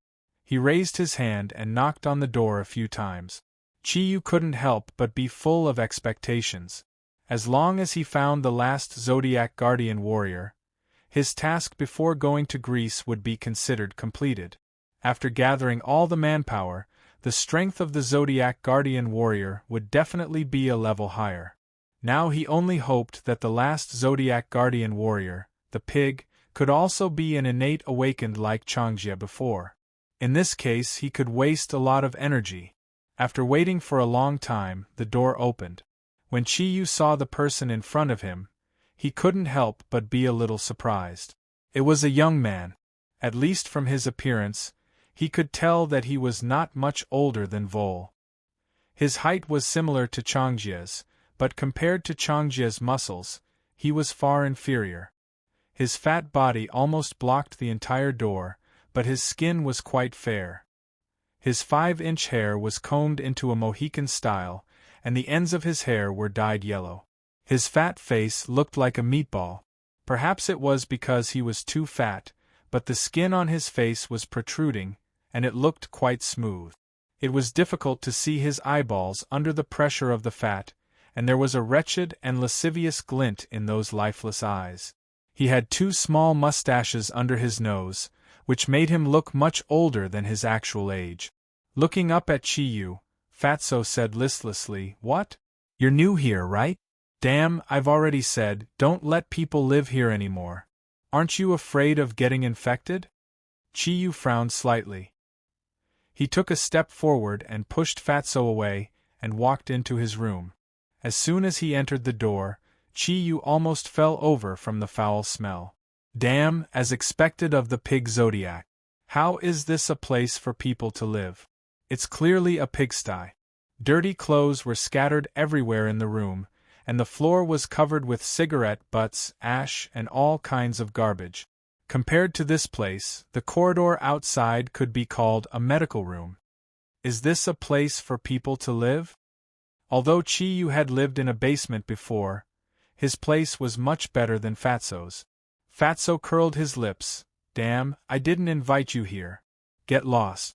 He raised his hand and knocked on the door a few times. Chi-Yu couldn't help but be full of expectations. As long as he found the last Zodiac Guardian warrior, his task before going to Greece would be considered completed. After gathering all the manpower, the strength of the Zodiac Guardian warrior would definitely be a level higher. Now he only hoped that the last Zodiac Guardian warrior, the pig, could also be an innate awakened like Changjia before. In this case he could waste a lot of energy. After waiting for a long time, the door opened. When Chi-Yu saw the person in front of him, he couldn't help but be a little surprised. It was a young man. At least from his appearance, he could tell that he was not much older than Vol. His height was similar to Changjia's, but compared to Changjia's muscles, he was far inferior. His fat body almost blocked the entire door, but his skin was quite fair. His 5-inch hair was combed into a Mohican style, and the ends of his hair were dyed yellow. His fat face looked like a meatball. Perhaps it was because he was too fat, but the skin on his face was protruding, and it looked quite smooth. It was difficult to see his eyeballs under the pressure of the fat, and there was a wretched and lascivious glint in those lifeless eyes. He had 2 small mustaches under his nose, which made him look much older than his actual age. Looking up at Chi-Yu, Fatso said listlessly. What? You're new here, right? Damn, I've already said, don't let people live here anymore. Aren't you afraid of getting infected? Chiyu frowned slightly. He took a step forward and pushed Fatso away, and walked into his room. As soon as he entered the door, Chiyu almost fell over from the foul smell. Damn, as expected of the pig Zodiac. How is this a place for people to live? It's clearly a pigsty. Dirty clothes were scattered everywhere in the room, and the floor was covered with cigarette butts, ash, and all kinds of garbage. Compared to this place, the corridor outside could be called a medical room. Is this a place for people to live? Although Chiyu had lived in a basement before, his place was much better than Fatso's. Fatso curled his lips. Damn, I didn't invite you here. Get lost.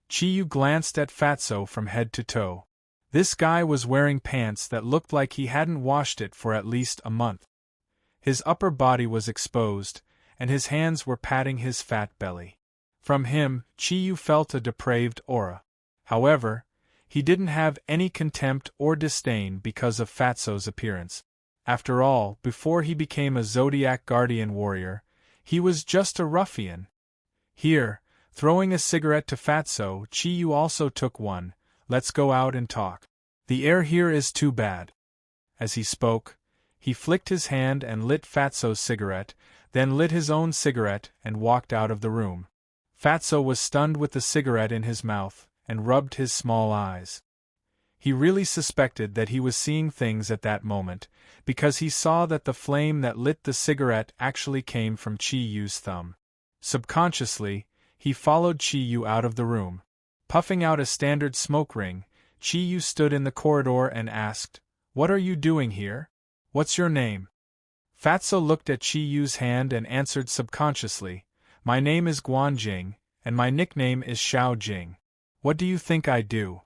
Chiyu glanced at Fatso from head to toe. This guy was wearing pants that looked like he hadn't washed it for at least a month. His upper body was exposed, and his hands were patting his fat belly. From him, Chiyu felt a depraved aura. However, he didn't have any contempt or disdain because of Fatso's appearance. After all, before he became a Zodiac guardian warrior, he was just a ruffian. Here, throwing a cigarette to Fatso, Chiyu also took one. Let's go out and talk. The air here is too bad. As he spoke, he flicked his hand and lit Fatso's cigarette, then lit his own cigarette and walked out of the room. Fatso was stunned with the cigarette in his mouth, and rubbed his small eyes. He really suspected that he was seeing things at that moment, because he saw that the flame that lit the cigarette actually came from Chiyu's thumb. Subconsciously, he followed Chiyu out of the room. Puffing out a standard smoke ring, Chiyu stood in the corridor and asked, "What are you doing here? What's your name?" Fatso looked at Chiyu's hand and answered subconsciously, "My name is Guanjing, and my nickname is Xiao Jing. What do you think I do?"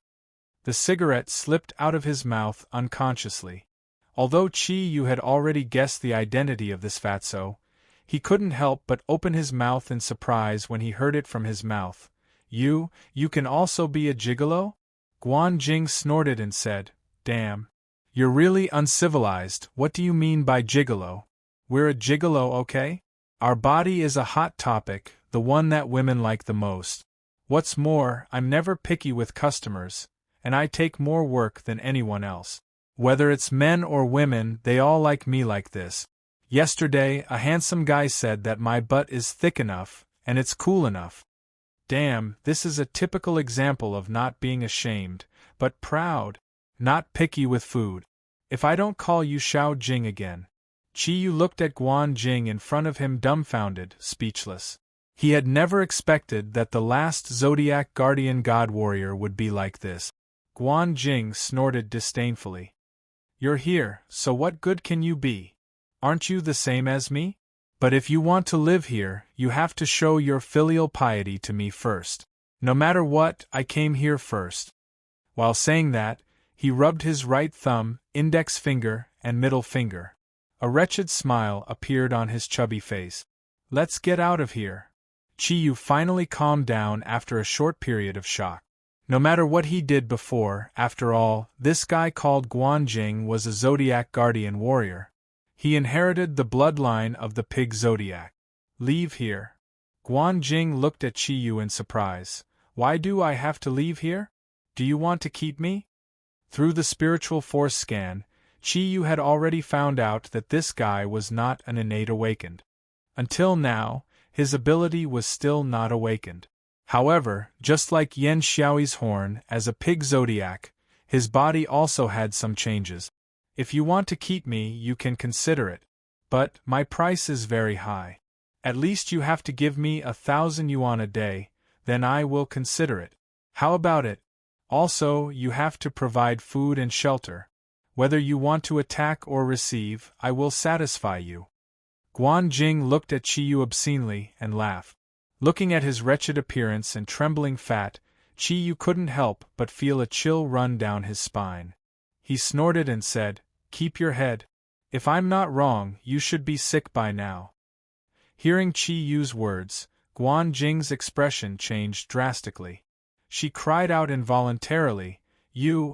The cigarette slipped out of his mouth unconsciously. Although Chiyu had already guessed the identity of this Fatso, he couldn't help but open his mouth in surprise when he heard it from his mouth. You can also be a gigolo?" Guanjing snorted and said, "Damn. You're really uncivilized. What do you mean by gigolo? We're a gigolo, okay? Our body is a hot topic, the one that women like the most. What's more, I'm never picky with customers, and I take more work than anyone else. Whether it's men or women, they all like me like this. Yesterday, a handsome guy said that my butt is thick enough, and it's cool enough. Damn, this is a typical example of not being ashamed, but proud. Not picky with food. If I don't call you Xiao Jing again." Chiyu looked at Guanjing in front of him dumbfounded, speechless. He had never expected that the last Zodiac guardian god warrior would be like this. Guanjing snorted disdainfully. "You're here, so what good can you be? Aren't you the same as me? But if you want to live here, you have to show your filial piety to me first. No matter what, I came here first." While saying that, he rubbed his right thumb, index finger, and middle finger. A wretched smile appeared on his chubby face. "Let's get out of here." Chiyu finally calmed down after a short period of shock. No matter what he did before, after all, this guy called Guanjing was a Zodiac guardian warrior. He inherited the bloodline of the pig Zodiac. "Leave here." Guanjing looked at Chiyu in surprise. "Why do I have to leave here? Do you want to keep me?" Through the spiritual force scan, Chiyu had already found out that this guy was not an innate awakened. Until now, his ability was still not awakened. However, just like Yen Xiaoi's horn, as a pig Zodiac, his body also had some changes. "If you want to keep me, you can consider it. But, my price is very high. At least you have to give me 1,000 yuan a day, then I will consider it. How about it? Also, you have to provide food and shelter. Whether you want to attack or receive, I will satisfy you." Guanjing looked at Chiyu obscenely and laughed. Looking at his wretched appearance and trembling fat, Chiyu couldn't help but feel a chill run down his spine. He snorted and said, "Keep your head. If I'm not wrong, you should be sick by now." Hearing Chiyu's words, Guanjing's expression changed drastically. She cried out involuntarily,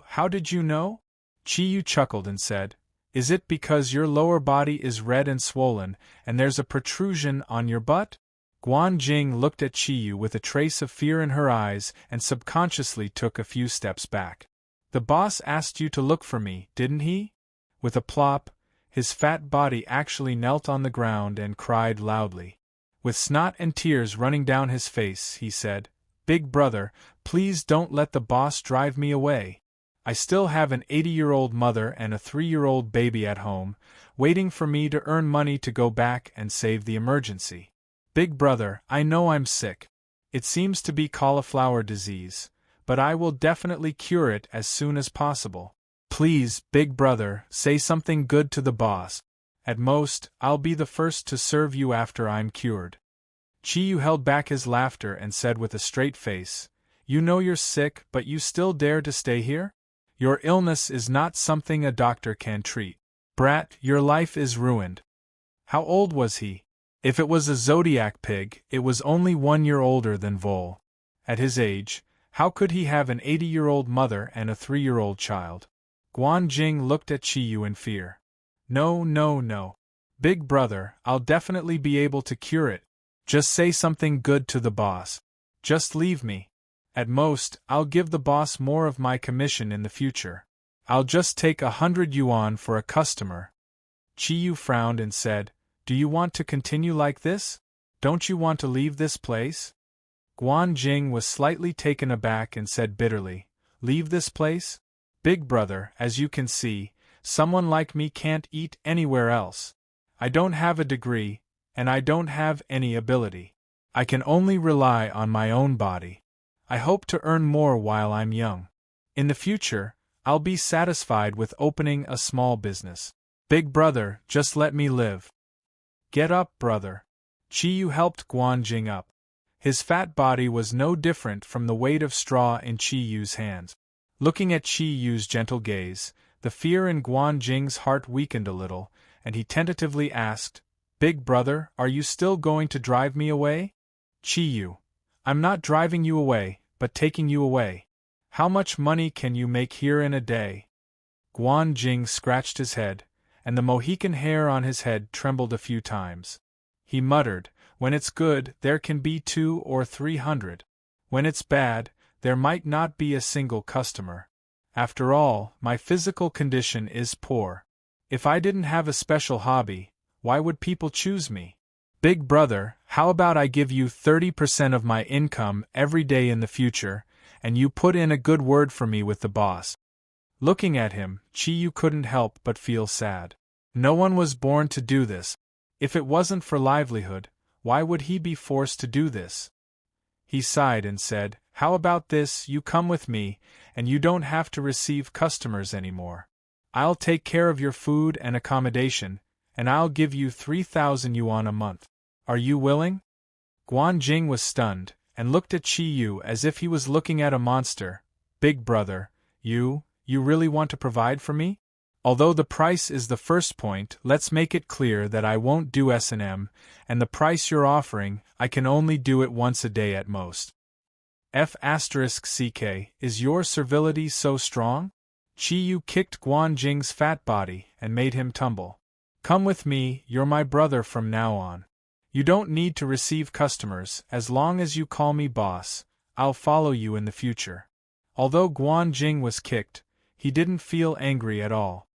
How did you know? Chi Yu chuckled and said, Is it because your lower body is red and swollen, and there's a protrusion on your butt? Guan Jing looked at Chi Yu with a trace of fear in her eyes and subconsciously took a few steps back. The boss asked you to look for me, didn't he? With a plop, his fat body actually knelt on the ground and cried loudly. With snot and tears running down his face, he said, Big brother, please don't let the boss drive me away. I still have an 80-year-old mother and a 3-year-old baby at home, waiting for me to earn money to go back and save the emergency. Big brother, I know I'm sick. It seems to be cauliflower disease, but I will definitely cure it as soon as possible. Please, big brother, say something good to the boss. At most, I'll be the first to serve you after I'm cured. Chi Yu held back his laughter and said with a straight face, You know you're sick, but you still dare to stay here? Your illness is not something a doctor can treat. Brat, your life is ruined. How old was he? If it was a Zodiac pig, it was only 1 year older than Vol. At his age, how could he have an 80-year-old mother and a 3-year-old child? Guan Jing looked at Chi Yu in fear. No. Big brother, I'll definitely be able to cure it. Just say something good to the boss. Just leave me. At most, I'll give the boss more of my commission in the future. I'll just take 100 yuan for a customer. Chi Yu frowned and said, Do you want to continue like this? Don't you want to leave this place? Guan Jing was slightly taken aback and said bitterly, Leave this place? Big brother, as you can see, someone like me can't eat anywhere else. I don't have a degree, and I don't have any ability. I can only rely on my own body. I hope to earn more while I'm young. In the future, I'll be satisfied with opening a small business. Big brother, just let me live. Get up, brother. Chi Yu helped Guan Jing up. His fat body was no different from the weight of straw in Chi Yu's hands. Looking at Chi Yu's gentle gaze, the fear in Guan Jing's heart weakened a little, and he tentatively asked, Big brother, are you still going to drive me away? Chi Yu, I'm not driving you away, but taking you away. How much money can you make here in a day? Guan Jing scratched his head, and the Mohican hair on his head trembled a few times. He muttered, When it's good, there can be 200 or 300. When it's bad, there might not be a single customer. After all, my physical condition is poor. If I didn't have a special hobby, why would people choose me? Big brother, how about I give you 30% of my income every day in the future, and you put in a good word for me with the boss? Looking at him, Chi Yu couldn't help but feel sad. No one was born to do this. If it wasn't for livelihood, why would he be forced to do this? He sighed and said, How about this, you come with me, and you don't have to receive customers anymore. I'll take care of your food and accommodation, and I'll give you 3,000 yuan a month. Are you willing? Guan Jing was stunned, and looked at Chi Yu as if he was looking at a monster. Big brother, you really want to provide for me? Although the price is the first point, let's make it clear that I won't do S&M, and the price you're offering, I can only do it once a day at most. F***CK, is your servility so strong? Chi Yu kicked Guan Jing's fat body and made him tumble. Come with me, you're my brother from now on. You don't need to receive customers, as long as you call me boss, I'll follow you in the future. Although Guan Jing was kicked, he didn't feel angry at all.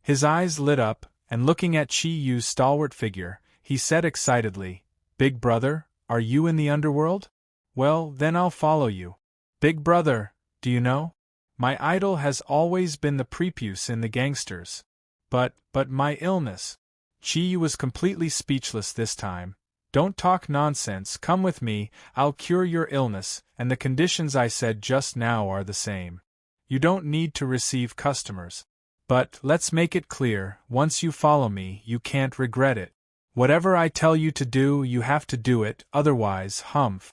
His eyes lit up, and looking at Chi Yu's stalwart figure, he said excitedly, Big brother, are you in the underworld? Well, then I'll follow you. Big brother, do you know? My idol has always been the prepuce in the gangsters. But my illness. Chi Yu was completely speechless this time. Don't talk nonsense, come with me, I'll cure your illness, and the conditions I said just now are the same. You don't need to receive customers. But, let's make it clear, once you follow me, you can't regret it. Whatever I tell you to do, you have to do it, otherwise, humph.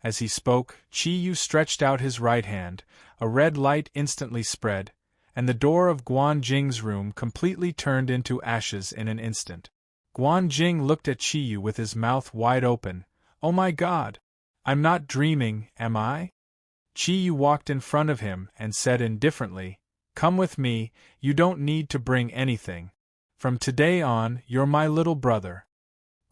As he spoke, Chi Yu stretched out his right hand, a red light instantly spread, and the door of Guan Jing's room completely turned into ashes in an instant. Guan Jing looked at Chi Yu with his mouth wide open. Oh my God! I'm not dreaming, am I? Chi Yu walked in front of him and said indifferently, "Come with me, you don't need to bring anything. From today on, you're my little brother."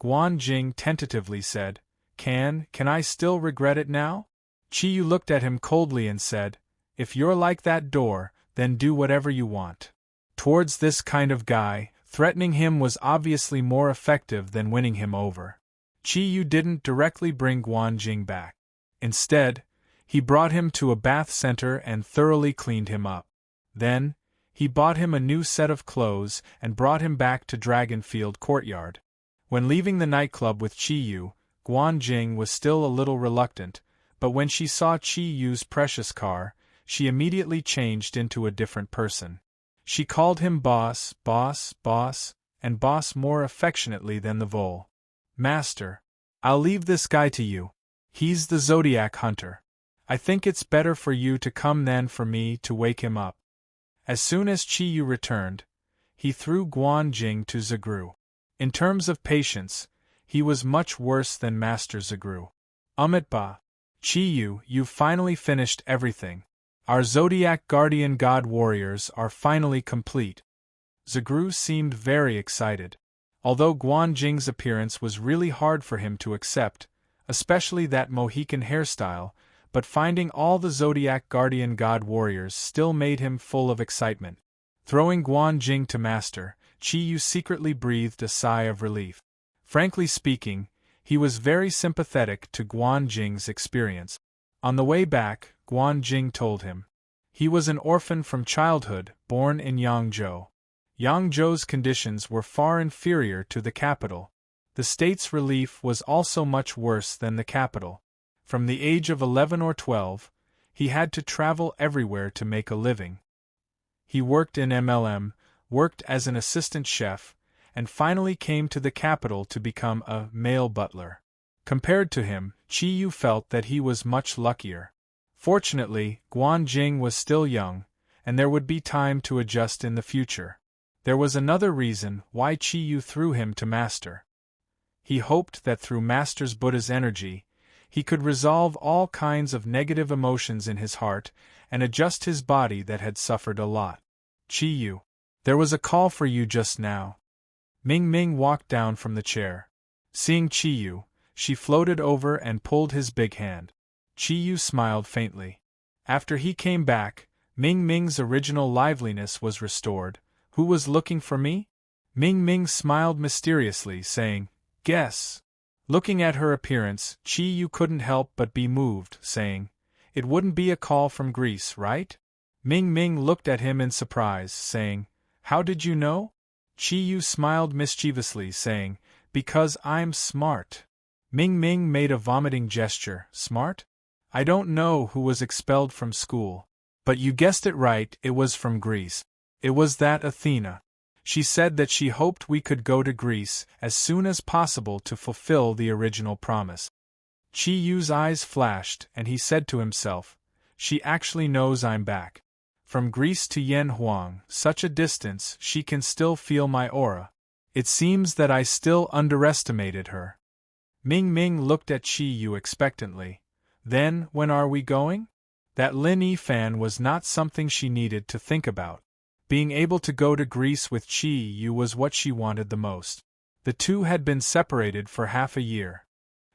Guan Jing tentatively said, Can I still regret it now?" Chi Yu looked at him coldly and said, "If you're like that door, then do whatever you want." Towards this kind of guy, threatening him was obviously more effective than winning him over. Chi Yu didn't directly bring Guan Jing back. Instead, he brought him to a bath center and thoroughly cleaned him up. Then, he bought him a new set of clothes and brought him back to Dragonfield Courtyard. When leaving the nightclub with Chi Yu, Guan Jing was still a little reluctant, but when she saw Chi Yu's precious car, she immediately changed into a different person. She called him boss, boss, boss, and boss more affectionately than the vole. "Master, I'll leave this guy to you. He's the Zodiac hunter. I think it's better for you to come than for me to wake him up." As soon as Chi Yu returned, he threw Guan Jing to Zagru. In terms of patience, he was much worse than Master Zagru. Ba. Chi Yu, you've finally finished everything. Our Zodiac Guardian God warriors are finally complete. Zagru seemed very excited. Although Guan Jing's appearance was really hard for him to accept, especially that Mohican hairstyle, but finding all the Zodiac Guardian God warriors still made him full of excitement. Throwing Guan Jing to Master, Chi Yu secretly breathed a sigh of relief. Frankly speaking, he was very sympathetic to Guan Jing's experience. On the way back, Guan Jing told him. He was an orphan from childhood, born in Yangzhou. Yangzhou's conditions were far inferior to the capital. The state's relief was also much worse than the capital. From the age of 11 or 12, he had to travel everywhere to make a living. He worked in MLM, worked as an assistant chef, and finally came to the capital to become a male butler. Compared to him, Chi Yu felt that he was much luckier. Fortunately, Guan Jing was still young, and there would be time to adjust in the future. There was another reason why Chi Yu threw him to Master. He hoped that through Master's Buddha's energy, he could resolve all kinds of negative emotions in his heart and adjust his body that had suffered a lot. "Chi Yu, there was a call for you just now." Ming Ming walked down from the chair. Seeing Chi Yu, she floated over and pulled his big hand. Chi Yu smiled faintly. After he came back, Ming Ming's original liveliness was restored. "Who was looking for me?" Ming Ming smiled mysteriously, saying, "Guess." Looking at her appearance, Chi Yu couldn't help but be moved, saying, "It wouldn't be a call from Greece, right?" Ming Ming looked at him in surprise, saying, "How did you know?" Chi Yu smiled mischievously, saying, "Because I'm smart." Ming Ming made a vomiting gesture. "Smart? I don't know who was expelled from school. But you guessed it right, it was from Greece. It was that Athena. She said that she hoped we could go to Greece as soon as possible to fulfill the original promise." Chi Yu's eyes flashed, and he said to himself, "She actually knows I'm back. From Greece to Yanhuang, such a distance, she can still feel my aura. It seems that I still underestimated her." Ming Ming looked at Chi Yu expectantly. "Then, when are we going?" That Lin Yifan was not something she needed to think about. Being able to go to Greece with Chi Yu was what she wanted the most. The two had been separated for half a year.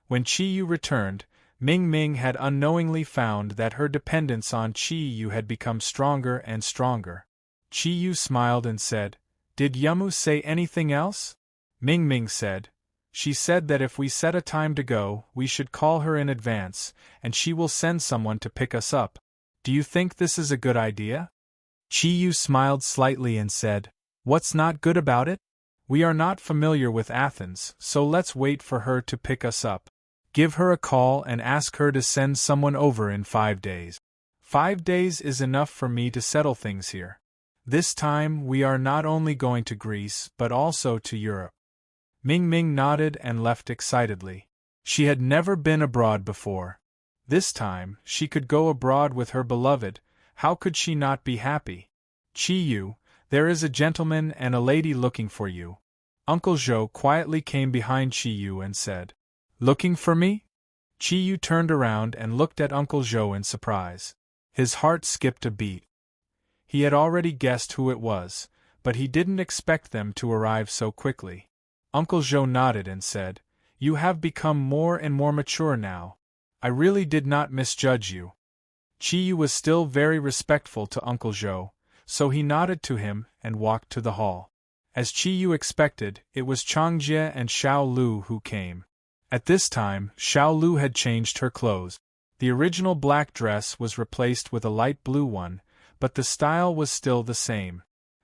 When Chi Yu returned, Ming Ming had unknowingly found that her dependence on Chi Yu had become stronger and stronger. Chi Yu smiled and said, "Did Yamu say anything else?" Ming Ming said, "She said that if we set a time to go, we should call her in advance, and she will send someone to pick us up. Do you think this is a good idea?" Chi Yu smiled slightly and said, "What's not good about it? We are not familiar with Athens, so let's wait for her to pick us up. Give her a call and ask her to send someone over in 5 days. 5 days is enough for me to settle things here. This time we are not only going to Greece but also to Europe." Ming Ming nodded and left excitedly. She had never been abroad before. This time, she could go abroad with her beloved. How could she not be happy? "Chi Yu, there is a gentleman and a lady looking for you." Uncle Zhou quietly came behind Chi Yu and said, "Looking for me?" Chi Yu turned around and looked at Uncle Zhou in surprise. His heart skipped a beat. He had already guessed who it was, but he didn't expect them to arrive so quickly. Uncle Zhou nodded and said, "You have become more and more mature now. I really did not misjudge you." Chi Yu was still very respectful to Uncle Zhou, so he nodded to him and walked to the hall. As Chi Yu expected, it was Changjie and Xiao Lu who came. At this time, Xiao Lu had changed her clothes. The original black dress was replaced with a light blue one, but the style was still the same.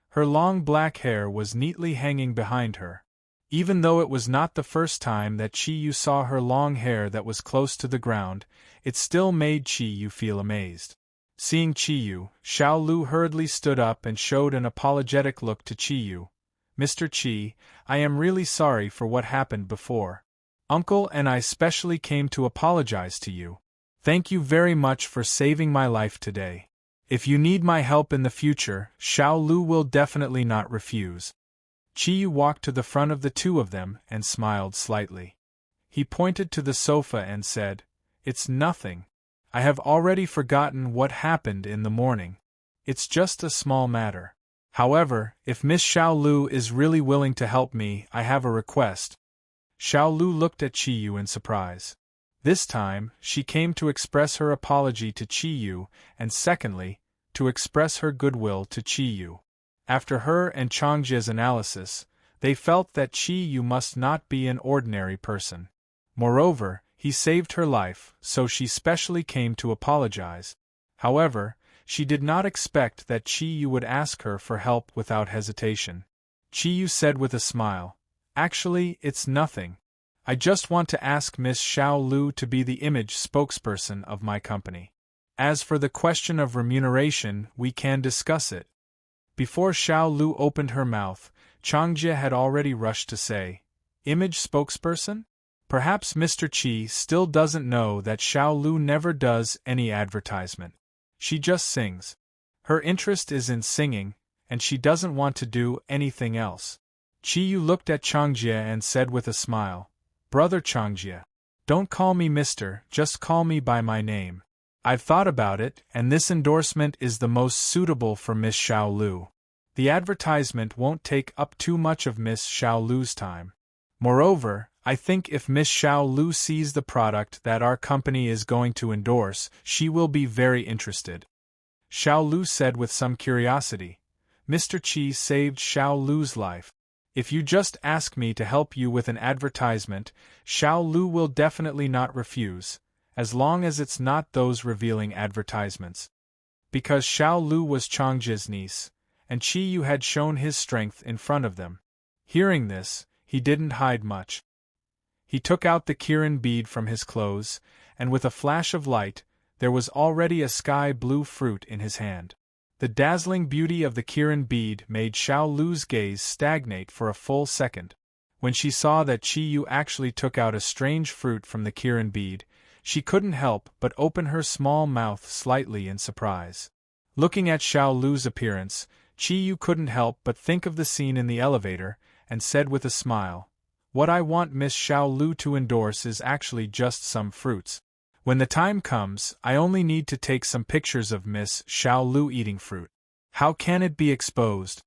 Her long black hair was neatly hanging behind her. Even though it was not the first time that Chi Yu saw her long hair that was close to the ground, it still made Chi Yu feel amazed. Seeing Chi Yu, Xiao Lu hurriedly stood up and showed an apologetic look to Chi Yu. "Mr. Chi, I am really sorry for what happened before. Uncle and I specially came to apologize to you. Thank you very much for saving my life today. If you need my help in the future, Xiao Lu will definitely not refuse." Chi Yu walked to the front of the two of them and smiled slightly. He pointed to the sofa and said, "It's nothing. I have already forgotten what happened in the morning. It's just a small matter. However, if Miss Xiao Lu is really willing to help me, I have a request." Xiao Lu looked at Chi Yu in surprise. This time, she came to express her apology to Chi Yu, and secondly, to express her goodwill to Chi Yu. After her and Changjie's analysis, they felt that Chi Yu must not be an ordinary person. Moreover, he saved her life, so she specially came to apologize. However, she did not expect that Chi Yu would ask her for help without hesitation. Chi Yu said with a smile, "Actually, it's nothing. I just want to ask Miss Xiao Lu to be the image spokesperson of my company. As for the question of remuneration, we can discuss it." Before Xiao Lu opened her mouth, Changjie had already rushed to say, "Image spokesperson? Perhaps Mr. Chi still doesn't know that Xiao Lu never does any advertisement. She just sings. Her interest is in singing, and she doesn't want to do anything else." Chi Yu looked at Changjie and said with a smile, "Brother Changjie, don't call me Mr., just call me by my name. I've thought about it, and this endorsement is the most suitable for Miss Xiao Lu. The advertisement won't take up too much of Miss Xiao Lu's time. Moreover, I think if Miss Xiao Lu sees the product that our company is going to endorse, she will be very interested." Xiao Lu said with some curiosity, "Mr. Chi saved Xiao Lu's life. If you just ask me to help you with an advertisement, Xiao Lu will definitely not refuse, as long as it's not those revealing advertisements." Because Xiao Lu was Changjie's niece, and Chi Yu had shown his strength in front of them. Hearing this, he didn't hide much. He took out the Kirin bead from his clothes, and with a flash of light, there was already a sky-blue fruit in his hand. The dazzling beauty of the Kirin bead made Xiao Lu's gaze stagnate for a full second. When she saw that Chi Yu actually took out a strange fruit from the Kirin bead, she couldn't help but open her small mouth slightly in surprise. Looking at Xiao Lu's appearance, Chi Yu couldn't help but think of the scene in the elevator, and said with a smile, "What I want Miss Xiao Lu to endorse is actually just some fruits. When the time comes, I only need to take some pictures of Miss Xiao Lu eating fruit. How can it be exposed?"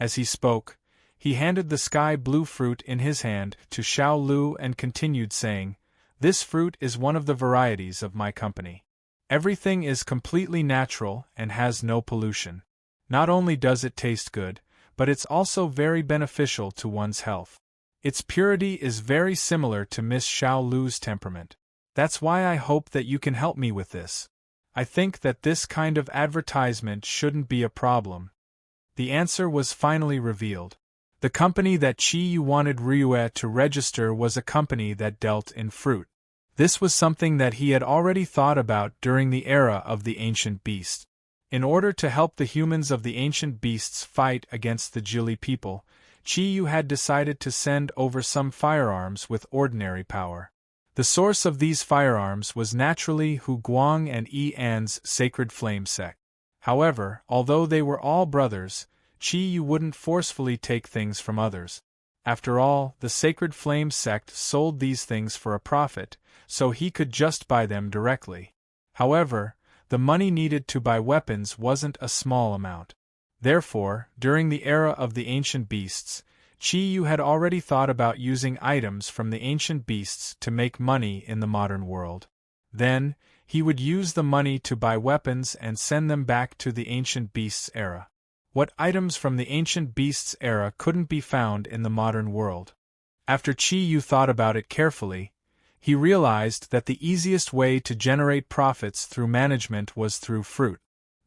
As he spoke, he handed the sky-blue fruit in his hand to Xiao Lu and continued saying, "This fruit is one of the varieties of my company. Everything is completely natural and has no pollution. Not only does it taste good, but it's also very beneficial to one's health. Its purity is very similar to Miss Xiao Lu's temperament. That's why I hope that you can help me with this. I think that this kind of advertisement shouldn't be a problem." The answer was finally revealed. The company that Chi Yu wanted Ryue to register was a company that dealt in fruit. This was something that he had already thought about during the era of the ancient beast. In order to help the humans of the ancient beasts fight against the Jili people, Chi Yu had decided to send over some firearms with ordinary power. The source of these firearms was naturally Hu Guang and Yi An's sacred flame sect. However, although they were all brothers, Chi Yu wouldn't forcefully take things from others. After all, the Sacred Flame sect sold these things for a profit, so he could just buy them directly. However, the money needed to buy weapons wasn't a small amount. Therefore, during the era of the ancient beasts, Chi Yu had already thought about using items from the ancient beasts to make money in the modern world. Then, he would use the money to buy weapons and send them back to the ancient beasts era. What items from the ancient beasts era couldn't be found in the modern world? After Chi Yu thought about it carefully, he realized that the easiest way to generate profits through management was through fruit.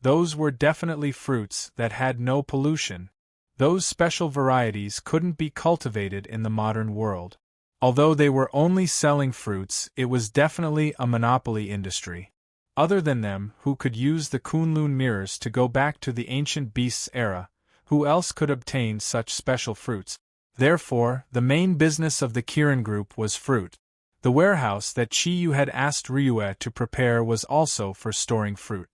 Those were definitely fruits that had no pollution. Those special varieties couldn't be cultivated in the modern world. Although they were only selling fruits, it was definitely a monopoly industry. Other than them, who could use the Kunlun mirrors to go back to the ancient beasts era, who else could obtain such special fruits? Therefore, the main business of the Kirin group was fruit. The warehouse that Chi Yu had asked Ryue to prepare was also for storing fruit.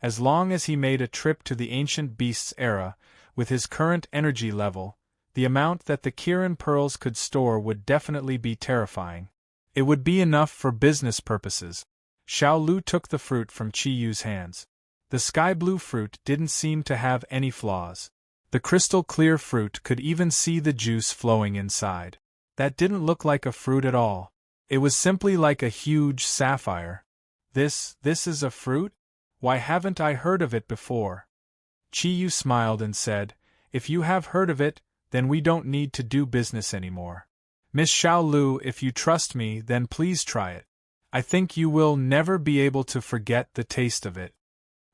As long as he made a trip to the ancient beasts era, with his current energy level, the amount that the Kirin pearls could store would definitely be terrifying. It would be enough for business purposes. Xiao Lu took the fruit from Chi Yu's hands. The sky blue fruit didn't seem to have any flaws. The crystal clear fruit could even see the juice flowing inside. That didn't look like a fruit at all. It was simply like a huge sapphire. This is a fruit? Why haven't I heard of it before? Chi Yu smiled and said, if you have heard of it, then we don't need to do business anymore. Miss Xiao Lu, if you trust me, then please try it. I think you will never be able to forget the taste of it.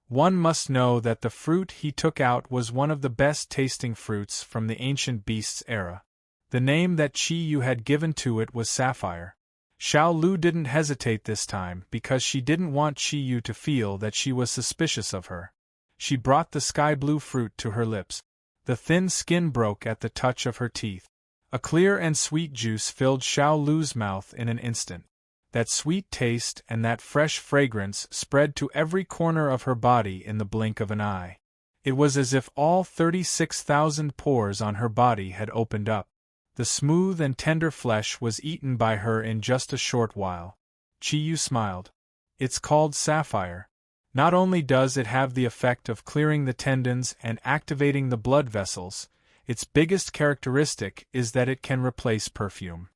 One must know that the fruit he took out was one of the best tasting fruits from the ancient beasts era. The name that Chi Yu had given to it was sapphire. Xiao Lu didn't hesitate this time because she didn't want Chi Yu to feel that she was suspicious of her. She brought the sky blue fruit to her lips. The thin skin broke at the touch of her teeth. A clear and sweet juice filled Xiao Lu's mouth in an instant. That sweet taste and that fresh fragrance spread to every corner of her body in the blink of an eye. It was as if all 36,000 pores on her body had opened up. The smooth and tender flesh was eaten by her in just a short while. Chi Yu smiled. It's called sapphire. Not only does it have the effect of clearing the tendons and activating the blood vessels, its biggest characteristic is that it can replace perfume.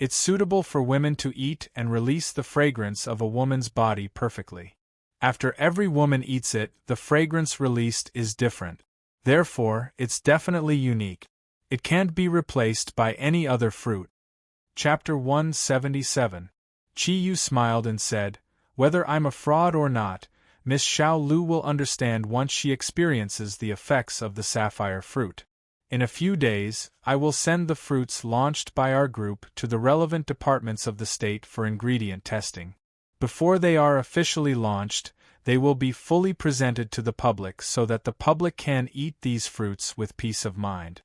It's suitable for women to eat and release the fragrance of a woman's body perfectly. After every woman eats it, the fragrance released is different. Therefore, it's definitely unique. It can't be replaced by any other fruit. Chapter 177. Chi Yu smiled and said, whether I'm a fraud or not, Miss Xiao Lu will understand once she experiences the effects of the sapphire fruit. In a few days, I will send the fruits launched by our group to the relevant departments of the state for ingredient testing. Before they are officially launched, they will be fully presented to the public so that the public can eat these fruits with peace of mind.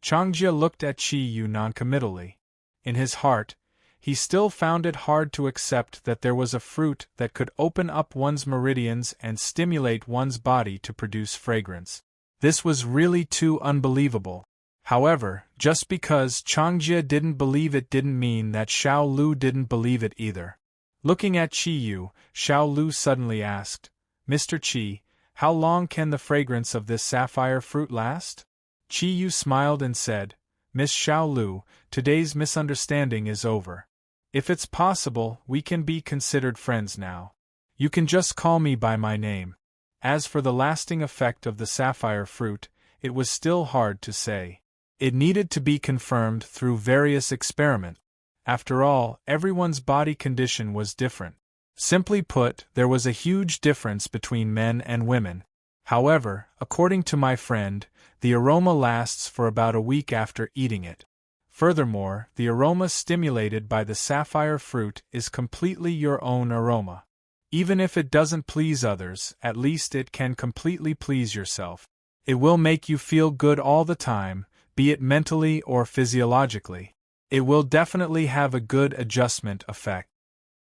Changjia looked at Chi Yu noncommittally. In his heart, he still found it hard to accept that there was a fruit that could open up one's meridians and stimulate one's body to produce fragrance. This was really too unbelievable. However, just because Changjia didn't believe it didn't mean that Xiao Lu didn't believe it either. Looking at Chi Yu, Xiao Lu suddenly asked, Mr. Qi, how long can the fragrance of this sapphire fruit last? Chi Yu smiled and said, Miss Xiao Lu, today's misunderstanding is over. If it's possible, we can be considered friends now. You can just call me by my name. As for the lasting effect of the sapphire fruit, it was still hard to say. It needed to be confirmed through various experiments. After all, everyone's body condition was different. Simply put, there was a huge difference between men and women. However, according to my friend, the aroma lasts for about a week after eating it. Furthermore, the aroma stimulated by the sapphire fruit is completely your own aroma. Even if it doesn't please others, at least it can completely please yourself. It will make you feel good all the time, be it mentally or physiologically. It will definitely have a good adjustment effect.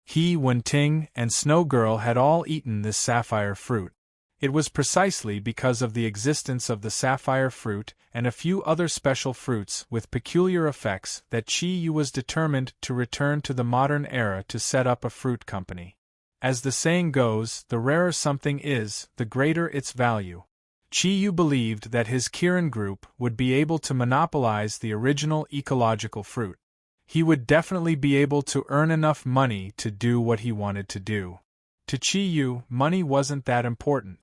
He, Wenting, and Snow Girl had all eaten this sapphire fruit. It was precisely because of the existence of the sapphire fruit and a few other special fruits with peculiar effects that Chi Yu was determined to return to the modern era to set up a fruit company. As the saying goes, the rarer something is, the greater its value. Chi Yu believed that his Kirin group would be able to monopolize the original ecological fruit. He would definitely be able to earn enough money to do what he wanted to do. To Chi Yu, money wasn't that important.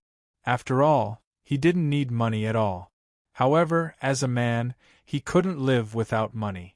After all, he didn't need money at all. However, as a man, he couldn't live without money.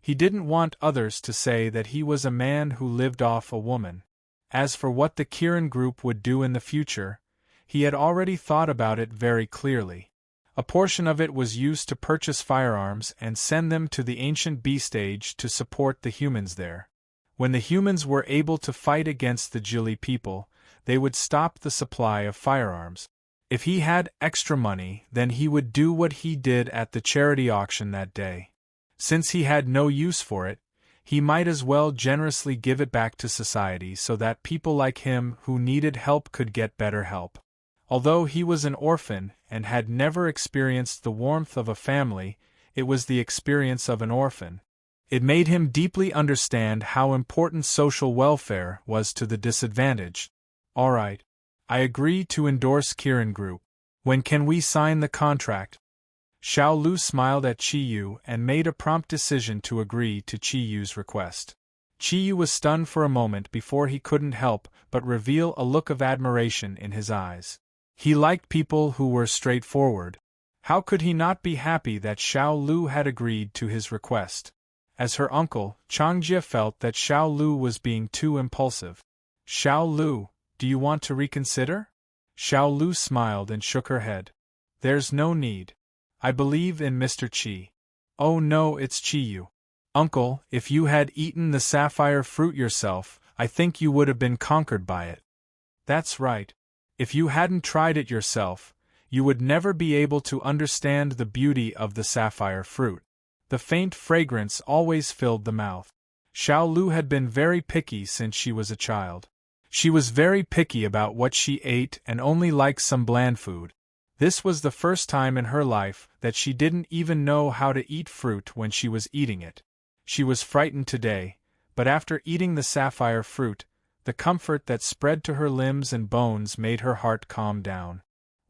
He didn't want others to say that he was a man who lived off a woman. As for what the Kirin group would do in the future, he had already thought about it very clearly. A portion of it was used to purchase firearms and send them to the ancient beast age to support the humans there. When the humans were able to fight against the Jili people, they would stop the supply of firearms. If he had extra money, then he would do what he did at the charity auction that day. Since he had no use for it, he might as well generously give it back to society so that people like him who needed help could get better help. Although he was an orphan and had never experienced the warmth of a family, it was the experience of an orphan. It made him deeply understand how important social welfare was to the disadvantaged. All right. I agree to endorse Kirin Group. When can we sign the contract? Xiao Lu smiled at Chi Yu and made a prompt decision to agree to Chi Yu's request. Chi Yu was stunned for a moment before he couldn't help but reveal a look of admiration in his eyes. He liked people who were straightforward. How could he not be happy that Xiao Lu had agreed to his request? As her uncle, Changjie felt that Xiao Lu was being too impulsive. Xiao Lu, do you want to reconsider? Xiao Lu smiled and shook her head. There's no need. I believe in Mr. Qi. Oh no, it's Chi Yu. Uncle, if you had eaten the sapphire fruit yourself, I think you would have been conquered by it. That's right. If you hadn't tried it yourself, you would never be able to understand the beauty of the sapphire fruit. The faint fragrance always filled the mouth. Xiao Lu had been very picky since she was a child. She was very picky about what she ate and only liked some bland food. This was the first time in her life that she didn't even know how to eat fruit when she was eating it. She was frightened today, but after eating the sapphire fruit, the comfort that spread to her limbs and bones made her heart calm down.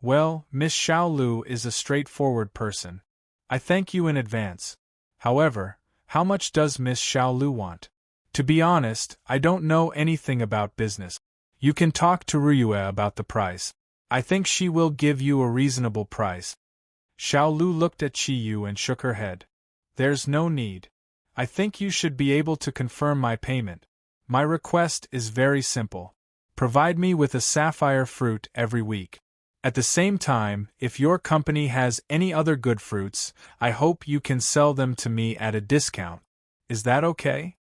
Well, Miss Xiao Lu is a straightforward person. I thank you in advance. However, how much does Miss Xiao Lu want? To be honest, I don't know anything about business. You can talk to Ruyue about the price. I think she will give you a reasonable price. Xiao Lu looked at Chi Yu and shook her head. There's no need. I think you should be able to confirm my payment. My request is very simple. Provide me with a sapphire fruit every week. At the same time, if your company has any other good fruits, I hope you can sell them to me at a discount. Is that okay?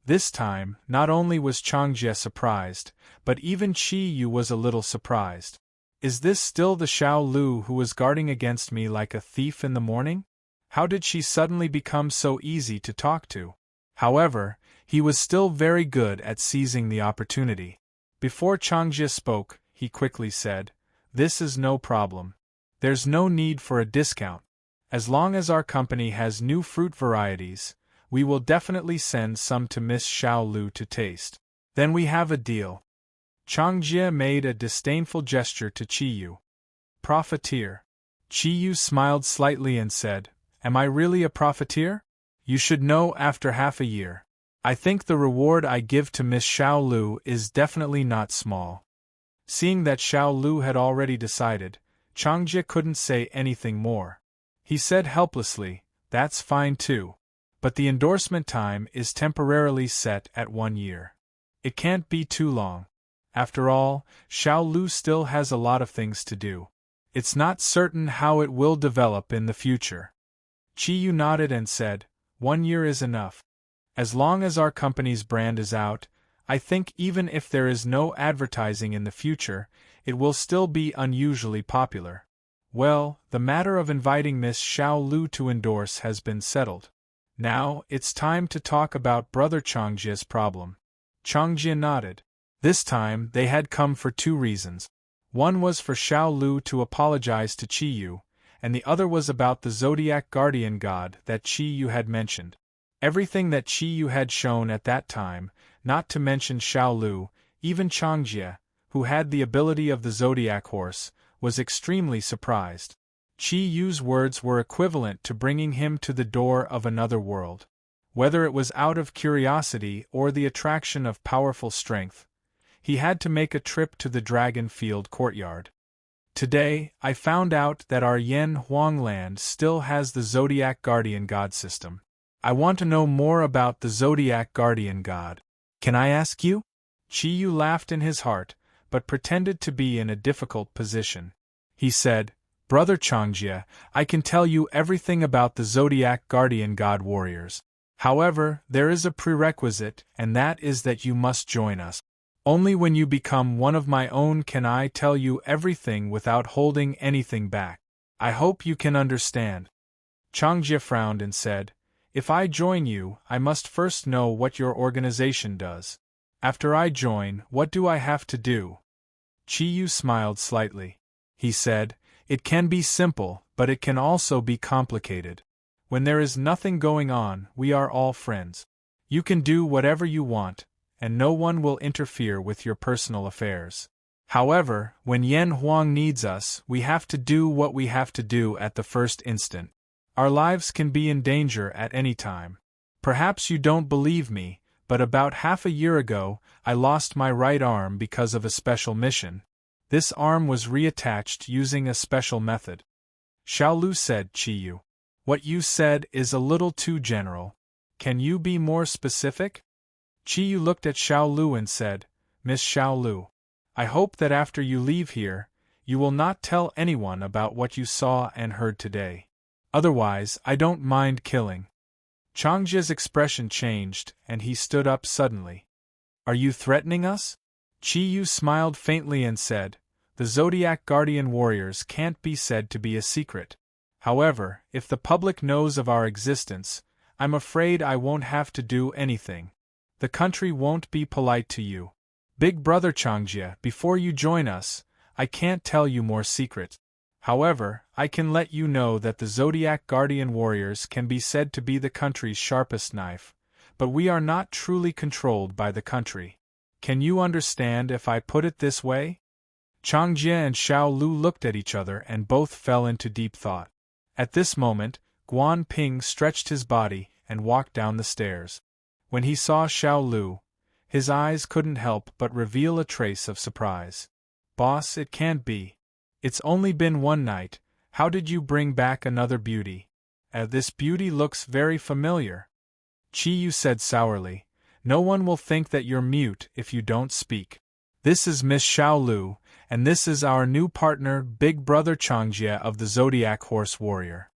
This time, not only was Changjie surprised, but even Chi Yu was a little surprised. Is this still the Xiao Lu who was guarding against me like a thief in the morning? How did she suddenly become so easy to talk to? However, he was still very good at seizing the opportunity. Before Changjie spoke, he quickly said, "This is no problem. There's no need for a discount. As long as our company has new fruit varieties, we will definitely send some to Miss Xiao Lu to taste. Then we have a deal." Changjie made a disdainful gesture to Chi Yu. Profiteer. Chi Yu smiled slightly and said, "Am I really a profiteer? You should know after half a year. I think the reward I give to Miss Xiao Lu is definitely not small." Seeing that Xiao Lu had already decided, Changjie couldn't say anything more. He said helplessly, "That's fine too. But the endorsement time is temporarily set at 1 year. It can't be too long. After all, Xiao Lu still has a lot of things to do. It's not certain how it will develop in the future." Chi Yu nodded and said, 1 year is enough. As long as our company's brand is out, I think even if there is no advertising in the future, it will still be unusually popular. Well, the matter of inviting Miss Xiao Lu to endorse has been settled. Now, it's time to talk about Brother Changjie's problem. Changjie nodded. This time, they had come for 2 reasons. One was for Xiao Lu to apologize to Qi Yu, and the other was about the Zodiac guardian god that Qi Yu had mentioned. Everything that Qi Yu had shown at that time, not to mention Xiao Lu, even Changjie, who had the ability of the Zodiac horse, was extremely surprised. Qi Yu's words were equivalent to bringing him to the door of another world. Whether it was out of curiosity or the attraction of powerful strength, he had to make a trip to the Dragon Field courtyard. Today, I found out that our Yen Huang land still has the Zodiac Guardian God system. I want to know more about the Zodiac Guardian God. Can I ask you? Qi Yu laughed in his heart, but pretended to be in a difficult position. He said, Brother Changjie, I can tell you everything about the Zodiac Guardian God warriors. However, there is a prerequisite, and that is that you must join us. Only when you become one of my own can I tell you everything without holding anything back. I hope you can understand. Changjie frowned and said, If I join you, I must first know what your organization does. After I join, what do I have to do? Qi Yu smiled slightly. He said, It can be simple, but it can also be complicated. When there is nothing going on, we are all friends. You can do whatever you want, and no one will interfere with your personal affairs. However, when Yen Huang needs us, we have to do what we have to do at the first instant. Our lives can be in danger at any time. Perhaps you don't believe me, but about half a year ago, I lost my right arm because of a special mission. This arm was reattached using a special method. Xiao Lu said, Qi Yu. What you said is a little too general. Can you be more specific? Qi Yu looked at Xiao Lu and said, Miss Xiao Lu, I hope that after you leave here, you will not tell anyone about what you saw and heard today. Otherwise, I don't mind killing. Changjie's expression changed, and he stood up suddenly. Are you threatening us? Qi Yu smiled faintly and said, The Zodiac Guardian warriors can't be said to be a secret. However, if the public knows of our existence, I'm afraid I won't have to do anything. The country won't be polite to you. Big Brother Changjie, before you join us, I can't tell you more secrets. However, I can let you know that the Zodiac Guardian warriors can be said to be the country's sharpest knife, but we are not truly controlled by the country. Can you understand if I put it this way? Changjie and Xiao Lu looked at each other and both fell into deep thought. At this moment, Guan Ping stretched his body and walked down the stairs. When he saw Xiao Lu, his eyes couldn't help but reveal a trace of surprise. Boss, it can't be. It's only been one night. How did you bring back another beauty? This beauty looks very familiar. Qi Yu said sourly, No one will think that you're mute if you don't speak. This is Miss Xiao Lu, and this is our new partner, Big Brother Changjie of the Zodiac Horse Warrior.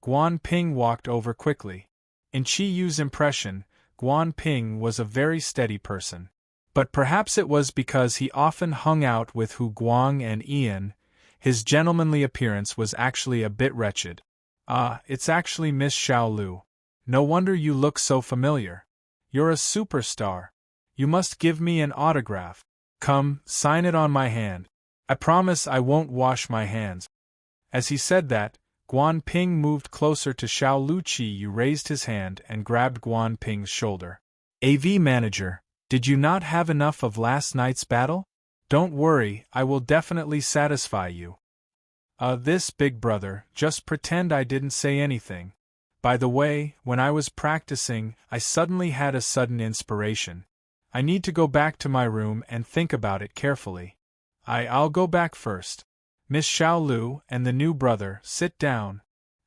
Guan Ping walked over quickly. In Qi Yu's impression, Guan Ping was a very steady person. But perhaps it was because he often hung out with Hu Guang and Ian, his gentlemanly appearance was actually a bit wretched. It's actually Miss Xiao Lu. No wonder you look so familiar. You're a superstar. You must give me an autograph. Come, sign it on my hand. I promise I won't wash my hands. As he said that, Guan Ping moved closer to Xiao Lu. Qi Yu raised his hand and grabbed Guan Ping's shoulder. AV Manager, did you not have enough of last night's battle? Don't worry, I will definitely satisfy you. This Big Brother, just pretend I didn't say anything. By the way, when I was practicing, I suddenly had a sudden inspiration. I need to go back to my room and think about it carefully. I'll go back first. Miss Xiao Lu and the new brother, sit down.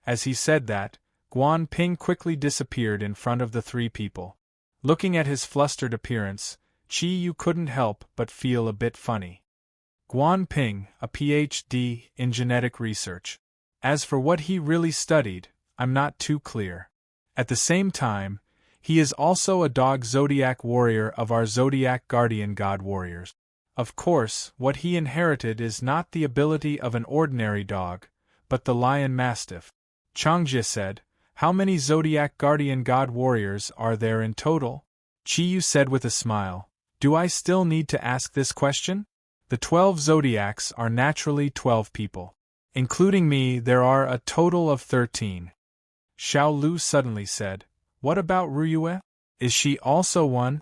As he said that, Guan Ping quickly disappeared in front of the three people. Looking at his flustered appearance, Qi Yu couldn't help but feel a bit funny. Guan Ping, a PhD in genetic research. As for what he really studied, I'm not too clear. At the same time, he is also a dog Zodiac warrior of our Zodiac Guardian God warriors. Of course, what he inherited is not the ability of an ordinary dog, but the lion mastiff. Changjie said, How many Zodiac Guardian God warriors are there in total? Qi Yu said with a smile, Do I still need to ask this question? The 12 zodiacs are naturally 12 people. Including me, there are a total of 13. Xiao Lu suddenly said, "What about Ruyue? Is she also one?"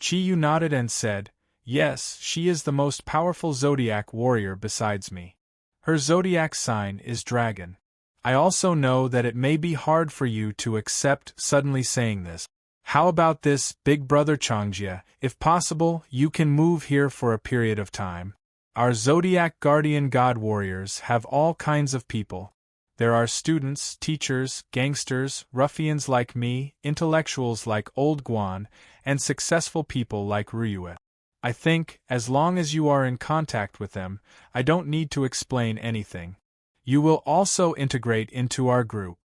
Qiyu nodded and said, "Yes, she is the most powerful zodiac warrior besides me. Her zodiac sign is dragon. I also know that it may be hard for you to accept suddenly saying this. How about this, big brother Changjie? If possible, you can move here for a period of time. Our zodiac guardian god warriors have all kinds of people. There are students, teachers, gangsters, ruffians like me, intellectuals like Old Guan, and successful people like Ruyue. I think, as long as you are in contact with them, I don't need to explain anything. You will also integrate into our group."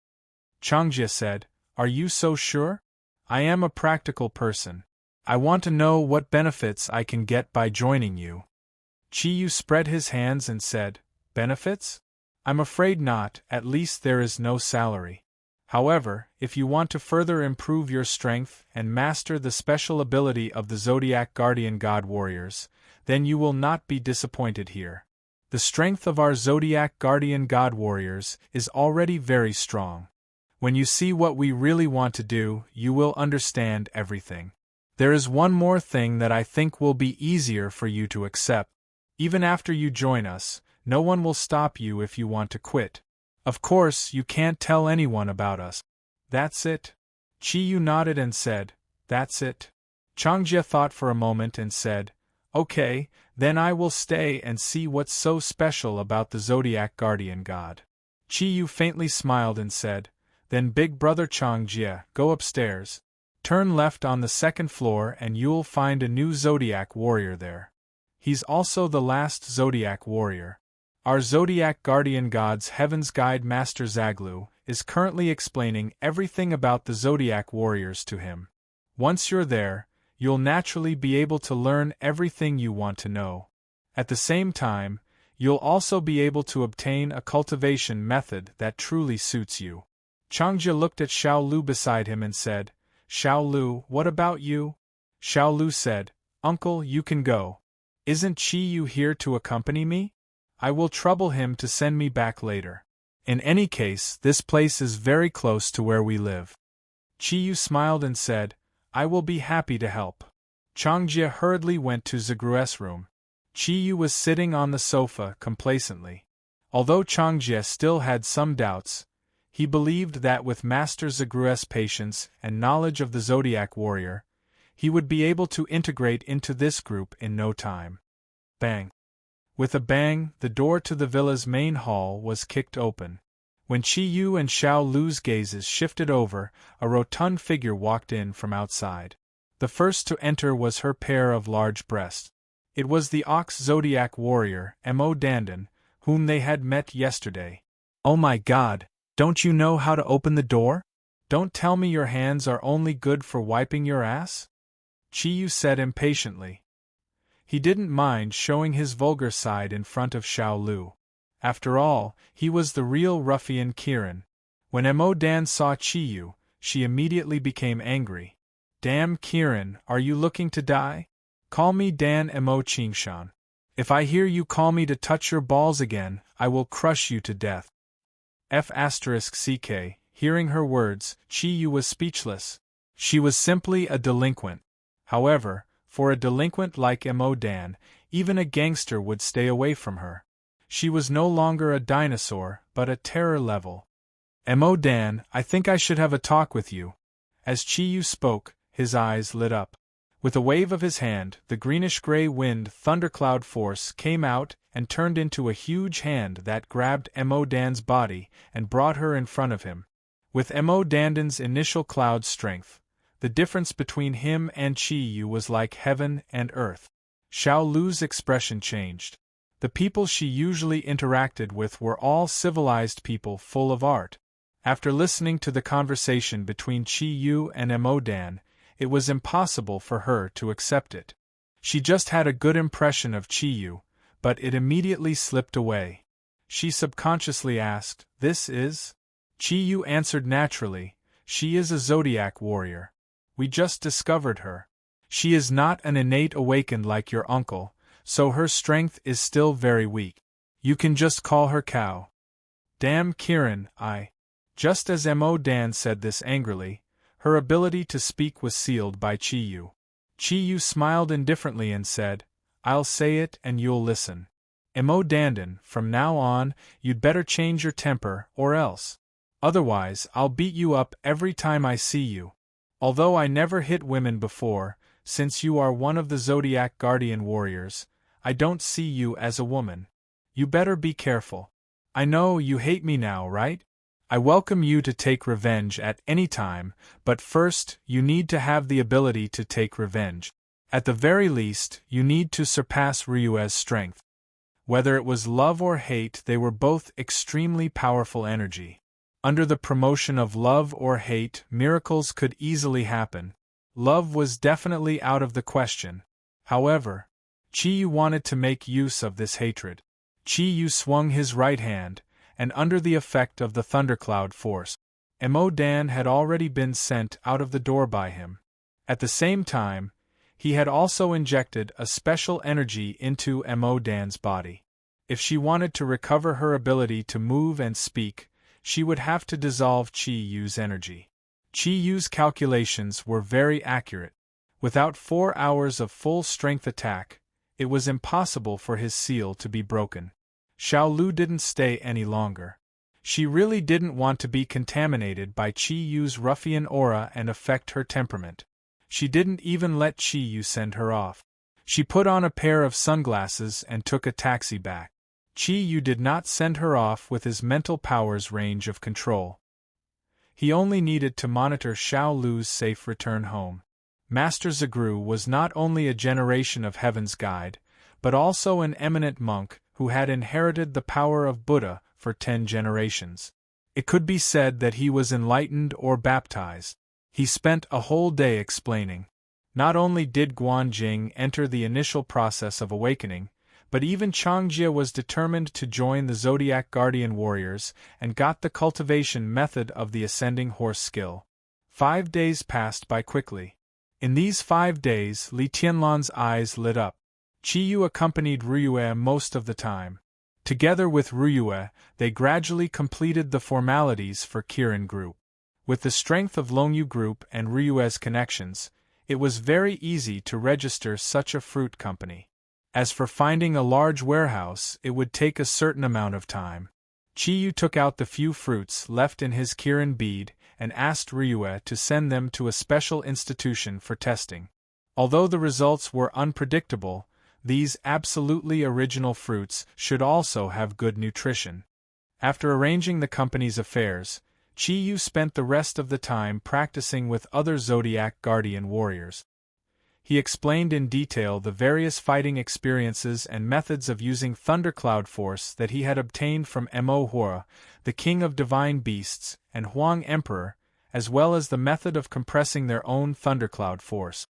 Changjie said, "Are you so sure? I am a practical person. I want to know what benefits I can get by joining you." Qiyu spread his hands and said, "Benefits? I'm afraid not, at least there is no salary. However, if you want to further improve your strength and master the special ability of the Zodiac Guardian God Warriors, then you will not be disappointed here. The strength of our Zodiac Guardian God Warriors is already very strong. When you see what we really want to do, you will understand everything. There is one more thing that I think will be easier for you to accept. Even after you join us, no one will stop you if you want to quit. Of course, you can't tell anyone about us." "That's it?" Qiyu nodded and said, "That's it." Changjie thought for a moment and said, "Okay, then I will stay and see what's so special about the Zodiac Guardian God." Qiyu faintly smiled and said, "Then big brother Changjie, go upstairs. Turn left on the second floor and you'll find a new Zodiac warrior there. He's also the last Zodiac warrior. Our Zodiac Guardian God's Heaven's Guide Master Zaglu is currently explaining everything about the Zodiac warriors to him. Once you're there, you'll naturally be able to learn everything you want to know. At the same time, you'll also be able to obtain a cultivation method that truly suits you." Changjie looked at Xiao Lu beside him and said, "Xiao Lu, what about you?" Xiao Lu said, "Uncle, you can go. Isn't Qiyu here to accompany me? I will trouble him to send me back later. In any case, this place is very close to where we live." Qiyu smiled and said, "I will be happy to help." Changjie hurriedly went to Zagru's room. Qiyu was sitting on the sofa complacently. Although Changjie still had some doubts, he believed that with Master Zagru's patience and knowledge of the Zodiac warrior, he would be able to integrate into this group in no time. Bang! With a bang, the door to the villa's main hall was kicked open. When Qiyu and Xiao Lu's gazes shifted over, a rotund figure walked in from outside. The first to enter was her pair of large breasts. It was the Ox Zodiac warrior, Mo Dandan, whom they had met yesterday. "Oh my God, don't you know how to open the door? Don't tell me your hands are only good for wiping your ass?" Qiyu said impatiently. He didn't mind showing his vulgar side in front of Xiao Lu. After all, he was the real ruffian Kirin. When Mo Dan saw Qiyu, she immediately became angry. "Damn Kirin, are you looking to die? Call me Dan Mo Qingshan. If I hear you call me to touch your balls again, I will crush you to death." F***ck, hearing her words, Qiyu was speechless. She was simply a delinquent. However, for a delinquent like Mo Dan, even a gangster would stay away from her. She was no longer a dinosaur, but a terror level. "Mo Dan, I think I should have a talk with you." As Qiyu spoke, his eyes lit up. With a wave of his hand, the greenish-gray wind thundercloud force came out and turned into a huge hand that grabbed Mo Dan's body and brought her in front of him. With Mo Dandan's initial cloud strength, the difference between him and Qiyu was like heaven and earth. Xiao Lu's expression changed. The people she usually interacted with were all civilized people full of art. After listening to the conversation between Qiyu and Mo Dan, it was impossible for her to accept it. She just had a good impression of Qiyu, but it immediately slipped away. She subconsciously asked, "This is?" Qiyu answered naturally, "She is a Zodiac warrior. We just discovered her. She is not an innate awakened like your uncle, so her strength is still very weak. You can just call her Cow. Damn Kirin, Just as Mo Dan said this angrily, her ability to speak was sealed by Chi-Yu. Chi-Yu smiled indifferently and said, I'll say it and you'll listen. Mo Dandan, from now on, you'd better change your temper, or else. Otherwise, I'll beat you up every time I see you. Although I never hit women before, since you are one of the Zodiac Guardian Warriors, I don't see you as a woman. You better be careful. I know you hate me now, right? I welcome you to take revenge at any time, but first, you need to have the ability to take revenge. At the very least, you need to surpass Ryue's strength. Whether it was love or hate, they were both extremely powerful energy. Under the promotion of love or hate, miracles could easily happen. Love was definitely out of the question. However, Chi-Yu wanted to make use of this hatred. Chi-Yu swung his right hand, and under the effect of the thundercloud force, Mo Dan had already been sent out of the door by him. At the same time, he had also injected a special energy into Mo Dan's body. If she wanted to recover her ability to move and speak, she would have to dissolve Chi-Yu's energy. Chi-Yu's calculations were very accurate. Without 4 hours of full-strength attack, it was impossible for his seal to be broken. Xiao Lu didn't stay any longer. She really didn't want to be contaminated by Chi-Yu's ruffian aura and affect her temperament. She didn't even let Chi-Yu send her off. She put on a pair of sunglasses and took a taxi back. Chi-Yu did not send her off with his mental powers range of control. He only needed to monitor Xiao Lu's safe return home. Master Zagru was not only a generation of Heaven's Guide, but also an eminent monk who had inherited the power of Buddha for 10 generations. It could be said that he was enlightened or baptized. He spent a whole day explaining. Not only did Guanjing enter the initial process of awakening, but even Changjia was determined to join the Zodiac Guardian Warriors and got the cultivation method of the ascending horse skill. 5 days passed by quickly. In these 5 days, Li Tianlan's eyes lit up. Chi-Yu accompanied Ryue most of the time. Together with Ryue, they gradually completed the formalities for Kirin Group. With the strength of Longyu Group and Ryue's connections, it was very easy to register such a fruit company. As for finding a large warehouse, it would take a certain amount of time. Chi-Yu took out the few fruits left in his Kirin bead and asked Ryue to send them to a special institution for testing. Although the results were unpredictable, these absolutely original fruits should also have good nutrition. After arranging the company's affairs, Chi-Yu spent the rest of the time practicing with other Zodiac Guardian warriors. He explained in detail the various fighting experiences and methods of using thundercloud force that he had obtained from Mo Hua, the king of divine beasts, and Huang Emperor, as well as the method of compressing their own thundercloud force.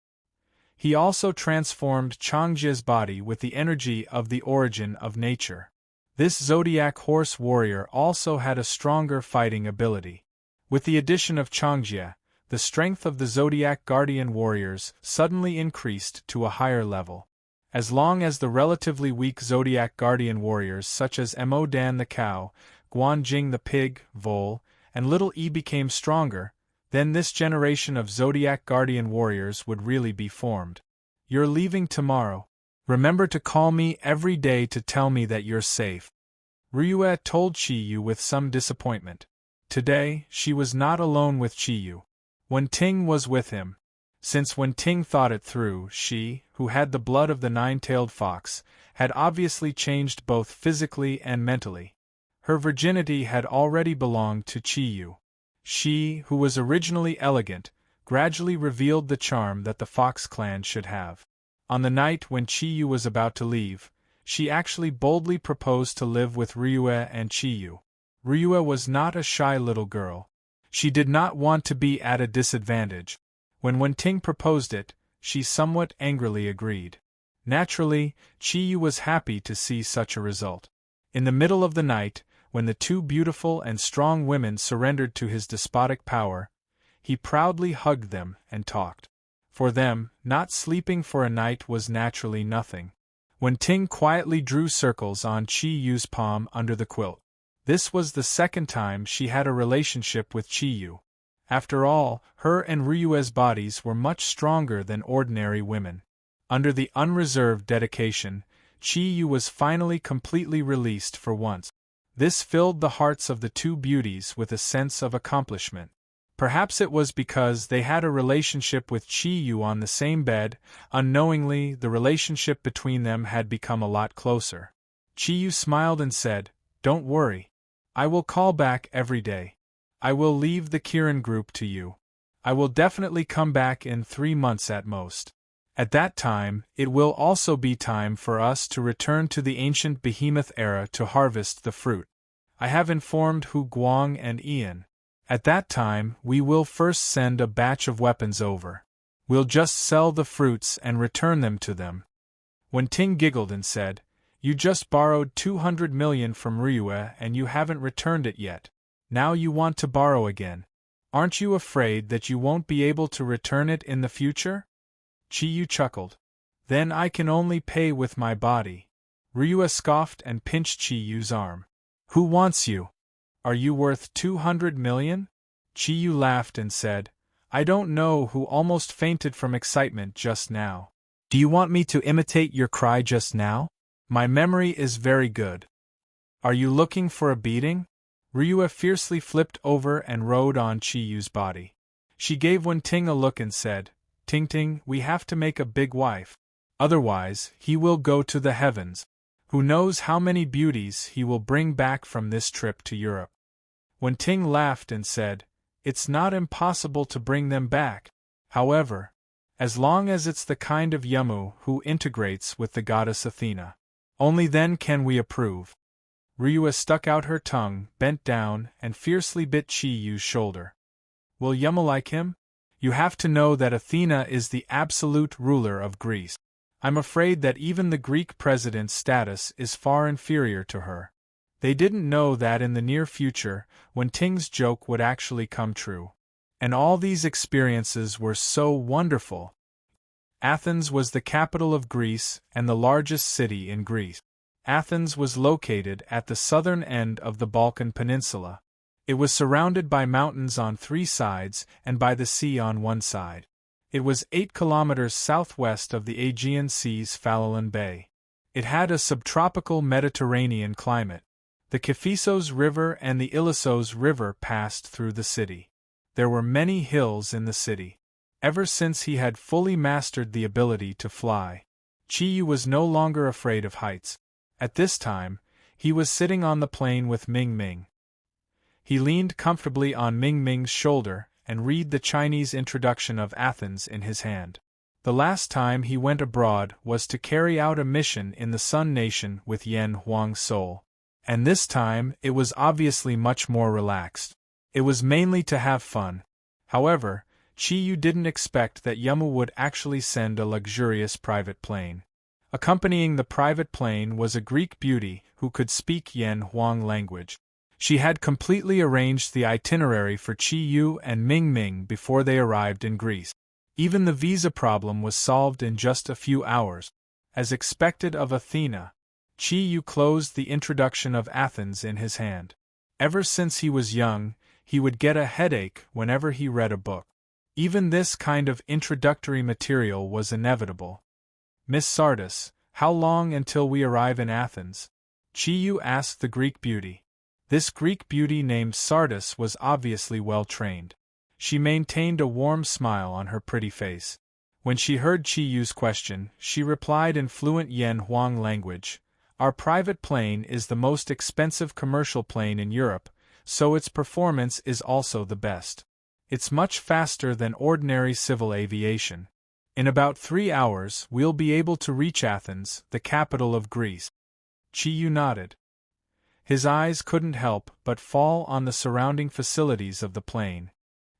He also transformed Changjia's body with the energy of the origin of nature. This Zodiac horse warrior also had a stronger fighting ability. With the addition of Changjia, the strength of the Zodiac Guardian warriors suddenly increased to a higher level. As long as the relatively weak Zodiac Guardian warriors such as Mo Dan the cow, Guanjing the pig, Vol, and Little E became stronger, then this generation of Zodiac Guardian warriors would really be formed. You're leaving tomorrow. Remember to call me every day to tell me that you're safe. Ryue told Chi-Yu with some disappointment. Today, she was not alone with Chi-Yu. Wenting was with him. Since Wenting thought it through, she, who had the blood of the nine-tailed fox, had obviously changed both physically and mentally. Her virginity had already belonged to Chi-Yu. She, who was originally elegant, gradually revealed the charm that the Fox clan should have. On the night when Chi-Yu was about to leave, she actually boldly proposed to live with Ryue and Chi-Yu. Ryue was not a shy little girl. She did not want to be at a disadvantage. When Wenting proposed it, she somewhat angrily agreed. Naturally, Chi-Yu was happy to see such a result. In the middle of the night, when the two beautiful and strong women surrendered to his despotic power, he proudly hugged them and talked. For them, not sleeping for a night was naturally nothing. Ting quietly drew circles on Chi Yu's palm under the quilt. This was the second time she had a relationship with Chi Yu. After all, her and Ryue's bodies were much stronger than ordinary women. Under the unreserved dedication, Chi Yu was finally completely released for once. This filled the hearts of the two beauties with a sense of accomplishment. Perhaps it was because they had a relationship with Chi Yu on the same bed. Unknowingly, the relationship between them had become a lot closer. Chi Yu smiled and said, "Don't worry. I will call back every day. I will leave the Kirin group to you. I will definitely come back in 3 months at most. At that time, it will also be time for us to return to the ancient behemoth era to harvest the fruit. I have informed Hu Guang and Ian. At that time, we will first send a batch of weapons over. We'll just sell the fruits and return them to them." Ting giggled and said, "You just borrowed 200 million from Ryue and you haven't returned it yet. Now you want to borrow again. Aren't you afraid that you won't be able to return it in the future?" Chi Yu chuckled. "Then I can only pay with my body." Ryue scoffed and pinched Chi Yu's arm. "Who wants you? Are you worth 200 million? Chi Yu laughed and said, "I don't know who almost fainted from excitement just now. Do you want me to imitate your cry just now? My memory is very good. Are you looking for a beating?" Ryue fiercely flipped over and rode on Chi Yu's body. She gave Ting a look and said, Ting, we have to make a big wife. Otherwise, he will go to the heavens. Who knows how many beauties he will bring back from this trip to Europe." Ting laughed and said, "It's not impossible to bring them back. However, as long as it's the kind of Yamu who integrates with the goddess Athena. Only then can we approve." Ryue stuck out her tongue, bent down, and fiercely bit Chi Yu's shoulder. "Will Yamu like him? You have to know that Athena is the absolute ruler of Greece. I'm afraid that even the Greek president's status is far inferior to her." They didn't know that in the near future, Ting's joke would actually come true. And all these experiences were so wonderful. Athens was the capital of Greece and the largest city in Greece. Athens was located at the southern end of the Balkan Peninsula. It was surrounded by mountains on 3 sides and by the sea on 1 side. It was 8 kilometers southwest of the Aegean Sea's Phalelan Bay. It had a subtropical Mediterranean climate. The Kephisos River and the Ilissos River passed through the city. There were many hills in the city. Ever since he had fully mastered the ability to fly, Chi Yu was no longer afraid of heights. At this time, he was sitting on the plane with Ming Ming. He leaned comfortably on Ming Ming's shoulder and read the Chinese introduction of Athens in his hand. The last time he went abroad was to carry out a mission in the Sun Nation with Yan Huang's soul. And this time it was obviously much more relaxed. It was mainly to have fun. However, Chi Yu didn't expect that Yamu would actually send a luxurious private plane. Accompanying the private plane was a Greek beauty who could speak Yan Huang language. She had completely arranged the itinerary for Chi Yu and Ming Ming before they arrived in Greece. Even the visa problem was solved in just a few hours. As expected of Athena, Chi Yu closed the introduction of Athens in his hand. Ever since he was young, he would get a headache whenever he read a book. Even this kind of introductory material was inevitable. "Miss Sardis, how long until we arrive in Athens?" Chi Yu asked the Greek beauty. This Greek beauty named Sardis was obviously well trained. She maintained a warm smile on her pretty face. When she heard Chi Yu's question, she replied in fluent Yan Huang language, "Our private plane is the most expensive commercial plane in Europe, so its performance is also the best. It's much faster than ordinary civil aviation. In about 3 hours we'll be able to reach Athens, the capital of Greece." Chi Yu nodded. His eyes couldn't help but fall on the surrounding facilities of the plane.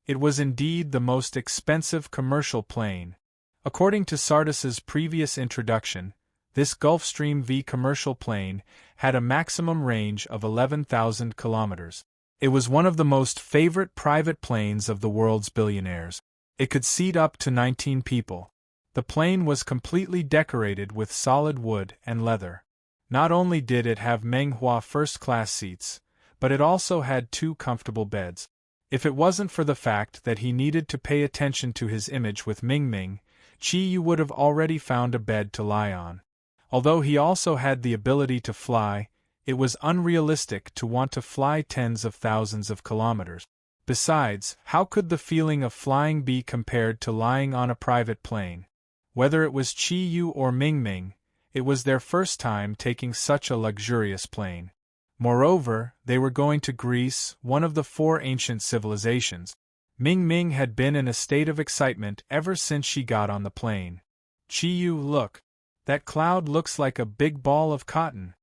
It was indeed the most expensive commercial plane. According to Sardis's previous introduction, this Gulfstream V commercial plane had a maximum range of 11,000 kilometers. It was one of the most favorite private planes of the world's billionaires. It could seat up to 19 people. The plane was completely decorated with solid wood and leather. Not only did it have Menghua first-class seats, but it also had 2 comfortable beds. If it wasn't for the fact that he needed to pay attention to his image with Ming Ming, Chi Yu would have already found a bed to lie on. Although he also had the ability to fly, it was unrealistic to want to fly tens of thousands of kilometers. Besides, how could the feeling of flying be compared to lying on a private plane? Whether it was Chi Yu or Ming Ming, it was their first time taking such a luxurious plane. Moreover, they were going to Greece, one of the 4 ancient civilizations. Ming Ming had been in a state of excitement ever since she got on the plane. Chi Yu, look. That cloud looks like a big ball of cotton.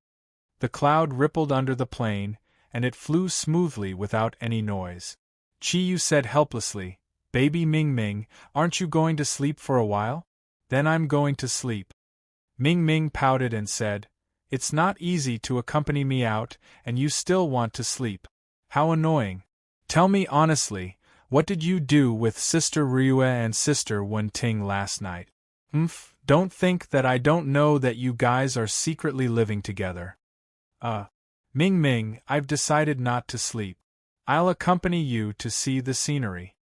The cloud rippled under the plane, and it flew smoothly without any noise. Chi Yu said helplessly, Baby Ming Ming, aren't you going to sleep for a while? Then I'm going to sleep. Ming Ming pouted and said, It's not easy to accompany me out, and you still want to sleep. How annoying. Tell me honestly, what did you do with Sister Ryue and Sister Wen-Ting last night? Don't think that I don't know that you guys are secretly living together. Ming Ming, I've decided not to sleep. I'll accompany you to see the scenery.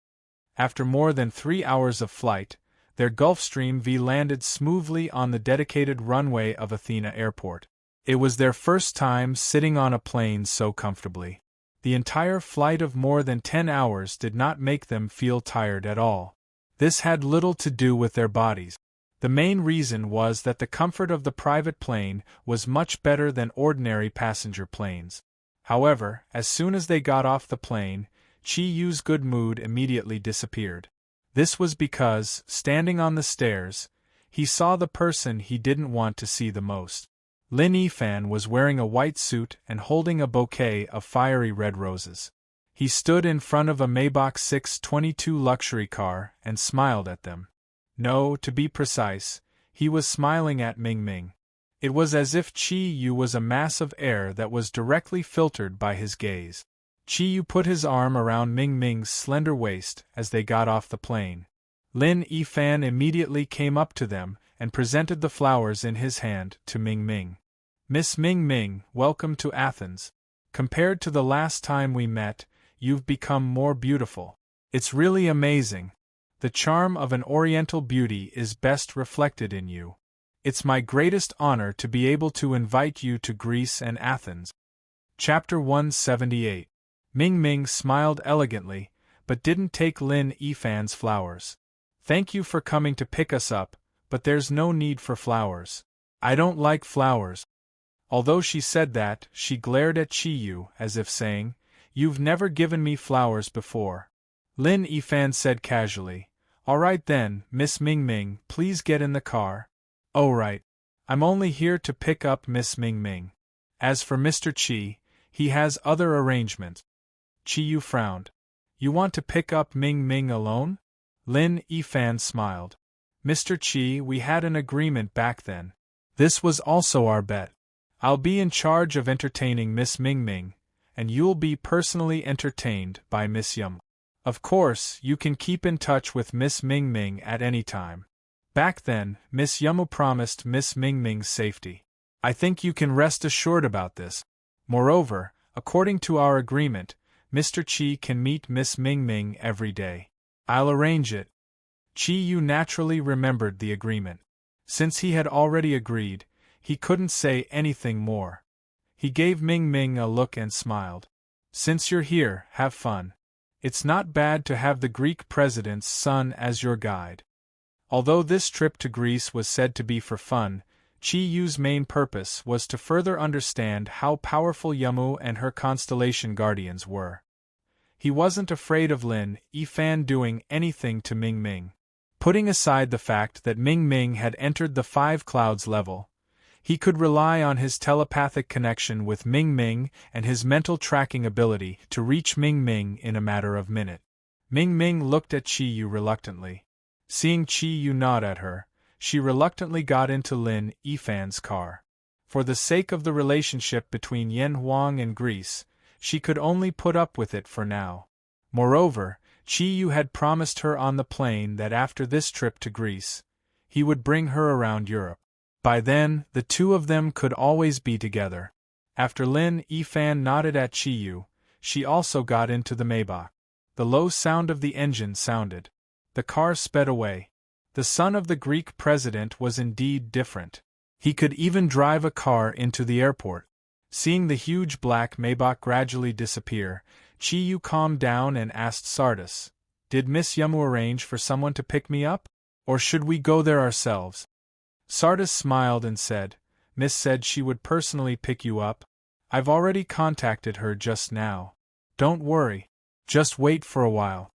After more than 3 hours of flight, their Gulfstream V landed smoothly on the dedicated runway of Athena Airport. It was their first time sitting on a plane so comfortably. The entire flight of more than 10 hours did not make them feel tired at all. This had little to do with their bodies. The main reason was that the comfort of the private plane was much better than ordinary passenger planes. However, as soon as they got off the plane, Chi Yu's good mood immediately disappeared. This was because, standing on the stairs, he saw the person he didn't want to see the most. Lin Yifan was wearing a white suit and holding a bouquet of fiery red roses. He stood in front of a Maybach 622 luxury car and smiled at them. No, to be precise, he was smiling at Ming Ming. It was as if Chi Yu was a mass of air that was directly filtered by his gaze. Chi Yu put his arm around Ming Ming's slender waist as they got off the plane. Lin Yifan immediately came up to them and presented the flowers in his hand to Ming Ming. Miss Ming Ming, welcome to Athens. Compared to the last time we met, you've become more beautiful. It's really amazing. The charm of an Oriental beauty is best reflected in you. It's my greatest honor to be able to invite you to Greece and Athens. Chapter 178. Ming Ming smiled elegantly, but didn't take Lin Yifan's flowers. Thank you for coming to pick us up, but there's no need for flowers. I don't like flowers. Although she said that, she glared at Chi Yu as if saying, You've never given me flowers before. Lin Yifan said casually, All right then, Miss Ming Ming, please get in the car. Oh right. I'm only here to pick up Miss Ming Ming. As for Mr. Chi, he has other arrangements. Chi Yu frowned. You want to pick up Ming Ming alone? Lin Yifan smiled. Mr. Chi, we had an agreement back then. This was also our bet. I'll be in charge of entertaining Miss Ming Ming, and you'll be personally entertained by Miss Yum. Of course, you can keep in touch with Miss Ming Ming at any time. Back then, Miss Yumu promised Miss Ming Ming's safety. I think you can rest assured about this. Moreover, according to our agreement, Mr. Chi can meet Miss Ming Ming every day. I'll arrange it. Chi Yu naturally remembered the agreement. Since he had already agreed, he couldn't say anything more. He gave Ming Ming a look and smiled. Since you're here, have fun. It's not bad to have the Greek president's son as your guide. Although this trip to Greece was said to be for fun, Chi Yu's main purpose was to further understand how powerful Yamu and her constellation guardians were. He wasn't afraid of Lin Yifan doing anything to Ming Ming. Putting aside the fact that Ming Ming had entered the 5 clouds level, he could rely on his telepathic connection with Ming Ming and his mental tracking ability to reach Ming Ming in a matter of minutes. Ming Ming looked at Chi Yu reluctantly. Seeing Chi Yu nod at her, she reluctantly got into Lin Yifan's car. For the sake of the relationship between Yan Huang and Greece, she could only put up with it for now. Moreover, Chi Yu had promised her on the plane that after this trip to Greece, he would bring her around Europe. By then, the two of them could always be together. After Lin Yifan nodded at Chiyu, she also got into the Maybach. The low sound of the engine sounded. The car sped away. The son of the Greek president was indeed different. He could even drive a car into the airport. Seeing the huge black Maybach gradually disappear, Chiyu calmed down and asked Sardis, "Did Miss Yumu arrange for someone to pick me up? Or should we go there ourselves?" Sardis smiled and said, "Miss said she would personally pick you up. I've already contacted her just now. Don't worry. Just wait for a while."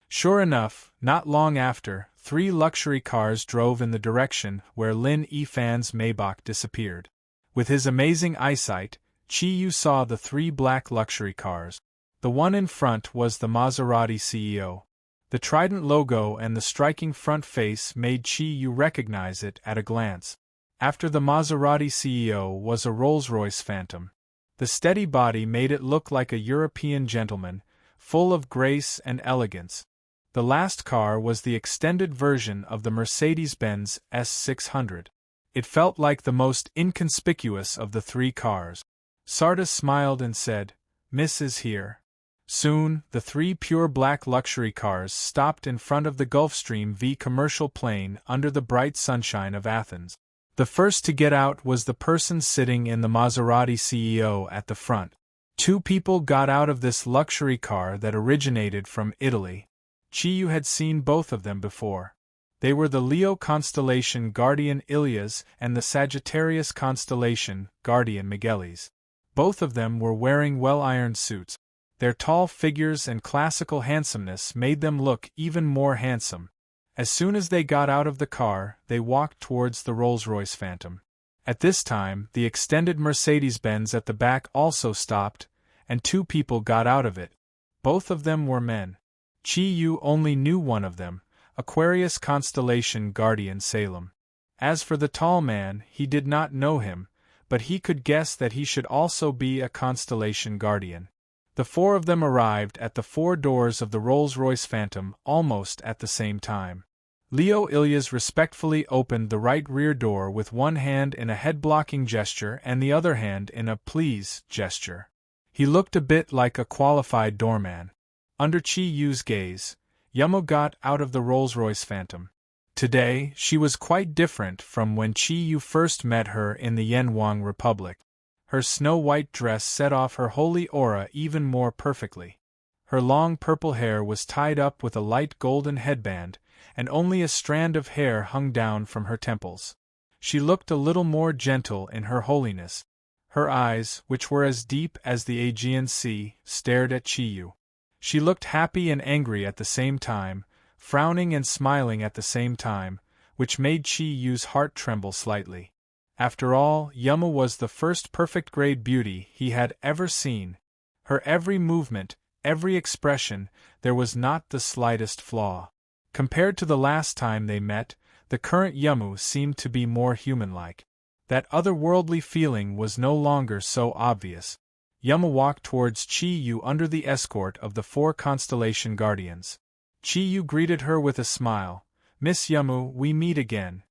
Sure enough, not long after, 3 luxury cars drove in the direction where Lin Yifan's Maybach disappeared. With his amazing eyesight, Chiyu saw the 3 black luxury cars. The one in front was the Maserati CEO. The trident logo and the striking front face made Chiyu recognize it at a glance. After the Maserati CEO was a Rolls-Royce Phantom. The steady body made it look like a European gentleman, full of grace and elegance. The last car was the extended version of the Mercedes-Benz S600. It felt like the most inconspicuous of the 3 cars. Sardis smiled and said, "Miss is here." Soon, the 3 pure black luxury cars stopped in front of the Gulfstream V commercial plane under the bright sunshine of Athens. The first to get out was the person sitting in the Maserati CEO at the front. 2 people got out of this luxury car that originated from Italy. Chiyu had seen both of them before. They were the Leo constellation guardian Ilias and the Sagittarius constellation guardian Miguelis. Both of them were wearing well-ironed suits. Their tall figures and classical handsomeness made them look even more handsome. As soon as they got out of the car, they walked towards the Rolls-Royce Phantom. At this time, the extended Mercedes-Benz at the back also stopped, and 2 people got out of it. Both of them were men. Chiyu only knew one of them, Aquarius constellation guardian Salem. As for the tall man, he did not know him, but he could guess that he should also be a constellation guardian. The 4 of them arrived at the 4 doors of the Rolls-Royce Phantom almost at the same time. Leo Ilias respectfully opened the right rear door with one hand in a head-blocking gesture and the other hand in a "please" gesture. He looked a bit like a qualified doorman. Under Chi-Yu's gaze, Yumu got out of the Rolls-Royce Phantom. Today, she was quite different from when Chi-Yu first met her in the Yenwang Republic. Her snow-white dress set off her holy aura even more perfectly. Her long purple hair was tied up with a light golden headband, and only a strand of hair hung down from her temples. She looked a little more gentle in her holiness. Her eyes, which were as deep as the Aegean Sea, stared at Chiyu. She looked happy and angry at the same time, frowning and smiling at the same time, which made Chi-Yu's heart tremble slightly. After all, Yumu was the first perfect-grade beauty he had ever seen. Her every movement, every expression, there was not the slightest flaw. Compared to the last time they met, the current Yumu seemed to be more human-like. That otherworldly feeling was no longer so obvious. Yumu walked towards Chi-Yu under the escort of the 4 constellation guardians. Chi-Yu greeted her with a smile. "Miss Yumu, we meet again."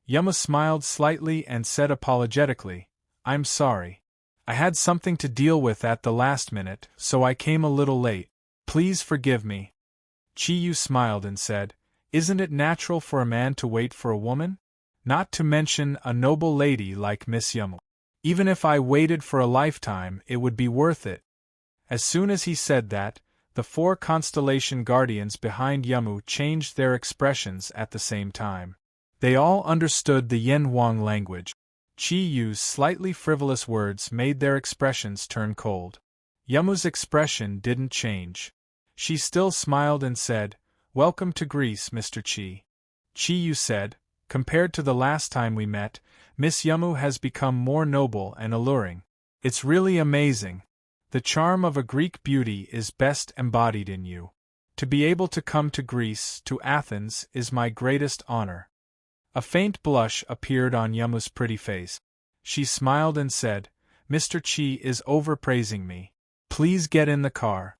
Yumu smiled slightly and said apologetically, "I'm sorry. I had something to deal with at the last minute, so I came a little late. Please forgive me." Chi-Yu smiled and said, "Isn't it natural for a man to wait for a woman? Not to mention a noble lady like Miss Yumu. Even if I waited for a lifetime, it would be worth it." As soon as he said that, the 4 constellation guardians behind Yumu changed their expressions at the same time. They all understood the Yenwang language. Chi-Yu's slightly frivolous words made their expressions turn cold. Yumu's expression didn't change. She still smiled and said, "Welcome to Greece, Mr. Chi." Chi-Yu said, "Compared to the last time we met, Miss Yumu has become more noble and alluring. It's really amazing. The charm of a Greek beauty is best embodied in you. To be able to come to Greece, to Athens, is my greatest honor." A faint blush appeared on Yumu's pretty face. She smiled and said, "Mr. Chi is overpraising me. Please get in the car."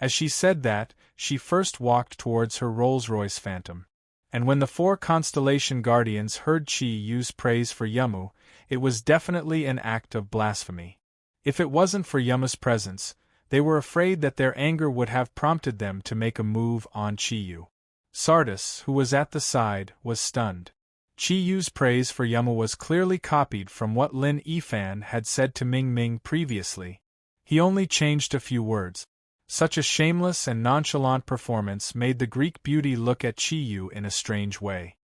As she said that, she first walked towards her Rolls-Royce Phantom. And when the 4 constellation guardians heard Chi Yu's praise for Yamu, it was definitely an act of blasphemy. If it wasn't for Yamu's presence, they were afraid that their anger would have prompted them to make a move on Chi Yu. Sardis, who was at the side, was stunned. Chi Yu's praise for Yamu was clearly copied from what Lin Yifan had said to Ming Ming previously. He only changed a few words. Such a shameless and nonchalant performance made the Greek beauty look at Chi Yu in a strange way.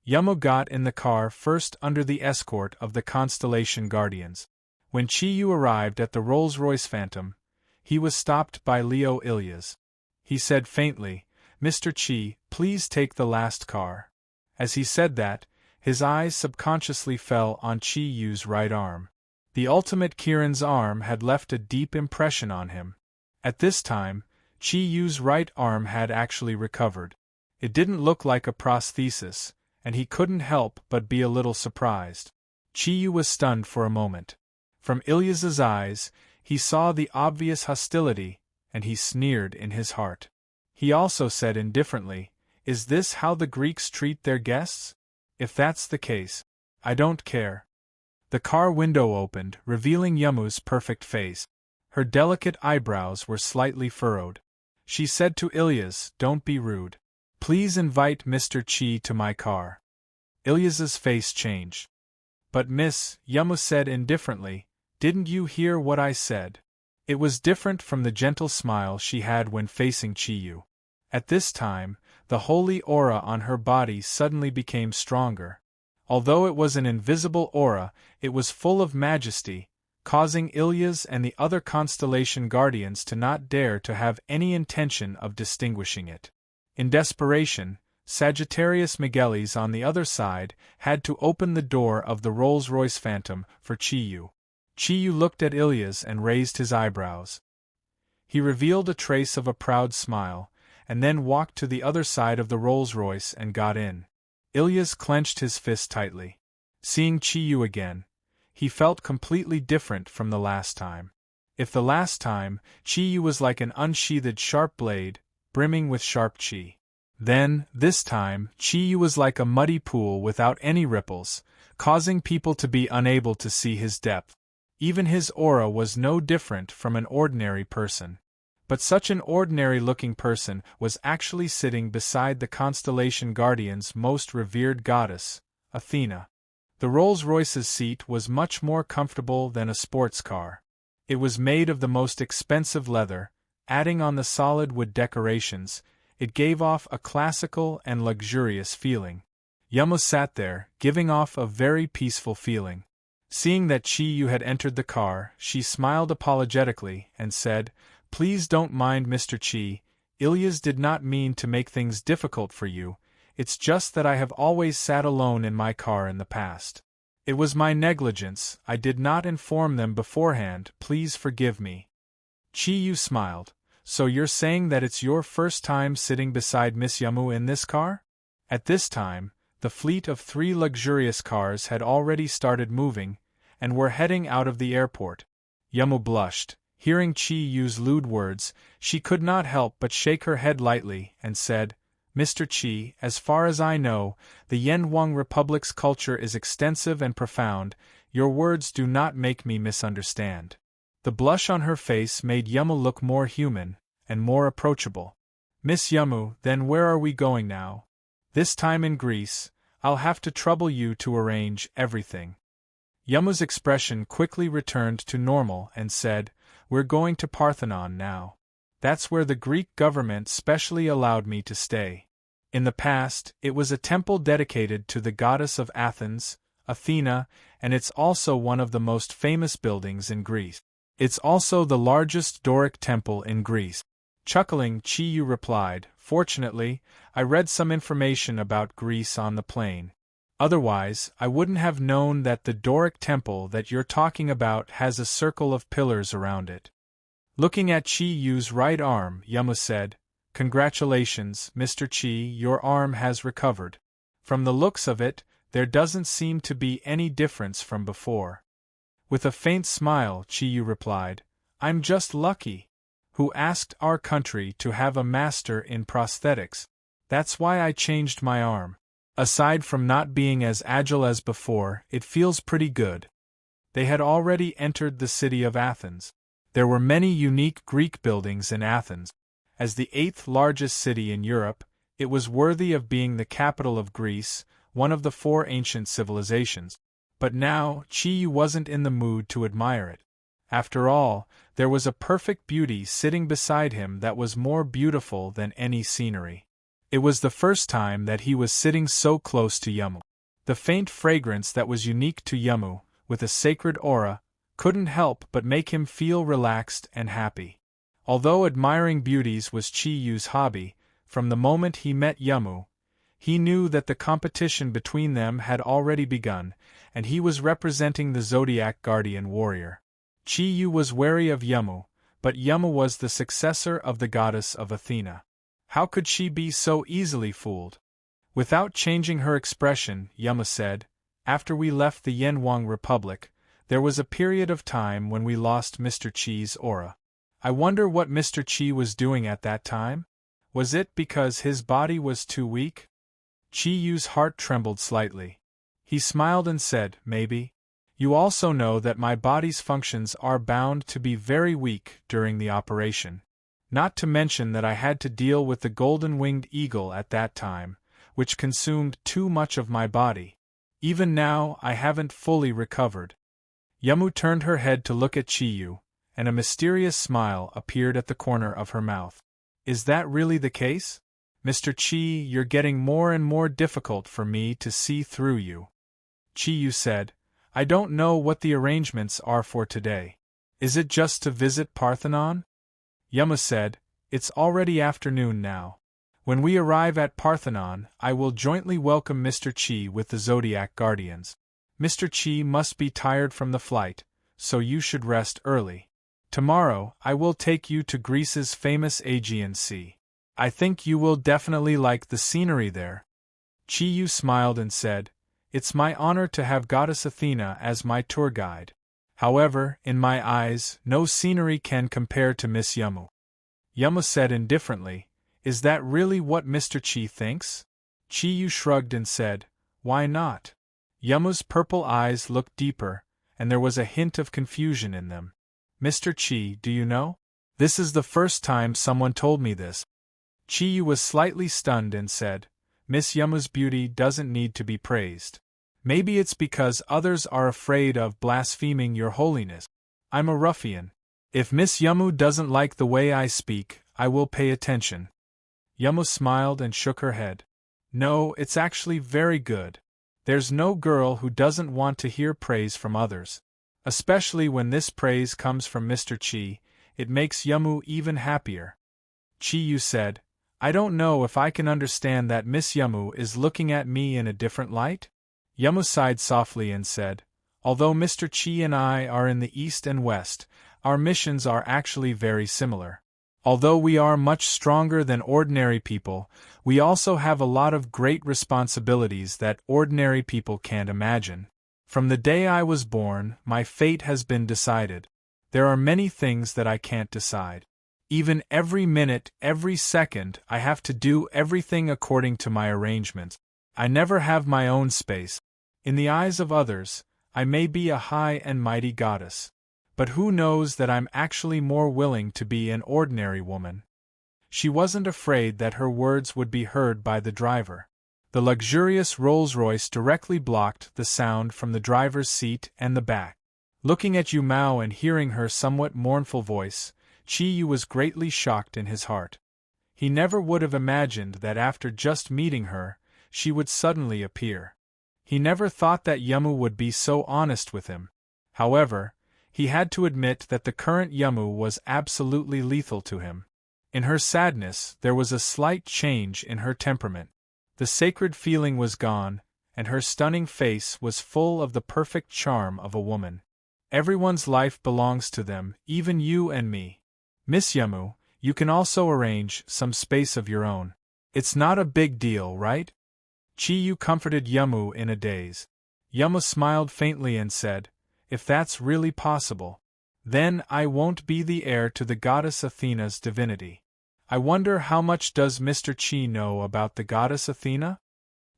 Yamu got in the car first under the escort of the Constellation Guardians. When Chi Yu arrived at the Rolls-Royce Phantom, he was stopped by Leo Ilyas. He said faintly, "Mr. Chi, please take the last car." As he said that, his eyes subconsciously fell on Chi Yu's right arm. The ultimate Kiran's arm had left a deep impression on him. At this time, Chi Yu's right arm had actually recovered. It didn't look like a prosthesis, and he couldn't help but be a little surprised. Chi Yu was stunned for a moment. From Ilyas's eyes, he saw the obvious hostility, and he sneered in his heart. He also said indifferently, "Is this how the Greeks treat their guests? If that's the case, I don't care." The car window opened, revealing Yamu's perfect face. Her delicate eyebrows were slightly furrowed. She said to Ilyas, "Don't be rude. Please invite Mr. Chi to my car." Ilyas's face changed. "But Miss," Yamu said indifferently, "didn't you hear what I said?" It was different from the gentle smile she had when facing Chi Yu. At this time, the holy aura on her body suddenly became stronger. Although it was an invisible aura, it was full of majesty, causing Ilyas and the other constellation guardians to not dare to have any intention of distinguishing it. In desperation, Sagittarius Miguelis on the other side had to open the door of the Rolls-Royce Phantom for Chi Yu. Chi Yu looked at Ilyas and raised his eyebrows. He revealed a trace of a proud smile, and then walked to the other side of the Rolls-Royce and got in. Ilyas clenched his fist tightly. Seeing Chi Yu again, he felt completely different from the last time. If the last time, Chi Yu was like an unsheathed sharp blade, brimming with sharp chi, then, this time, Chi Yu was like a muddy pool without any ripples, causing people to be unable to see his depth. Even his aura was no different from an ordinary person. But such an ordinary-looking person was actually sitting beside the Constellation Guardian's most revered goddess, Athena. The Rolls-Royce's seat was much more comfortable than a sports car. It was made of the most expensive leather, adding on the solid wood decorations, it gave off a classical and luxurious feeling. Yamu sat there, giving off a very peaceful feeling. Seeing that Chi Yu had entered the car, she smiled apologetically and said, "Please don't mind Mr. Chi, Ilyas did not mean to make things difficult for you, it's just that I have always sat alone in my car in the past. It was my negligence, I did not inform them beforehand, please forgive me." Chi Yu smiled. "So you're saying that it's your first time sitting beside Miss Yamu in this car?" At this time, the fleet of 3 luxurious cars had already started moving, and were heading out of the airport. Yamu blushed. Hearing Chi Yu's lewd words, she could not help but shake her head lightly, and said, "Mr. Chi, as far as I know, the Yenhuang Republic's culture is extensive and profound, your words do not make me misunderstand." The blush on her face made Yamu look more human, and more approachable. "Miss Yamu, then where are we going now? This time in Greece, I'll have to trouble you to arrange everything." Yamu's expression quickly returned to normal and said, "We're going to Parthenon now. That's where the Greek government specially allowed me to stay. In the past, it was a temple dedicated to the goddess of Athens, Athena, and it's also one of the most famous buildings in Greece. It's also the largest Doric temple in Greece." Chuckling, Chi Yu replied, "Fortunately, I read some information about Greece on the plane. Otherwise, I wouldn't have known that the Doric temple that you're talking about has a circle of pillars around it." Looking at Chi Yu's right arm, Yamu said, "Congratulations, Mr. Chi, your arm has recovered. From the looks of it, there doesn't seem to be any difference from before." With a faint smile, Chi Yu replied, "I'm just lucky. Who asked our country to have a master in prosthetics? That's why I changed my arm." Aside from not being as agile as before, it feels pretty good. They had already entered the city of Athens. There were many unique Greek buildings in Athens. As the 8th largest city in Europe, it was worthy of being the capital of Greece, one of the 4 ancient civilizations. But now, Chiyu wasn't in the mood to admire it. After all, there was a perfect beauty sitting beside him that was more beautiful than any scenery. It was the first time that he was sitting so close to Yamu. The faint fragrance that was unique to Yamu, with a sacred aura, couldn't help but make him feel relaxed and happy. Although admiring beauties was Chiyu's hobby, from the moment he met Yamu, he knew that the competition between them had already begun, and he was representing the Zodiac guardian warrior. Chiyu was wary of Yamu, but Yamu was the successor of the goddess of Athena. How could she be so easily fooled? Without changing her expression, Yamu said, "After we left the Yenwang Republic, there was a period of time when we lost Mr. Chi's aura. I wonder what Mr. Chi was doing at that time? Was it because his body was too weak?" Chiyu's heart trembled slightly. He smiled and said, "Maybe. You also know that my body's functions are bound to be very weak during the operation. Not to mention that I had to deal with the golden-winged eagle at that time, which consumed too much of my body. Even now, I haven't fully recovered." Yamu turned her head to look at Chiyu, and a mysterious smile appeared at the corner of her mouth. "Is that really the case? Mr. Chi, you're getting more and more difficult for me to see through you." Chiyu said, "I don't know what the arrangements are for today. Is it just to visit Parthenon?" Yamu said, "It's already afternoon now. When we arrive at Parthenon, I will jointly welcome Mr. Chi with the Zodiac Guardians. Mr. Chi must be tired from the flight, so you should rest early. Tomorrow, I will take you to Greece's famous Aegean Sea. I think you will definitely like the scenery there." Chiyu smiled and said, "It's my honor to have Goddess Athena as my tour guide. However, in my eyes, no scenery can compare to Miss Yamu." Yamu said indifferently, "Is that really what Mr. Chi thinks?" Chiyu shrugged and said, "Why not?" Yamu's purple eyes looked deeper, and there was a hint of confusion in them. "Mr. Chi, do you know? This is the first time someone told me this." Chiyu was slightly stunned and said, "Miss Yamu's beauty doesn't need to be praised. Maybe it's because others are afraid of blaspheming your holiness. I'm a ruffian. If Miss Yamu doesn't like the way I speak, I will pay attention." Yamu smiled and shook her head. "No, it's actually very good. There's no girl who doesn't want to hear praise from others. Especially when this praise comes from Mr. Chi, it makes Yamu even happier." Chiyu said, "I don't know if I can understand that Miss Yamu is looking at me in a different light?" Yamu sighed softly and said, "Although Mr. Chi and I are in the East and West, our missions are actually very similar. Although we are much stronger than ordinary people, we also have a lot of great responsibilities that ordinary people can't imagine. From the day I was born, my fate has been decided. There are many things that I can't decide. Even every minute, every second, I have to do everything according to my arrangements. I never have my own space. In the eyes of others, I may be a high and mighty goddess. But who knows that I'm actually more willing to be an ordinary woman?" She wasn't afraid that her words would be heard by the driver. The luxurious Rolls-Royce directly blocked the sound from the driver's seat and the back. Looking at Yumao and hearing her somewhat mournful voice, Chiyu was greatly shocked in his heart. He never would have imagined that after just meeting her, she would suddenly appear. He never thought that Yamu would be so honest with him. However, he had to admit that the current Yamu was absolutely lethal to him. In her sadness, there was a slight change in her temperament. The sacred feeling was gone, and her stunning face was full of the perfect charm of a woman. Everyone's life belongs to them, even you and me. Miss Yamu, you can also arrange some space of your own. It's not a big deal, right? Chiyu comforted Yamu in a daze. Yamu smiled faintly and said, "If that's really possible, then I won't be the heir to the goddess Athena's divinity. I wonder how much does Mr. Chi know about the goddess Athena?"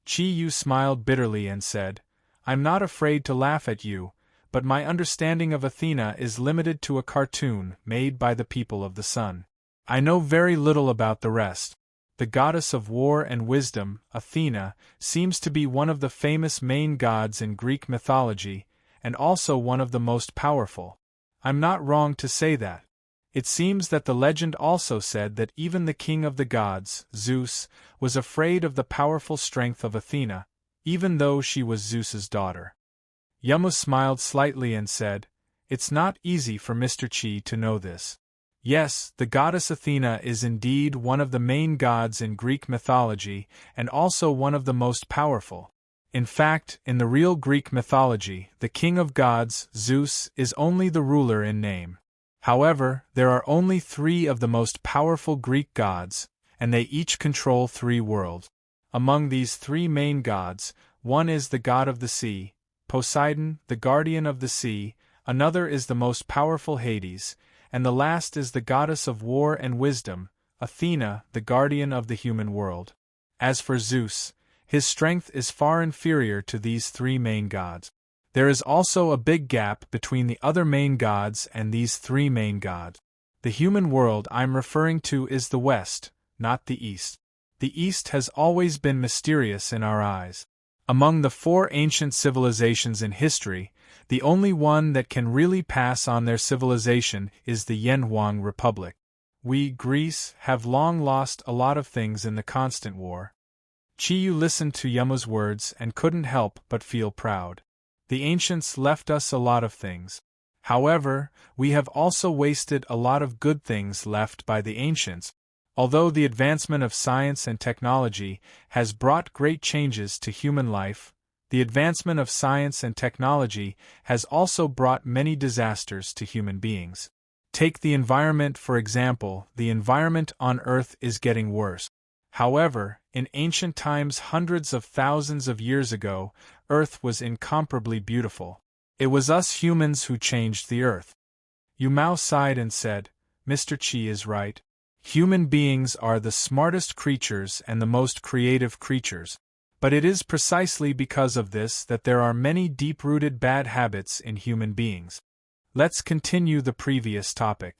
Chi Yu smiled bitterly and said, I'm not afraid to laugh at you, but my understanding of Athena is limited to a cartoon made by the people of the sun. I know very little about the rest. The goddess of war and wisdom, Athena, seems to be one of the famous main gods in Greek mythology, and also one of the most powerful. I'm not wrong to say that. It seems that the legend also said that even the king of the gods, Zeus, was afraid of the powerful strength of Athena, even though she was Zeus's daughter. Yamu smiled slightly and said, It's not easy for Mr. Chi to know this. Yes, the goddess Athena is indeed one of the main gods in Greek mythology and also one of the most powerful. In fact, in the real Greek mythology, the king of gods, Zeus, is only the ruler in name. However, there are only 3 of the most powerful Greek gods, and they each control 3 worlds. Among these 3 main gods, one is the god of the sea, Poseidon, the guardian of the sea, another is the most powerful Hades, and the last is the goddess of war and wisdom, Athena, the guardian of the human world. As for Zeus, his strength is far inferior to these 3 main gods. There is also a big gap between the other main gods and these 3 main gods. The human world I'm referring to is the West, not the East. The East has always been mysterious in our eyes. Among the 4 ancient civilizations in history, the only one that can really pass on their civilization is the Yenhuang Republic. We, Greece, have long lost a lot of things in the constant war. Chi Yu listened to Yamu's words and couldn't help but feel proud. The ancients left us a lot of things. However, we have also wasted a lot of good things left by the ancients. Although the advancement of science and technology has brought great changes to human life, the advancement of science and technology has also brought many disasters to human beings. Take the environment for example. The environment on Earth is getting worse. However, in ancient times hundreds of thousands of years ago, Earth was incomparably beautiful. It was us humans who changed the Earth. Yu Mao sighed and said, Mr. Chi is right. Human beings are the smartest creatures and the most creative creatures. But it is precisely because of this that there are many deep-rooted bad habits in human beings. Let's continue the previous topic.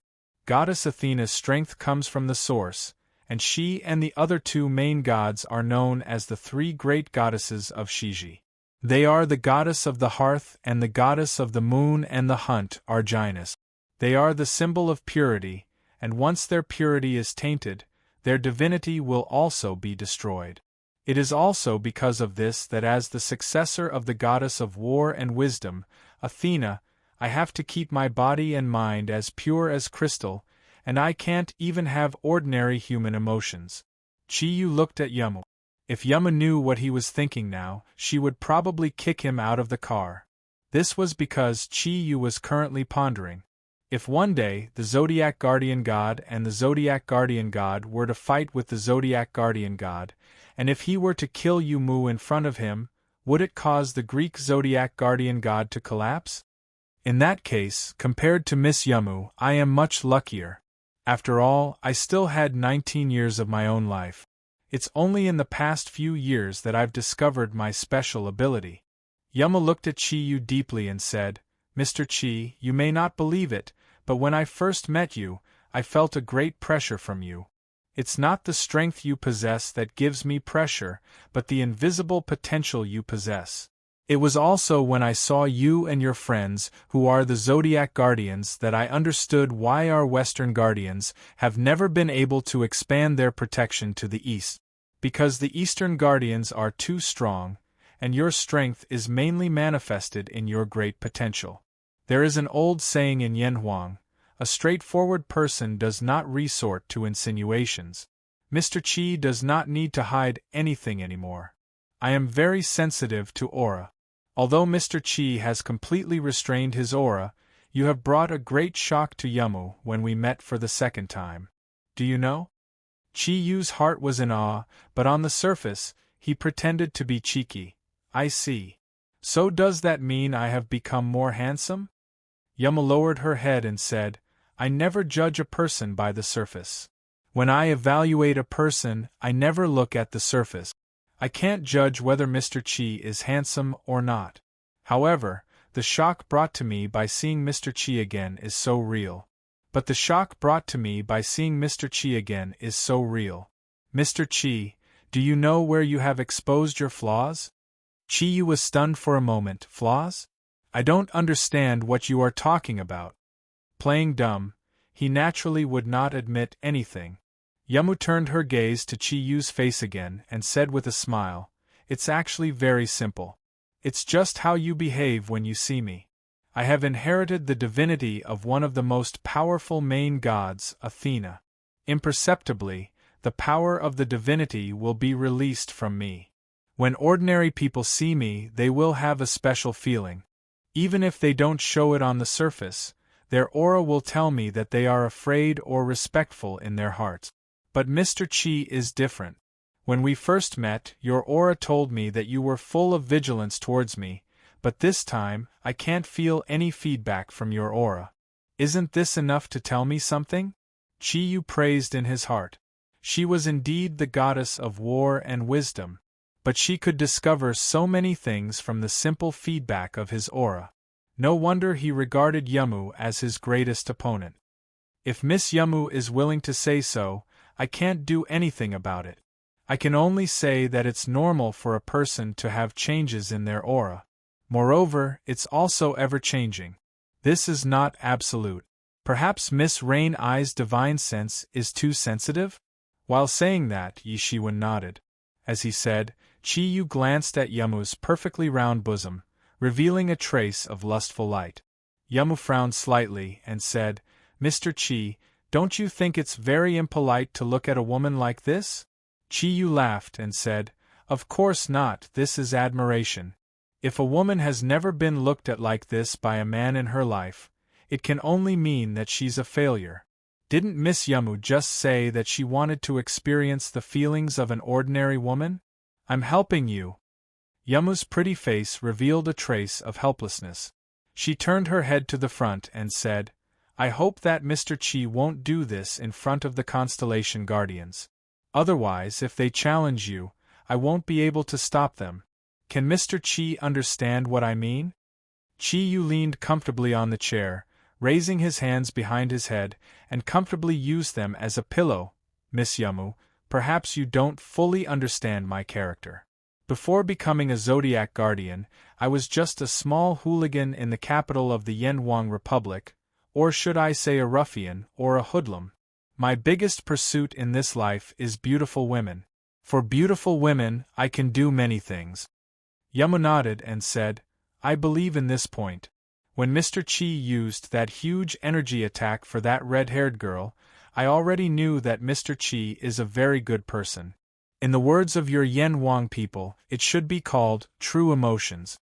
Goddess Athena's strength comes from the source, and she and the other 2 main gods are known as the 3 great goddesses of Shiji. They are the goddess of the hearth and the goddess of the moon and the hunt, Arginus. They are the symbol of purity, and once their purity is tainted, their divinity will also be destroyed. It is also because of this that as the successor of the goddess of war and wisdom, Athena, I have to keep my body and mind as pure as crystal, and I can't even have ordinary human emotions. Chi Yu looked at Yamu. If Yamu knew what he was thinking now, she would probably kick him out of the car. This was because Chi Yu was currently pondering. If one day the Zodiac Guardian God and the Zodiac Guardian God were to fight with the Zodiac Guardian God, and if he were to kill Yu Mu in front of him, would it cause the Greek Zodiac Guardian God to collapse? In that case, compared to Miss Yamu, I am much luckier. After all, I still had 19 years of my own life. It's only in the past few years that I've discovered my special ability. Yamu looked at Chi Yu deeply and said, Mr. Chi, you may not believe it, but when I first met you, I felt a great pressure from you. It's not the strength you possess that gives me pressure, but the invisible potential you possess. It was also when I saw you and your friends, who are the Zodiac Guardians, that I understood why our Western Guardians have never been able to expand their protection to the East. Because the Eastern Guardians are too strong, and your strength is mainly manifested in your great potential. There is an old saying in Yenhuang, a straightforward person does not resort to insinuations. Mr. Chi does not need to hide anything anymore. I am very sensitive to aura. Although Mr. Chi has completely restrained his aura, you have brought a great shock to Yamu when we met for the second time. Do you know? Chi Yu's heart was in awe, but on the surface, he pretended to be cheeky. I see. So does that mean I have become more handsome? Yamu lowered her head and said, I never judge a person by the surface. When I evaluate a person, I never look at the surface. I can't judge whether Mr. Chi is handsome or not. However, the shock brought to me by seeing Mr. Chi again is so real. But the shock brought to me by seeing Mr. Chi again is so real. Mr. Chi, do you know where you have exposed your flaws? Chi Yu was stunned for a moment. Flaws? I don't understand what you are talking about. Playing dumb, he naturally would not admit anything. Yamu turned her gaze to Chi Yu's face again and said with a smile, "It's actually very simple. It's just how you behave when you see me. I have inherited the divinity of one of the most powerful main gods, Athena. Imperceptibly, the power of the divinity will be released from me. When ordinary people see me, they will have a special feeling. Even if they don't show it on the surface, their aura will tell me that they are afraid or respectful in their hearts. But Mr. Chi is different. When we first met, your aura told me that you were full of vigilance towards me, but this time, I can't feel any feedback from your aura. Isn't this enough to tell me something?" Chi Yu praised in his heart. She was indeed the goddess of war and wisdom, but she could discover so many things from the simple feedback of his aura. No wonder he regarded Yamu as his greatest opponent. If Miss Yamu is willing to say so, I can't do anything about it. I can only say that it's normal for a person to have changes in their aura. Moreover, it's also ever-changing. This is not absolute. Perhaps Miss Rain Eye's divine sense is too sensitive? While saying that, Yi Shiwen nodded. As he said, Chi Yu glanced at Yamu's perfectly round bosom, revealing a trace of lustful light. Yamu frowned slightly and said, "Mr. Chi, don't you think it's very impolite to look at a woman like this?" Chi Yu laughed and said, "Of course not, this is admiration. If a woman has never been looked at like this by a man in her life, it can only mean that she's a failure. Didn't Miss Yamu just say that she wanted to experience the feelings of an ordinary woman? I'm helping you." Yamu's pretty face revealed a trace of helplessness. She turned her head to the front and said, "I hope that Mr. Chi won't do this in front of the Constellation Guardians. Otherwise, if they challenge you, I won't be able to stop them. Can Mr. Chi understand what I mean?" Chi Yu leaned comfortably on the chair, raising his hands behind his head, and comfortably used them as a pillow. "Miss Yamu, perhaps you don't fully understand my character. Before becoming a Zodiac Guardian, I was just a small hooligan in the capital of the Yenwang Republic, or should I say a ruffian, or a hoodlum. My biggest pursuit in this life is beautiful women. For beautiful women, I can do many things." Yamu nodded and said, "I believe in this point. When Mr. Chi used that huge energy attack for that red-haired girl, I already knew that Mr. Chi is a very good person. In the words of your Yen Wang people, it should be called true emotions."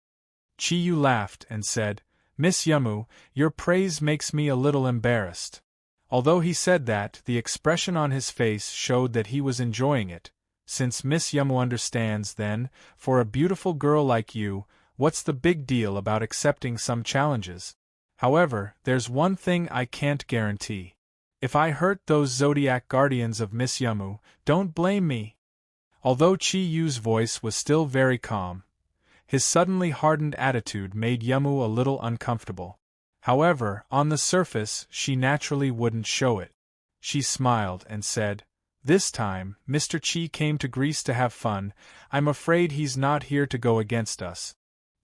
Chi Yu laughed and said, "Miss Yamu, your praise makes me a little embarrassed." Although he said that, the expression on his face showed that he was enjoying it. "Since Miss Yamu understands, then, for a beautiful girl like you, what's the big deal about accepting some challenges? However, there's one thing I can't guarantee. If I hurt those Zodiac Guardians of Miss Yamu, don't blame me." Although Chi Yu's voice was still very calm, his suddenly hardened attitude made Yamu a little uncomfortable. However, on the surface, she naturally wouldn't show it. She smiled and said, "This time, Mr. Chi came to Greece to have fun. I'm afraid he's not here to go against us."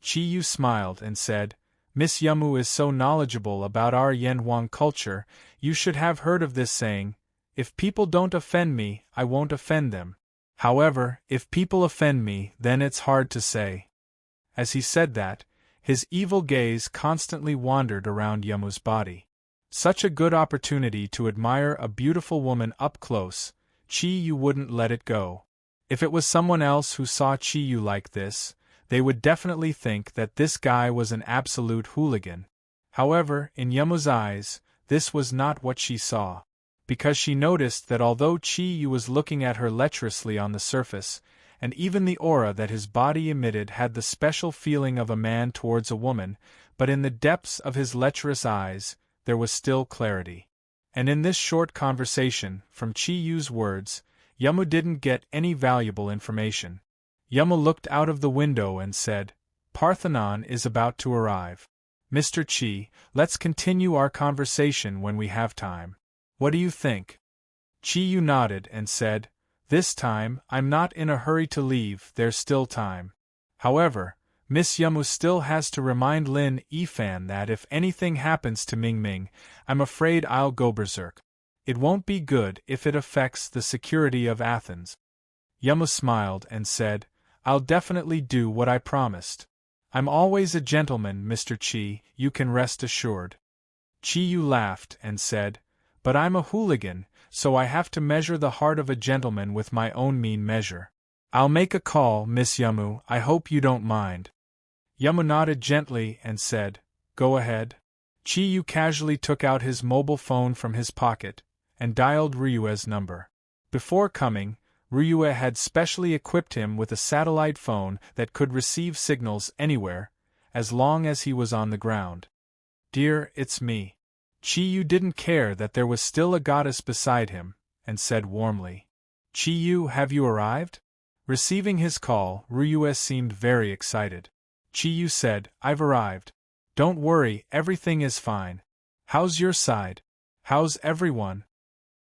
Chi Yu smiled and said, "Miss Yamu is so knowledgeable about our Yenwang culture, you should have heard of this saying, 'If people don't offend me, I won't offend them. However, if people offend me, then it's hard to say.'" As he said that, his evil gaze constantly wandered around Yamu's body. Such a good opportunity to admire a beautiful woman up close, Chi Yu wouldn't let it go. If it was someone else who saw Chi Yu like this, they would definitely think that this guy was an absolute hooligan. However, in Yamu's eyes, this was not what she saw. Because she noticed that although Chi Yu was looking at her lecherously on the surface, and even the aura that his body emitted had the special feeling of a man towards a woman, but in the depths of his lecherous eyes, there was still clarity. And in this short conversation, from Chi Yu's words, Yamu didn't get any valuable information. Yama looked out of the window and said, Parthenon is about to arrive. Mr. Chi, let's continue our conversation when we have time. What do you think? Chi-yu nodded and said, This time, I'm not in a hurry to leave, there's still time. However, Miss Yamu still has to remind Lin Yifan that if anything happens to Ming Ming, I'm afraid I'll go berserk. It won't be good if it affects the security of Athens. Yamu smiled and said, I'll definitely do what I promised. I'm always a gentleman, Mr. Chi, you can rest assured. Chi-yu laughed and said, But I'm a hooligan, so I have to measure the heart of a gentleman with my own mean measure. I'll make a call, Miss Yamu, I hope you don't mind. Yamu nodded gently and said, Go ahead. Chi-yu casually took out his mobile phone from his pocket and dialed Ryue's number. Before coming, Ryue had specially equipped him with a satellite phone that could receive signals anywhere, as long as he was on the ground. Dear, it's me. Chi-yu didn't care that there was still a goddess beside him, and said warmly, Chi-yu, have you arrived? Receiving his call, Ryue seemed very excited. Chi-yu said, I've arrived. Don't worry, everything is fine. How's your side? How's everyone?